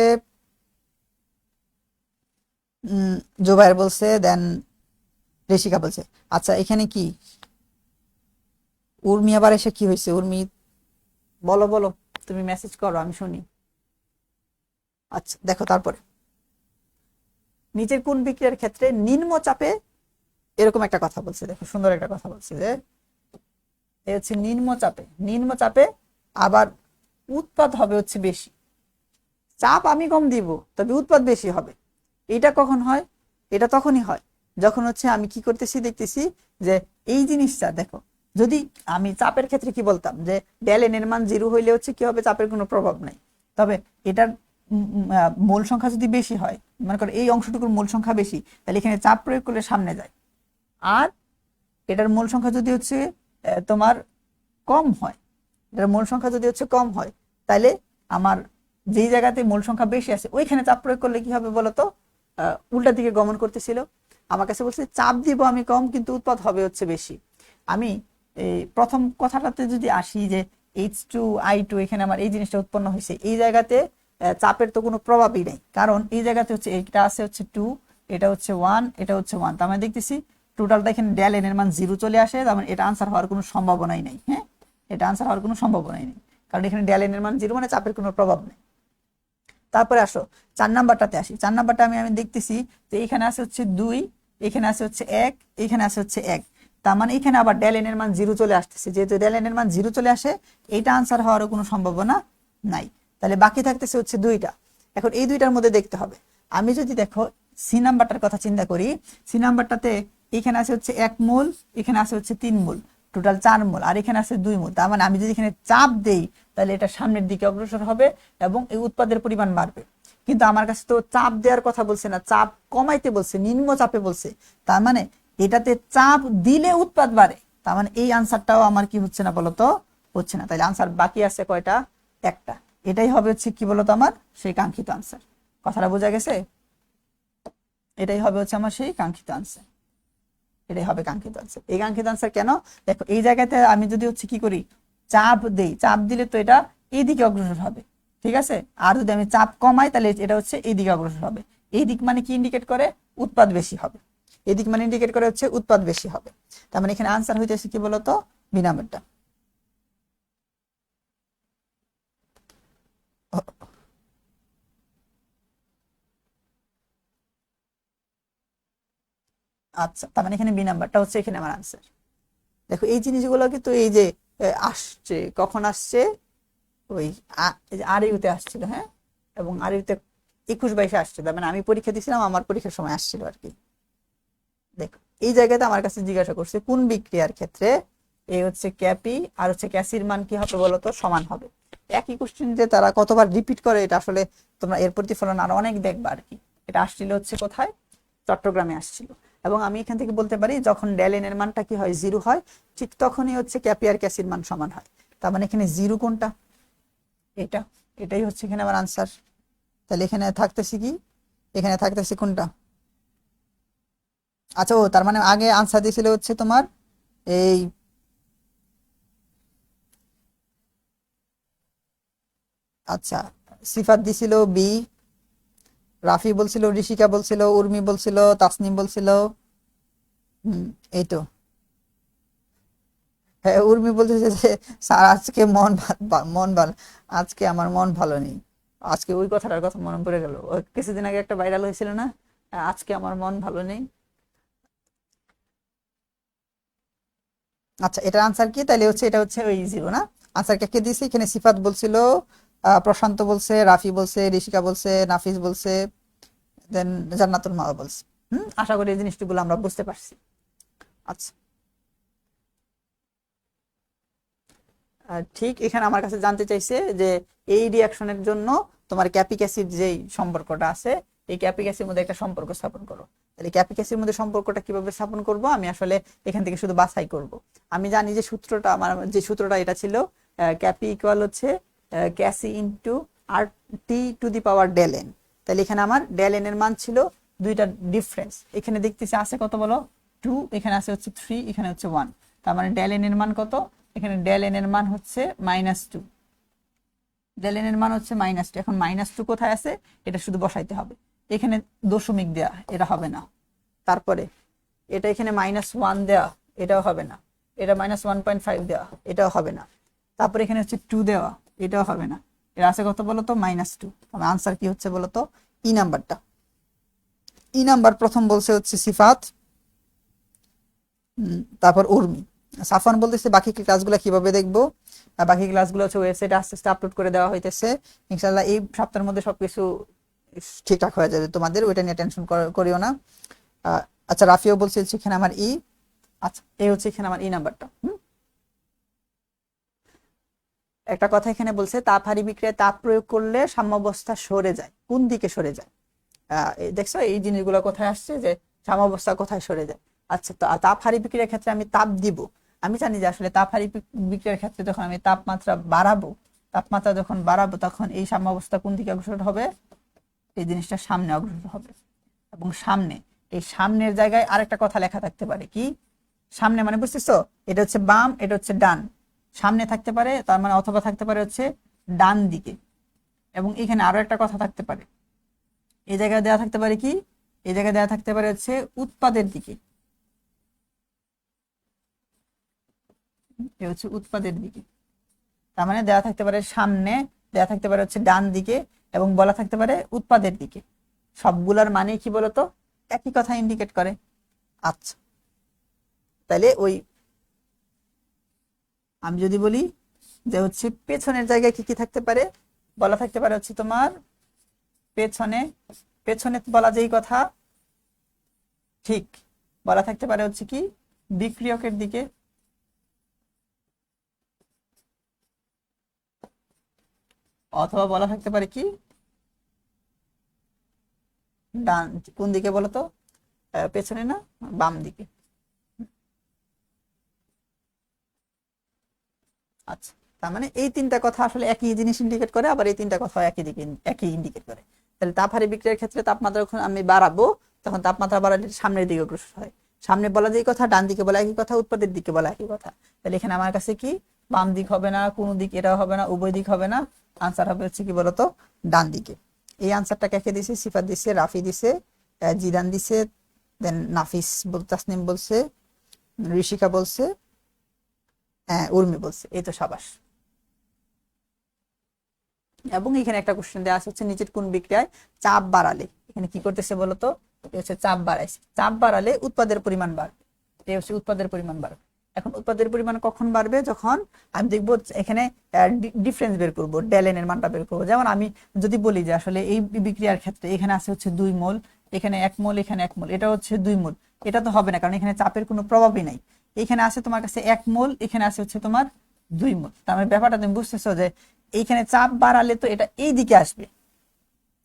জুবাইর বলছে, দেন ঋষিকা বলছে। আচ্ছা এখানে কি উর্মি আবার এসে কি হয়েছে? উর্মি বলো বলো, তুমি মেসেজ করো আমি শুনি। আচ্ছা দেখো তারপরে নিচের কোন বিক্রিয়ার ক্ষেত্রে নিম্ন চাপে এরকম একটা কথা বলছে, দেখো সুন্দর একটা কথা বলছে যে এই হচ্ছে নিম্ন চাপে আবার উৎপাদ হবে হচ্ছে বেশি। চাপ আমি কম দিব তবে উৎপাদ বেশি হবে। এটা কখন হয়? এটা তখনই হয় যখন হচ্ছে আমি কি করতেছি, দেখতেছি যে এই জিনিসটা দেখো, যদি আমি চাপের ক্ষেত্রে কি বলতাম যে ডেল এন এর মান 0 হইলে হচ্ছে কি হবে, চাপের কোনো প্রভাব নাই। তবে এটার মূল সংখ্যা যদি বেশি হয়, মনে করো এই অংশটুকুর মূল সংখ্যা বেশি, তাহলে এখানে চাপ প্রয়োগ করলে সামনে যায়। আর এটার মূল সংখ্যা যদি হচ্ছে তোমার কম হয়, এটার মূল সংখ্যা যদি হচ্ছে কম হয়, তাহলে আমার যেই জায়গাতে মূল সংখ্যা বেশি আছে ওইখানে চাপ প্রয়োগ করলে কি হবে বলতো, উল্টা দিকে গমন করতেছিল। আমার কাছে বলছে চাপ দিব আমি কম কিন্তু উৎপাদ হবে হচ্ছে বেশি। আমি এই প্রথম কথাটাতে যদি আসি যে H2I2, এখানে আমার এই জিনিসটা উৎপন্ন হয়েছে, এই জায়গাতে চাপের তো কোনো প্রভাবই নেই, কারণ এই জায়গাতে হচ্ছে এটা আছে হচ্ছে 2, এটা হচ্ছে 1, এটা হচ্ছে 1, তার মানে দেখতেছি টোটালটা এখানে ডেল এন এর মান 0 চলে আসে, তার মানে এটা আনসার হওয়ার কোনো সম্ভাবনাই নেই। হ্যাঁ, এটা আনসার হওয়ার কোনো সম্ভাবনাই নেই, কারণ এখানে ডেল এন এর মান 0, মানে চাপের কোনো প্রভাব নেই। তারপরে আসো 4 নাম্বারটাতে আসি। 4 নাম্বারটা আমি দেখতেছি যে এখানে আছে হচ্ছে 2, এখানে আছে হচ্ছে 1, এখানে আছে হচ্ছে 1, তার মানে এখানে আবার ডেল এন এর মান 0 চলে আসতেছে। যেহেতু ডেল এন এর মান 0 চলে আসে, এইটা আনসার হওয়ারও কোনো সম্ভাবনা নাই। তাহলে বাকি থাকতেছে হচ্ছে 2টা। এখন এই 2টার মধ্যে দেখতে হবে। আমি যদি দেখো সি নাম্বারটার কথা চিন্তা করি, সি নাম্বারটাতে এখানে আছে হচ্ছে 1 মোল, এখানে আছে হচ্ছে 3 মোল, টোটাল 4 মোল, আর এখানে আছে 2 মোল। তার মানে আমি যদি এখানে চাপ দেই তাহলে এটা সামনের দিকে অগ্রসর হবে এবং এই উৎপাদের পরিমাণ বাড়বে। কিন্তু আমার কাছে তো চাপ দেওয়ার কথা বলছে না, চাপ কমাইতে বলছে, নিম্ন চাপে বলছে। তার মানে এটাতে চাপ দিলে উৎপাদ বাড়ে, তার মানে এই আনসারটাও আমার কি হচ্ছে না বলতো, হচ্ছে না। তাহলে আনসার বাকি আছে কয়টা? একটা। এটাই হবে হচ্ছে কি বলতো আমার সেই কাঙ্ক্ষিত আনসার। কথাটা বোঝা গেছে? এটাই হবে হচ্ছে আমার সেই কাঙ্ক্ষিত আনসার, এটাই হবে কাঙ্ক্ষিত আনসার। এই কাঙ্ক্ষিত আনসার কেন? দেখো এই জায়গাতে আমি যদি হচ্ছে কি করি, চাপ দেই, চাপ দিলে তো এটা এইদিকে অগ্রসর হবে, ঠিক আছে। আর যদি আমি চাপ কমাই তাহলে এটা হচ্ছে এইদিকে অগ্রসর হবে। এই দিক মানে কি ইন্ডিকেট করে? উৎপাদ বেশি হবে। এই দিক মানে ইন্ডিকেট করে হচ্ছে উৎপাদ বেশি হবে। তার মানে এখানে আনসার হইতেছে কি বলতো, বি নাম্বারটা। আচ্ছা, তার মানে এখানে বি নাম্বারটা হচ্ছে এখানে আমার আনসার। দেখো এই জিনিসগুলো কিন্তু এই যে আসছে, কখন আসছে, ওই আর ইউতে আসছিল, হ্যাঁ, এবং আর ইউতে 21-22 আসছিল, মানে আমি পরীক্ষা দিয়েছিলাম, আমার পরীক্ষার সময় আসছিল আর কি। দেখো এই জায়গাতে আমার কাছে জিজ্ঞাসা করছে কোন বিক্রিয়ার ক্ষেত্রে এই হচ্ছে ক্যাপি আর হচ্ছে ক্যাসির মান কি হবে বলতো, সমান হবে। একই কোশ্চেন যে তারা কতবার রিপিট করে, এটা আসলে তোমরা এর প্রতিফলন আরো অনেক দেখবা আর কি। এটা আসছিল হচ্ছে কোথায়, চট্টগ্রামে আসছিল। এবং আমি এখান থেকে বলতে পারি যখন ডেল এন এর মানটা কি হয়, 0 হয়, ঠিক তখনই হচ্ছে ক্যাপি আর ক্যাসির মান সমান হয়। তার মানে এখানে 0 কোনটা, এটা, এটাই হচ্ছে এখানে আমার আনসার। তাহলে এখানে থাকতেছে কি, এখানে থাকতেছে কোনটা, আচ্ছা ও তার মানে আগে আনসার দিয়েছিল হচ্ছে তোমার এই আচ্ছা সিফাত দিছিল বি, রাফি বলছিল, ঋষিকা বলছিল, উর্মি বলছিল, তাসনিম বলছিল। এই তো, হ্যাঁ উর্মি বলতেছে যে স্যার আজকে মন ভালো, আজকে আমার মন ভালো নেই। আজকে ওই কথাটার কথা মনে পড়ে গেল, ওই কিছুদিন আগে একটা ভাইরাল হয়েছিল না, আজকে আমার মন ভালো নেই। আচ্ছা এটার আনসার কি তাহলে, হচ্ছে এটা হচ্ছে ওই 0 না। আনসার কে দিয়েছে এখানে, সিফাত বলছিল, প্রশান্ত বলছে, রাফি বলছে, ঋষিকা বলছে, নাফিস বলছে, দেন জান্নাতুল মাওয়া বলছে। আশা করি এই জিনিসগুলো আমরা বুঝতে পারছি। আচ্ছা ঠিক এখানে আমার কাছে জানতে চাইছে যে এই রিয়াকশনের জন্য তোমার ক্যাপিক অ্যাসিড যেই সম্পর্কটা আছে, এই ক্যাপিক অ্যাসিডের মধ্যে একটা সম্পর্ক স্থাপন করো। তাহলে ক্যাপিক অ্যাসিডের মধ্যে সম্পর্কটা কিভাবে স্থাপন করব, আমি আসলে এখান থেকে শুধু বাছাই করব। আমি জানি যে সূত্রটা, আমার যে সূত্রটা এটা ছিল ক্যাপি ইকুয়াল হচ্ছে K C into R T to the power del N. তাহলে এখানে আমার ডেল এন এর মান ছিল দুইটা ডিফারেন্স, এখানে দেখতেছি আছে কত বলো 2, এখানে আছে হচ্ছে 3, এখানে হচ্ছে 1। তার মানে ডেল এন এর মান কত, এখানে ডেল এন এর মান হচ্ছে -2, ডেল এন এর মান হচ্ছে -2। এখন -2 কোথায় আছে, এটা শুধু বসাইতে হবে। এখানে দশমিক দেয়া, এটা হবে না। তারপরে এটা এখানে -1 দেয়া, এটাও হবে না। এটা -1.5 দেওয়া, এটাও হবে না। তারপরে এখানে হচ্ছে 2 দেওয়া, এটাও হবে না। এর আছে কত বলতো, -2। আমার আনসার কি হচ্ছে বলতো, ই নাম্বারটা। ই নাম্বার প্রথম বলছে হচ্ছে সিফাত, তারপর উর্মি। সাফান বলতেছে বাকি ক্লাসগুলো কিভাবে দেখবো, বাকি ক্লাসগুলো হচ্ছে ওয়েবসাইটে আস্তে আস্তে আপলোড করে দেওয়া হইতেছে। ইনশাআল্লাহ এই সপ্তাহের মধ্যে সবকিছু ঠিকঠাক হয়ে যাবে তোমাদের, ওইটা নিয়ে টেনশন করিও না। আচ্ছা রাফিও বলছে এখানে আমার ই, আচ্ছা এই হচ্ছে এখানে আমার ই নাম্বারটা। একটা কথা এখানে বলছে, তাপ হারি বিক্রিয়ায় তাপ প্রয়োগ করলে সাম্যাবস্থা সরে যায়, কোন দিকে সরে যায়। দেখছো এই জিনিসগুলো কোথায় আসছে, যে সাম্যাবস্থা কোথায় সরে যায়। আচ্ছা তো তাপ হারি বিক্রিয়ার ক্ষেত্রে আমি তাপ দিব, আমি জানি যে আসলে তাপ হারি বিক্রিয়ার ক্ষেত্রে যখন আমি তাপমাত্রা বাড়াবো, তাপমাত্রা যখন বাড়াবো তখন এই সাম্যাবস্থা কোন দিকে অগ্রসর হবে, এই জিনিসটা সামনে অগ্রসর হবে। এবং সামনে, এই সামনের জায়গায় আরেকটা কথা লেখা থাকতে পারে, কি সামনে মানে বুঝতেছো, এটা হচ্ছে বাম, এটা হচ্ছে ডান, সামনে থাকতে পারে, তার মানে অথবা থাকতে পারে হচ্ছে ডান দিকে। এবং এখানে আরো একটা কথা থাকতে পারে, এই জায়গায় দেওয়া থাকতে পারে কি, এই জায়গায় দেওয়া থাকতে পারে হচ্ছে উৎপাদের দিকে, এ হচ্ছে উৎপাদের দিকে। তার মানে দেওয়া থাকতে পারে সামনে, দেওয়া থাকতে পারে হচ্ছে ডান দিকে, এবং বলা থাকতে পারে উৎপাদের দিকে। সবগুলার মানে কি বলতো, একই কথা ইন্ডিকেট করে। আচ্ছা তাহলে ওই আমি যদি বলি যে হচ্ছে পেছনের জায়গায় কি কি থাকতে পারে, বলা থাকতে পারে হচ্ছে তোমার পেছনে, পেছনে বলা যেই কথা ঠিক বলা থাকতে পারে হচ্ছে কি বিক্রিয়কের দিকে, অথবা বলা থাকতে পারে কি ডান, কোন দিকে বলতো, পেছনে না বাম দিকে। আচ্ছা তার মানে এই তিনটা কথা আসলে একই জিনিস ইন্ডিকেট করে, আবার এই তিনটা কথা একই দিকে একই ইন্ডিকেট করে। তাহলে তাপ হারি বিক্রিয়ার ক্ষেত্রে তাপমাত্রা যখন আমি বাড়াবো, তখন তাপমাত্রা বাড়ালে সামনের দিকে অগ্রসর হয়। সামনে বলা যেই কথা, ডান দিকে বলা একই কথা, উৎপাদের দিকে বলা একই কথা। তাহলে এখানে আমার কাছে কি বাম দিক হবে না, কোন দিক এটা হবে না, উভয় দিক হবে না, আনসার হবে হচ্ছে কি বলতো ডান দিকে। এই আনসারটা কে দিছে, সিফাত দিছে, রাফি দিছে, জিদান দিছে, দেন নাফিস তাসনিম বলছে, ঋষিকা বলছে, হ্যাঁ উর্মি বলছে। এই তো সাবাস। এবং এখানে একটা কোশ্চেন দেওয়া আছে হচ্ছে নিচের কোন বিক্রিয়ায় চাপ বাড়ালে, এখানে কি করতেছে বলতো, হচ্ছে চাপ বাড়াইছে, চাপ বাড়ালে উৎপাদের পরিমাণ বাড়বে, এই হচ্ছে উৎপাদের পরিমাণ বাড়বে। এখন উৎপাদের পরিমাণ কখন বাড়বে, যখন আমি দেখবো এখানে ডিফারেন্স বের করবো, ডেলেন এর মানটা বের করবো। যেমন আমি যদি বলি যে আসলে এই বিক্রিয়ার ক্ষেত্রে এখানে আছে হচ্ছে 2 মোল, এখানে 1 মোল, এখানে 1 মোল, এটা হচ্ছে 2 মোল, এটা তো হবে না, কারণ এখানে চাপের কোনো প্রভাবই নাই। এখানে আছে তোমার কাছে 1 মোল, এখানে আছে হচ্ছে তোমার 2 মোল। তার মানে ব্যাপারটা তুমি বুঝতেছো যে এইখানে চাপ বাড়ালে তো এটা এই দিকে আসবে,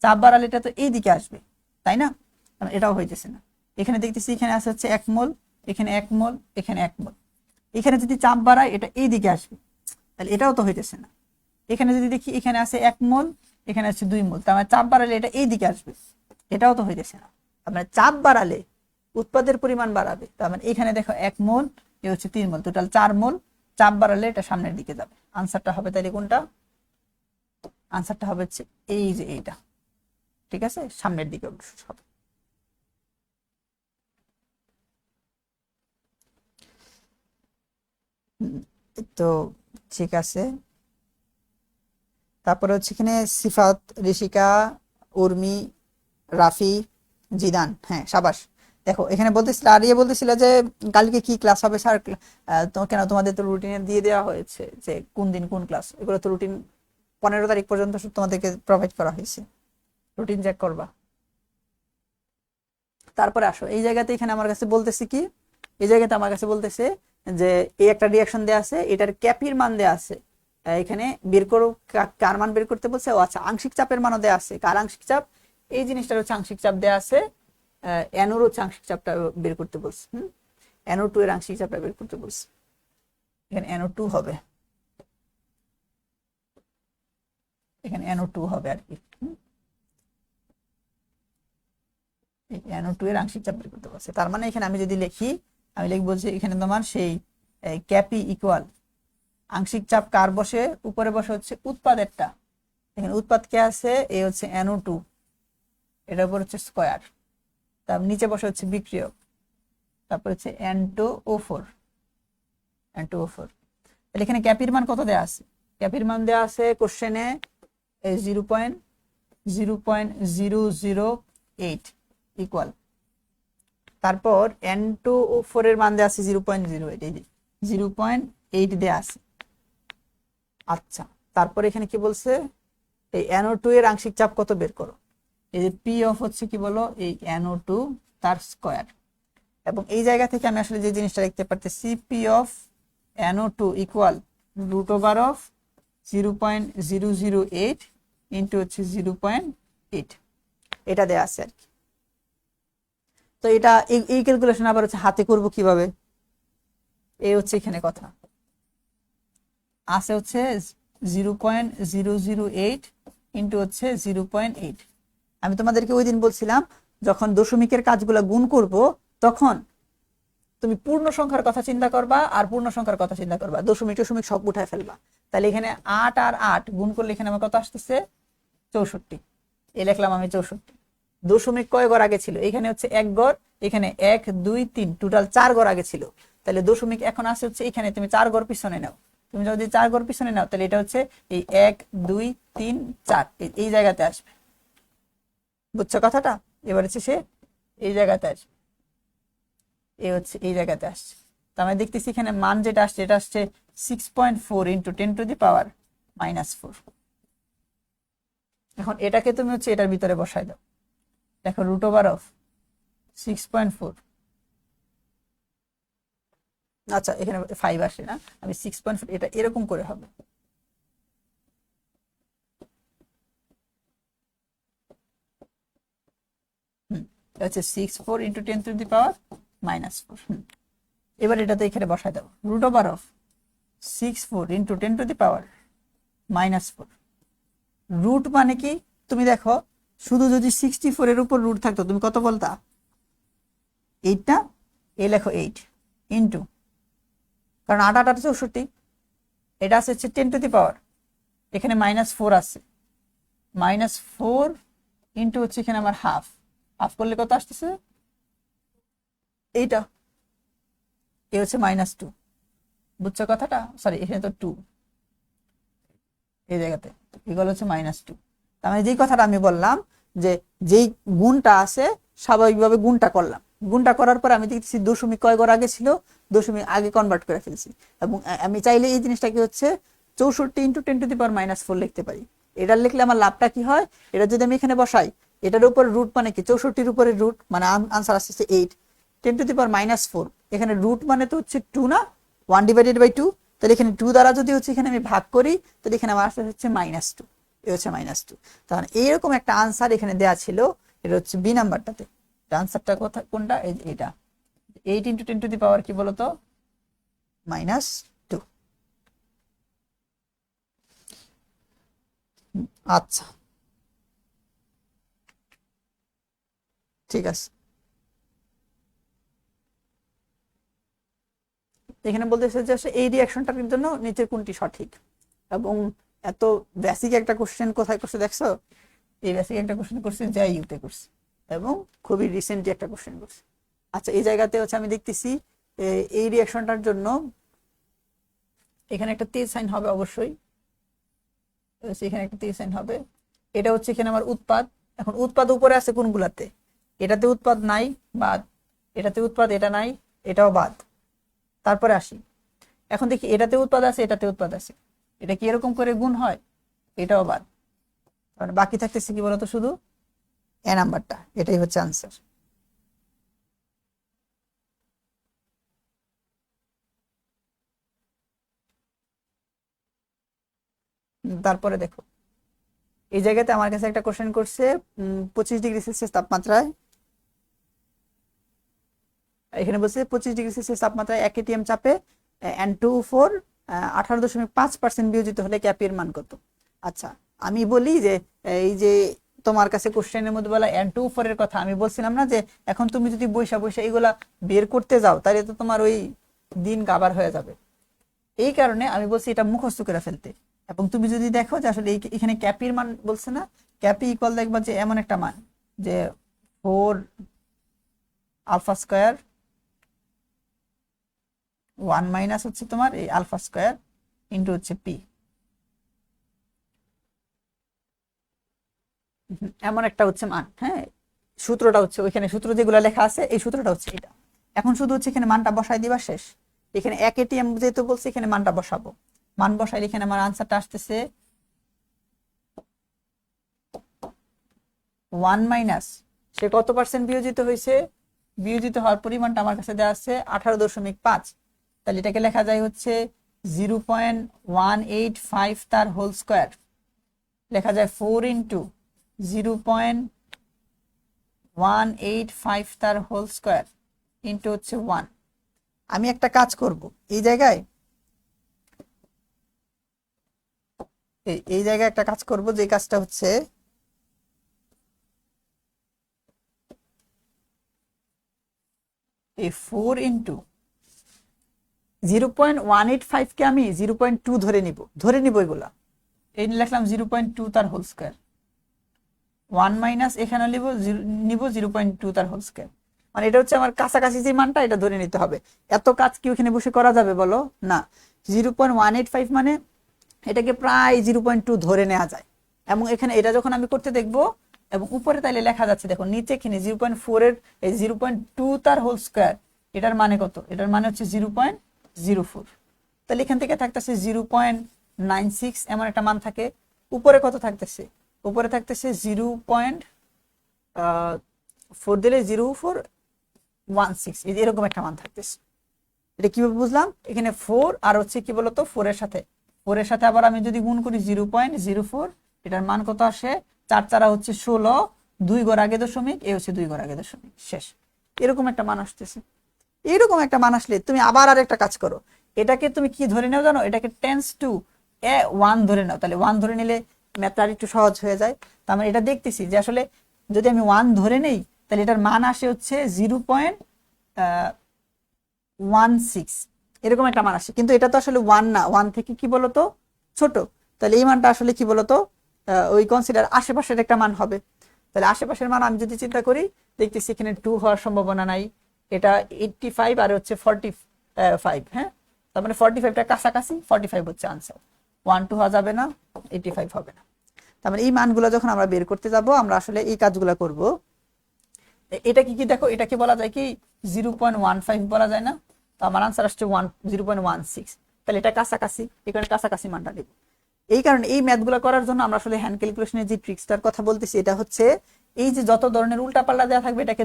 চাপ বাড়ালে এটা তো এই দিকে আসবে, তাই না? কারণ এটাও হইতেছে না। এখানে দেখতেছি এখানে আছে হচ্ছে 1 মোল, এখানে 1 মোল, এখানে 1 মোল। এখানে যদি চাপ বাড়ায় এটা এই দিকে আসবে, তাহলে এটাও তো হইতেছে না। এখানে যদি দেখি এখানে আছে 1 মোল, এখানে আছে 2 মোল, তার মানে চাপ বাড়ালে এটা এই দিকে আসবে, এটাও তো হইতেছে না। তার মানে চাপ বাড়ালে উৎপাদের পরিমাণ বাড়াবে। তার মানে এখানে দেখো 1 মোল, এ হচ্ছে 3 মোল, টোটাল 4 মোল। চাপ বাড়ালে এটা সামনের দিকে যাবে। আনসারটা হবে তাহলে কোনটা? আনসারটা হবে হচ্ছে এই যে এইটা, ঠিক আছে, সামনের দিকে অগ্রসর হবে। তো ঠিক আছে, তারপরে হচ্ছে এখানে সিফাত, ঋষিকা, উর্মি, রাফি, জিদান, হ্যাঁ সাবাস। দেখো এখানে বলতেছিল, আর ইয়ে বলতেছিল যে কালকে কি ক্লাস হবে স্যার, তো কেন তোমাদের তো রুটিনে দিয়ে দেওয়া হয়েছে যে কোন দিন কোন ক্লাস, এগুলো তো রুটিন 15 তারিখ পর্যন্ত তোমাদেরকে প্রোভাইড করা হয়েছে, রুটিন চেক করবা। তারপরে আসো এই জায়গাতে, এখানে আমার কাছে বলতেছে কি, এই জায়গাতে আমার কাছে বলতেছে যে এই একটা রিঅ্যাকশন দেয়া আছে, এটার ক্যাপির মান দেয়া আছে, এখানে বের করো, কার মান বের করতে বলছে? ও আচ্ছা, আংশিক চাপের মানও দেয়া আছে। কার আংশিক চাপ? এই জিনিসটার হচ্ছে আংশিক চাপ দেয়া আছে, NO2 হচ্ছে আংশিক চাপটা বের করতে বলছে। NO2 এর আংশিক চাপটা বের করতে বলছে। এখানে NO2 হবে, এখানে NO2 হবে আর কি। NO2 এর আংশিক চাপ বের করতে বলছে। তার মানে এখানে আমি যদি লিখি, আমি লিখবো যে এখানে তোমার সেই ক্যাপি ইকুয়াল আংশিক চাপ কার বসে? উপরে বসে হচ্ছে উৎপাদেরটা। এখানে উৎপাদ কে আছে? এ হচ্ছে NO2, এটার উপর হচ্ছে স্কয়ার, তার নিচে বসে হচ্ছে বিক্রিয়ক, তারপর হচ্ছে N2O4, N2O4। তাহলে এখানে ক্যাপির মান কত দেয়া আছে? ক্যাপির মান দেয়া আছে কোশ্চেনে 0.008 ইকুয়াল, তারপর N2O4 এর মান দেয়া আছে 0.08, এই যে 0.8 দেয়া আছে। আচ্ছা, তারপর এখানে কি বলছে? এই NO2 এর আংশিক চাপ কত বের করো। এই যে পি অফ হচ্ছে কি বলো, এই NO2 তার স্কয়ার। এবং এই জায়গা থেকে আমি আসলে যে জিনিসটা দেখতে পারতেছি, P of NO2 equal √of 0.008 into হচ্ছে 0.8, এটা দেয়া আছে আর কি। তো এটা এই ক্যালকুলেশন আবার হচ্ছে হাতে করব কিভাবে, এই হচ্ছে এখানে কথা আছে হচ্ছে 0.008 ইন্টু হচ্ছে 0.8। আমি তোমাদেরকে ওই দিন বলছিলাম যখন দশমিকের কাজগুলো গুণ করব, তখন তুমি পূর্ণ সংখ্যার কথা চিন্তা করবা, আর পূর্ণ সংখ্যার কথা চিন্তা করবা, দশমিক টশমিক সব উঠায় ফেলবা। তাহলে এখানে 8 আর 8 গুণ করলে এখানে আমার কত আসতেছে? 64। এই লিখলাম আমি 64। দশমিক কয় ঘর আগে ছিল? এখানে হচ্ছে 1 ঘর, এখানে 1 2 3, টোটাল 4 ঘর আগে ছিল। তাহলে দশমিক এখন আসে হচ্ছে এখানে, তুমি 4 ঘর পিছনে নাও। তুমি যদি 4 ঘর পিছনে নাও, তাহলে এটা হচ্ছে এই 1 2 3 4 এই জায়গাতে আসবে। বুঝছো কথাটা? এবার হচ্ছে সে এই জায়গাতে আসবে, এই হচ্ছে এই জায়গাতে আসছে। তো আমরা দেখতেছি এখানে মান যেটা আসছে, এটা আসছে 6.4 ইন্টু 10⁻⁻4। এখন এটাকে তুমি হচ্ছে এটার ভিতরে বসাই দাও। দেখো √of 6.4, আচ্ছা এখানে 5 আসে না, আমি 6.4, এটা এরকম করে হবে। হচ্ছে 64 ইন্টু 10⁻⁻4। এবার এটাতে এখানে বসাই দাও, √of 64 ইন্টু 10⁻⁻4। রুট মানে কি? তুমি দেখো, শুধু যদি 64 এর উপর রুট থাকতো তুমি কত বলতা? 8 না? এই লেখো 8 ইন্টু, কারণ 8 8 64, এটা আছে হচ্ছে 10⁻, এখানে -4 আছে, -4 ইন্টু হচ্ছে এখানে আমার হাফ, হাফ করলে কত আসতেছে? এইটা, এ হচ্ছে -2। বুঝছো কথাটা? সরি, এখানে তো 2, এই জায়গাতে এগুলো হচ্ছে -2। তার মানে যেই কথাটা আমি বললাম যে যেই গুণটা আছে স্বাভাবিকভাবে গুণটা করলাম, গুণটা করার পর আমি দেখতেছি দশমিক কয় ঘর আগে ছিল, দশমিক আগে কনভার্ট করে ফেলছি। এবং আমি চাইলে এই জিনিসটা কি হচ্ছে 64 ইন্টু 10⁻⁻4 লিখতে পারি। এটা লিখলে আমার লাভটা কি হয়? এটা যদি আমি এখানে বসাই, এটার উপর রুট মানে কি 64-র উপরে রুট, মানে আনসার আসছে 8। 10⁻⁴, এখানে রুট মানে তো হচ্ছে 2 না, 1/2, তাহলে এখানে 2 দ্বারা যদি হচ্ছে এখানে আমি ভাগ করি তাহলে এখানে আমার আসলে হচ্ছে -2, এই হচ্ছে -2। তাহলে এইরকম একটা আনসার এখানে দেয়া ছিল, এটা হচ্ছে বি নাম্বারটাতে। আনসারটা কোনটা, এটা 8 × 10⁻, কি বলতো, -2। আচ্ছা, ঠিক আছে। এখানে বলতেছে যে এই রিঅ্যাকশনটার জন্য নিচের কোনটি সঠিক, এবং এত বেসিক একটা কোশ্চেন কোথায় করছে দেখছো, এই বেসিক একটা কোশ্চেন করছে জেইউতে করছে, এবং খুবই রিসেন্টলি একটা কোশ্চেন করছে। আচ্ছা, এই জায়গাতে হচ্ছে আমি দেখতেছি এই রিঅ্যাকশনটার জন্য এখানে একটা তীর সাইন হবে অবশ্যই, এখানে একটা তীর সাইন হবে। এটা হচ্ছে এখানে আমার উৎপাদ। এখন উৎপাদ উপরে আছে কোনগুলাতে, এটাতে উৎপাদ নাই, বাদ। এটাতে উৎপাদ, এটা নাই, এটাও বাদ। তারপরে আসি, এখন দেখি এটাতে উৎপাদ আছে, এটাতে উৎপাদ আছে, এটা কি এরকম করে গুণ হয়, এটাও বাদ। মানে বাকি থাকতেছে কি বলতো, শুধু এ নাম্বারটা, এটাই হচ্ছে আনসার। তারপরে দেখো, এই জায়গাতে আমার কাছে একটা কোশ্চেন করছে 25°C তাপমাত্রায়, এখানে বলছে 25°C তাপমাত্রায় 1 atm চাপে N2O4 18.5% বিয়োজিত হলে ক্যাপির মান কত। আচ্ছা, আমি বলি যে এই যে তোমার কাছে কোশ্চেনের মধ্যে বলা N2O4 এর কথা, আমি বলছিলাম না যে এখন তুমি যদি বৈশা বৈশা এগুলা বের করতে যাও তাহলে তো তোমার ওই দিন গাবার হয়ে যাবে। এই কারণে আমি বলছি এটা মুখস্থ করে ফেলতে। এবং তুমি যদি দেখো যে আসলে এখানে ক্যাপির মান বলছে না, ক্যাপি ইকুয়াল দেখবা যে এমন একটা মান যে 4 আলফা স্কয়ার 1 মাইনাস হচ্ছে তোমার এই আলফা স্কয়ার ইন্টু হচ্ছে পি, এমন একটা হচ্ছে মান। হ্যাঁ, সূত্রটা হচ্ছে ওইখানে, সূত্র যেগুলো লেখা আছে এই সূত্রটা হচ্ছে এটা। এখন শুধু হচ্ছে এখানে মানটা বসাই দিবা, শেষ। এখানে 1 atm যেহেতু বলছে এখানে মানটা বসাবো, মান বসাই এখানে আমার আনসারটা আসতেছে 1 মাইনাস সে কত পার্সেন্ট বিয়োজিত হয়েছে, বিয়োজিত হওয়ার পরিমাণটা আমার কাছে দেওয়া আছে 18.5, তাহলে এটাকে লেখা যায় হচ্ছে 0.185 তার হোল স্কয়ার, লেখা যায় 4 × 0.185 তার হোল স্কয়ার ইন্টু হচ্ছে 1। আমি একটা কাজ করব, এই জায়গায় একটা কাজ করব, যে কাজটা হচ্ছে এই 4 × 0.185 কে আমি 0.2 ধরে নিব এগুলা, এই লিখলাম 0.2 তার হোল স্কয়ার, 1 মাইনাস এখানে নিব 0.2 তার হোল স্কয়ার। মানে এটা হচ্ছে আমার কাছাকাছি যে মানটা, এটা ধরে নিতে হবে। এত কাজ কি ওখানে বসে করা যাবে বলো, না। 0.185 মানে এটাকে প্রায় 0.2 ধরে নেওয়া যায়। এবং এখানে এটা যখন আমি করতে দেখব, এবং উপরে তাইলে লেখা যাচ্ছে দেখো, নিচে এখানে 0.4 এর এই 0.2 তার হোল স্কয়ার, এটার মানে কত, এটার মানে হচ্ছে 0.04। তাহলে এখান থেকে থাকতেছে 0.96, এমন একটা মান থাকে। উপরে কত থাকতেছে, উপরে থাকতেছে 0.4 দিলে 0.416, এরকম একটা মান থাকতেছে। এটা কিভাবে বুঝলাম, এখানে 4 আর হচ্ছে কি বলতো 4 এর সাথে আবার আমি যদি গুণ করি 0.04, এটার মান কত আসে, 4 4 হচ্ছে 16, 2 ঘর আগে দশমিক, এ হচ্ছে 2 ঘর আগে দশমিক, শেষ। এরকম একটা মান আসতেছে। এরকম একটা মান আসলে তুমি আবার আরেকটা কাজ করো, এটাকে তুমি কি ধরে নাও জানো, এটাকে টেন্স টু 1 ধরে নাও, তাহলে 1 ধরে নিলে ম্যাথটা একটু সহজ হয়ে যায়। তার মানে এটা দেখতেছি যে আসলে যদি আমি 1 ধরে নেই তাহলে এটার মান আসে হচ্ছে 0.16, এরকম একটা মান আসে। কিন্তু এটা তো আসলে 1 না, 1 থেকে কি বলতো ছোট, তাহলে এই মানটা আসলে কি বলতো ওই কনসিডার আশেপাশের একটা মান হবে। তাহলে আশেপাশের মান আমি যদি চিন্তা করি, দেখতেছি এখানে 2 হওয়ার সম্ভাবনা নাই, এটা 85 আর হচ্ছে 45, হ্যাঁ, তার মানে 45টা কাছাকাছি, 45 হচ্ছে আনসার। 1 2 হওয়া যাবে না, 85 হবে না। তার মানে এই মানগুলো যখন আমরা বের করতে যাব, আমরা আসলে এই কাজগুলো করব। এটা কি দেখো, এটাকে বলা যায় কি 0.15 বলা যায় না, তো আমার আনসার আসছে 0.16, তাহলে এটা কাছাকাছি, এখানে কাছাকাছি মানটা দেব। এই কারণে এই ম্যাথগুলো করার জন্য আমরা আসলে হ্যান্ড ক্যালকুলেশনের যে ট্রিক্সটার কথা বলতেছি, এটা হচ্ছে এই যে যত ধরনের উল্টাপাল্টা দেওয়া থাকবে এটাকে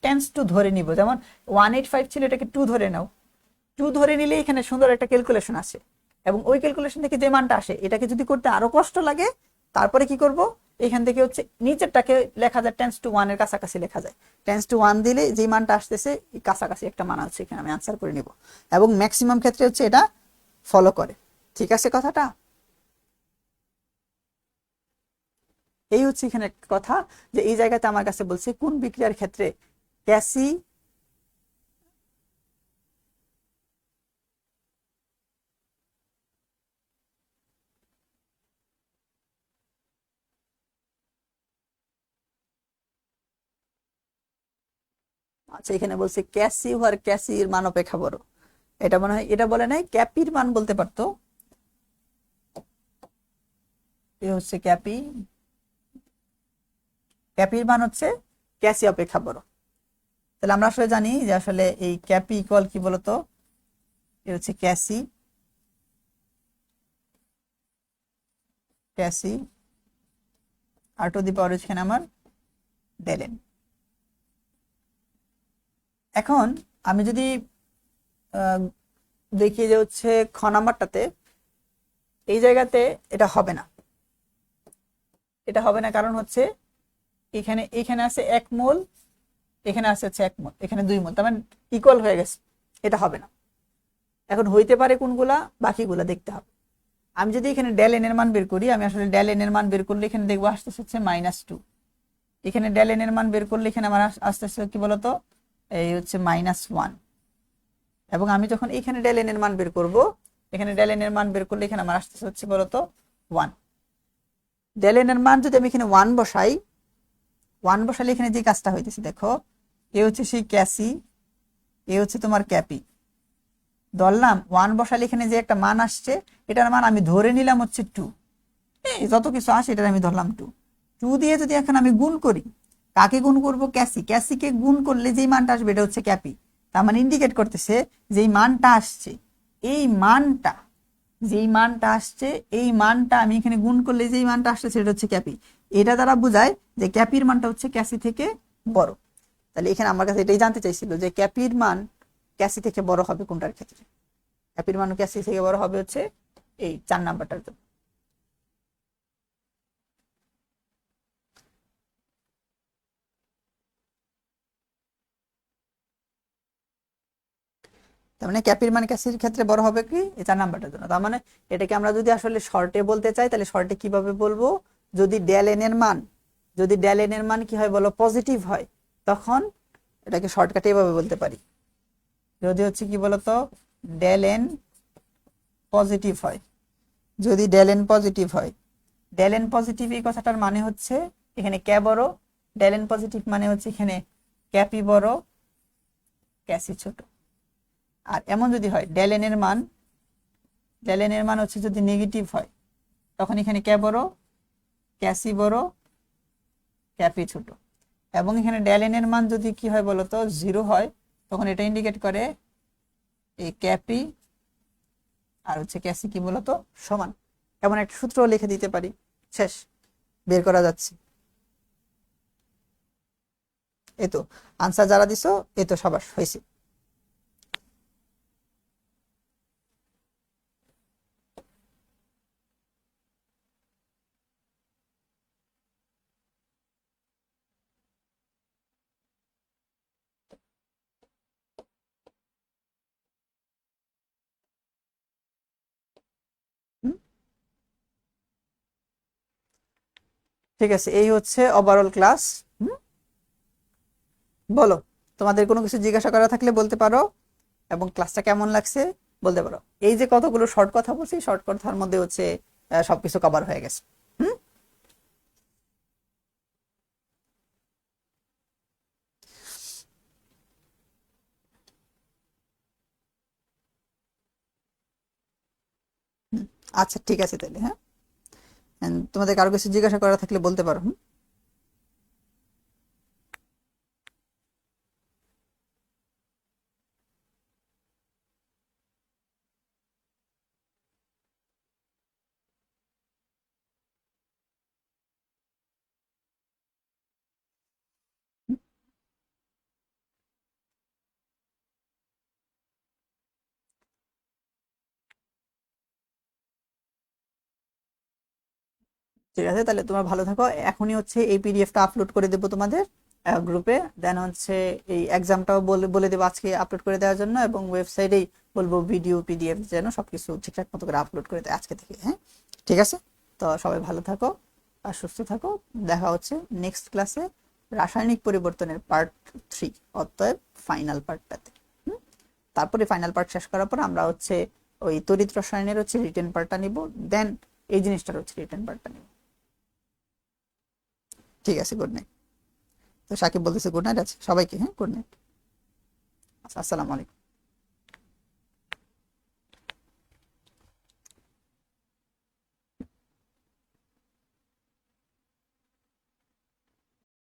টেন্স টু ধরে নিব, যেমন 185 ছিল, এটাকে 2 ধরে নাও। 2 ধরে নিলে এখানে সুন্দর একটা ক্যালকুলেশন আসে, এবং ওই ক্যালকুলেশন থেকে যে মানটা আসে এটাকে যদি করতে আরো কষ্ট লাগে, তারপরে কি করব, এখান থেকে হচ্ছে নিচেরটাকে লেখা যায় টেন্স টু 1 এর কাছাকাছি লেখা যায়। টেন্স টু 1 দিলে যে মানটা আসতেছে এই কাছাকাছি একটা মান হচ্ছে, এখানে আমি আনসার করে নিব, এবং ম্যাক্সিমাম ক্ষেত্রে হচ্ছে এটা ফলো করে। ঠিক আছে কথাটা? এই হচ্ছে এখানে একটা কথা, যে এই জায়গাতে আমার কাছে বলছে কোন বিক্রিয়ার ক্ষেত্রে ক্যাসি আচ্ছা, এখানে বলছে ক্যাসি আর ক্যাসির মান অপেক্ষা বড়। এটা মনে হয় এটা বলে নাই, ক্যাপির মান বলতে পারতো। এ হচ্ছে ক্যাপি, ক্যাপির মান হচ্ছে ক্যাসি অপেক্ষা বড়। তাহলে আমরা আসলে জানি যে আসলে এই ক্যাপি ইকুয়াল কি বলতো, এ হচ্ছে Kc, Kc R to the power এখানে আমার ডেলেন। এখন আমি যদি দেখি যে হচ্ছে খ নাম্বারটাতে এই জায়গাতে এটা হবে না, এটা হবে না কারণ হচ্ছে এখানে এখানে আছে 1 মোল, এখানে আছে হচ্ছে 1 মোল, এখানে 2 মোল, তার মানে ইকুয়াল হয়ে গেছে, এটা হবে না। এখন হইতে পারে কোনগুলা, বাকিগুলা দেখতে হবে। আমি যদি এখানে ডেল এন এর মান বের করি, আমি আসলে ডেল এন এর মান বের করলে এখানে দেখবো আসতেছে হচ্ছে -2। এখানে ডেল এন এর মান বের করলে এখানে আমার আসতেছে কি বলতো, এই হচ্ছে -1। এবং আমি যখন এখানে ডেল এন এর মান বের করব, এখানে ডেল এন এর মান বের করলে এখানে আমার আসতেছে হচ্ছে বলতো 1। ডেল এন এর মান যদি আমি এখানে 1 বসাই, 1 বসালে এখানে যে কাজটা হইতেছে দেখো, এ হচ্ছে সেই ক্যাসি, এ হচ্ছে তোমার ক্যাপি, ধরলাম 1 বসালে এখানে যে একটা মান আসছে, এটার মান আমি ধরে নিলাম হচ্ছে 2। যত কিছু আসে এটার আমি ধরলাম 2। 2 দিয়ে যদি এখন আমি গুণ করি, কাকে গুণ করব, ক্যাসি, ক্যাসিকে গুণ করলে যেই মানটা আসবে এটা হচ্ছে ক্যাপি। তার মানে ইন্ডিকেট করতেছে যেই মানটা আসছে, এই মানটা, যেই মানটা আসছে এই মানটা আমি এখানে গুণ করলে যেই মানটা আসছে সেটা হচ্ছে ক্যাপি। এটা দ্বারা বোঝায় যে ক্যাপির মানটা হচ্ছে ক্যাসি থেকে বড়। তাহলে এখানে আমার কাছে এটাই জানতে চাইছিল যে ক্যাপির মান ক্যাসি থেকে বড় হবে কোনটার ক্ষেত্রে। ক্যাপির মান ক্যাসি থেকে বড় হবে হচ্ছে এই 4 নাম্বারটার জন্য। তার মানে ক্যাপির মান ক্যাসির ক্ষেত্রে বড় হবে কি, এই 4 নাম্বারটার জন্য। তার মানে এটাকে আমরা যদি আসলে শর্টে বলতে চাই, তাহলে শর্টে কিভাবে বলবো, যদি ডেল এন এর মান, যদি ডেল এন এর মান কি হয় বলো, পজিটিভ হয়, তখন এটাকে শর্টকাটে এভাবে বলতে পারি, যদি হচ্ছে কি বলতো ডেল এন পজিটিভ হয়, যদি ডেল এন পজিটিভ হয়, ডেল এন পজিটিভ এই কথাটার মানে হচ্ছে এখানে ক্যা বড়, ডেল এন পজিটিভ মানে হচ্ছে এখানে ক্যাপি বড়, ক্যাসি ছোট। আর এমন যদি হয় ডেল এন এর মান, ডেল এন এর মান হচ্ছে যদি নেগেটিভ হয়, তখন এখানে ক্যা বড়, ক্যাসি বড়, ক্যাপি ছোট। এবং এখানে ডেল এন এর মান যদি কি হয় বলতো 0 হয়, তখন এটা ইন্ডিকেট করে এই ক্যাপি আর হচ্ছে ক্যাসি কি বলতো সমান। এমন একটা সূত্র লিখে দিতে পারি, শেষ, বের করা যাচ্ছে। এই তো আনসার যারা দিছো, এই তো সবার হয়েছে। হুম, ঠিক আছে, এই হচ্ছে ওভারঅল ক্লাস। বলো, তোমাদের কোনো কিছু জিজ্ঞাসা করা থাকলে বলতে পারো, এবং ক্লাসটা কেমন লাগছে বলতে পারো। এই যে কতগুলো শর্ট কথা বলছি, শর্ট কথার মধ্যে হচ্ছে সবকিছু কভার হয়ে গেছে। হুম, আচ্ছা ঠিক আছে তাহলে, হ্যাঁ, তোমাদের কারো কিছু জিজ্ঞাসা করা থাকলে বলতে পারো। হুম। ঠিক আছে, তাহলে তোমরা ভালো থাকো। এখনই হচ্ছে এই পিডিএফটা আপলোড করে দেবো তোমাদের গ্রুপে, দেন হচ্ছে এই এক্সামটাও বলে বলে দেবো আজকে আপলোড করে দেওয়ার জন্য, এবং ওয়েবসাইটেই বলবো ভিডিও পিডিএফ যেন সবকিছু ঠিকঠাক মতো করে আপলোড করে দেয় আজকে থেকে। হ্যাঁ, ঠিক আছে। তো সবাই ভালো থাকো আর সুস্থ থাকো। দেখা হচ্ছে নেক্সট ক্লাসে রাসায়নিক পরিবর্তনের পার্ট 3, অতএব ফাইনাল পার্টটাতে। তারপরে ফাইনাল পার্ট শেষ করার পর আমরা হচ্ছে ওই তড়িৎ রসায়নের হচ্ছে রিটেন পার্টটা নিব, দেন এই জিনিসটার হচ্ছে রিটেন পার্টটা নিব। ঠিক আছে, গুড নাইট। তো সাকিব বলতেছে গুড নাইট আছে সবাইকে। হ্যাঁ, গুড নাইট। আচ্ছা, আসসালামু আলাইকুম।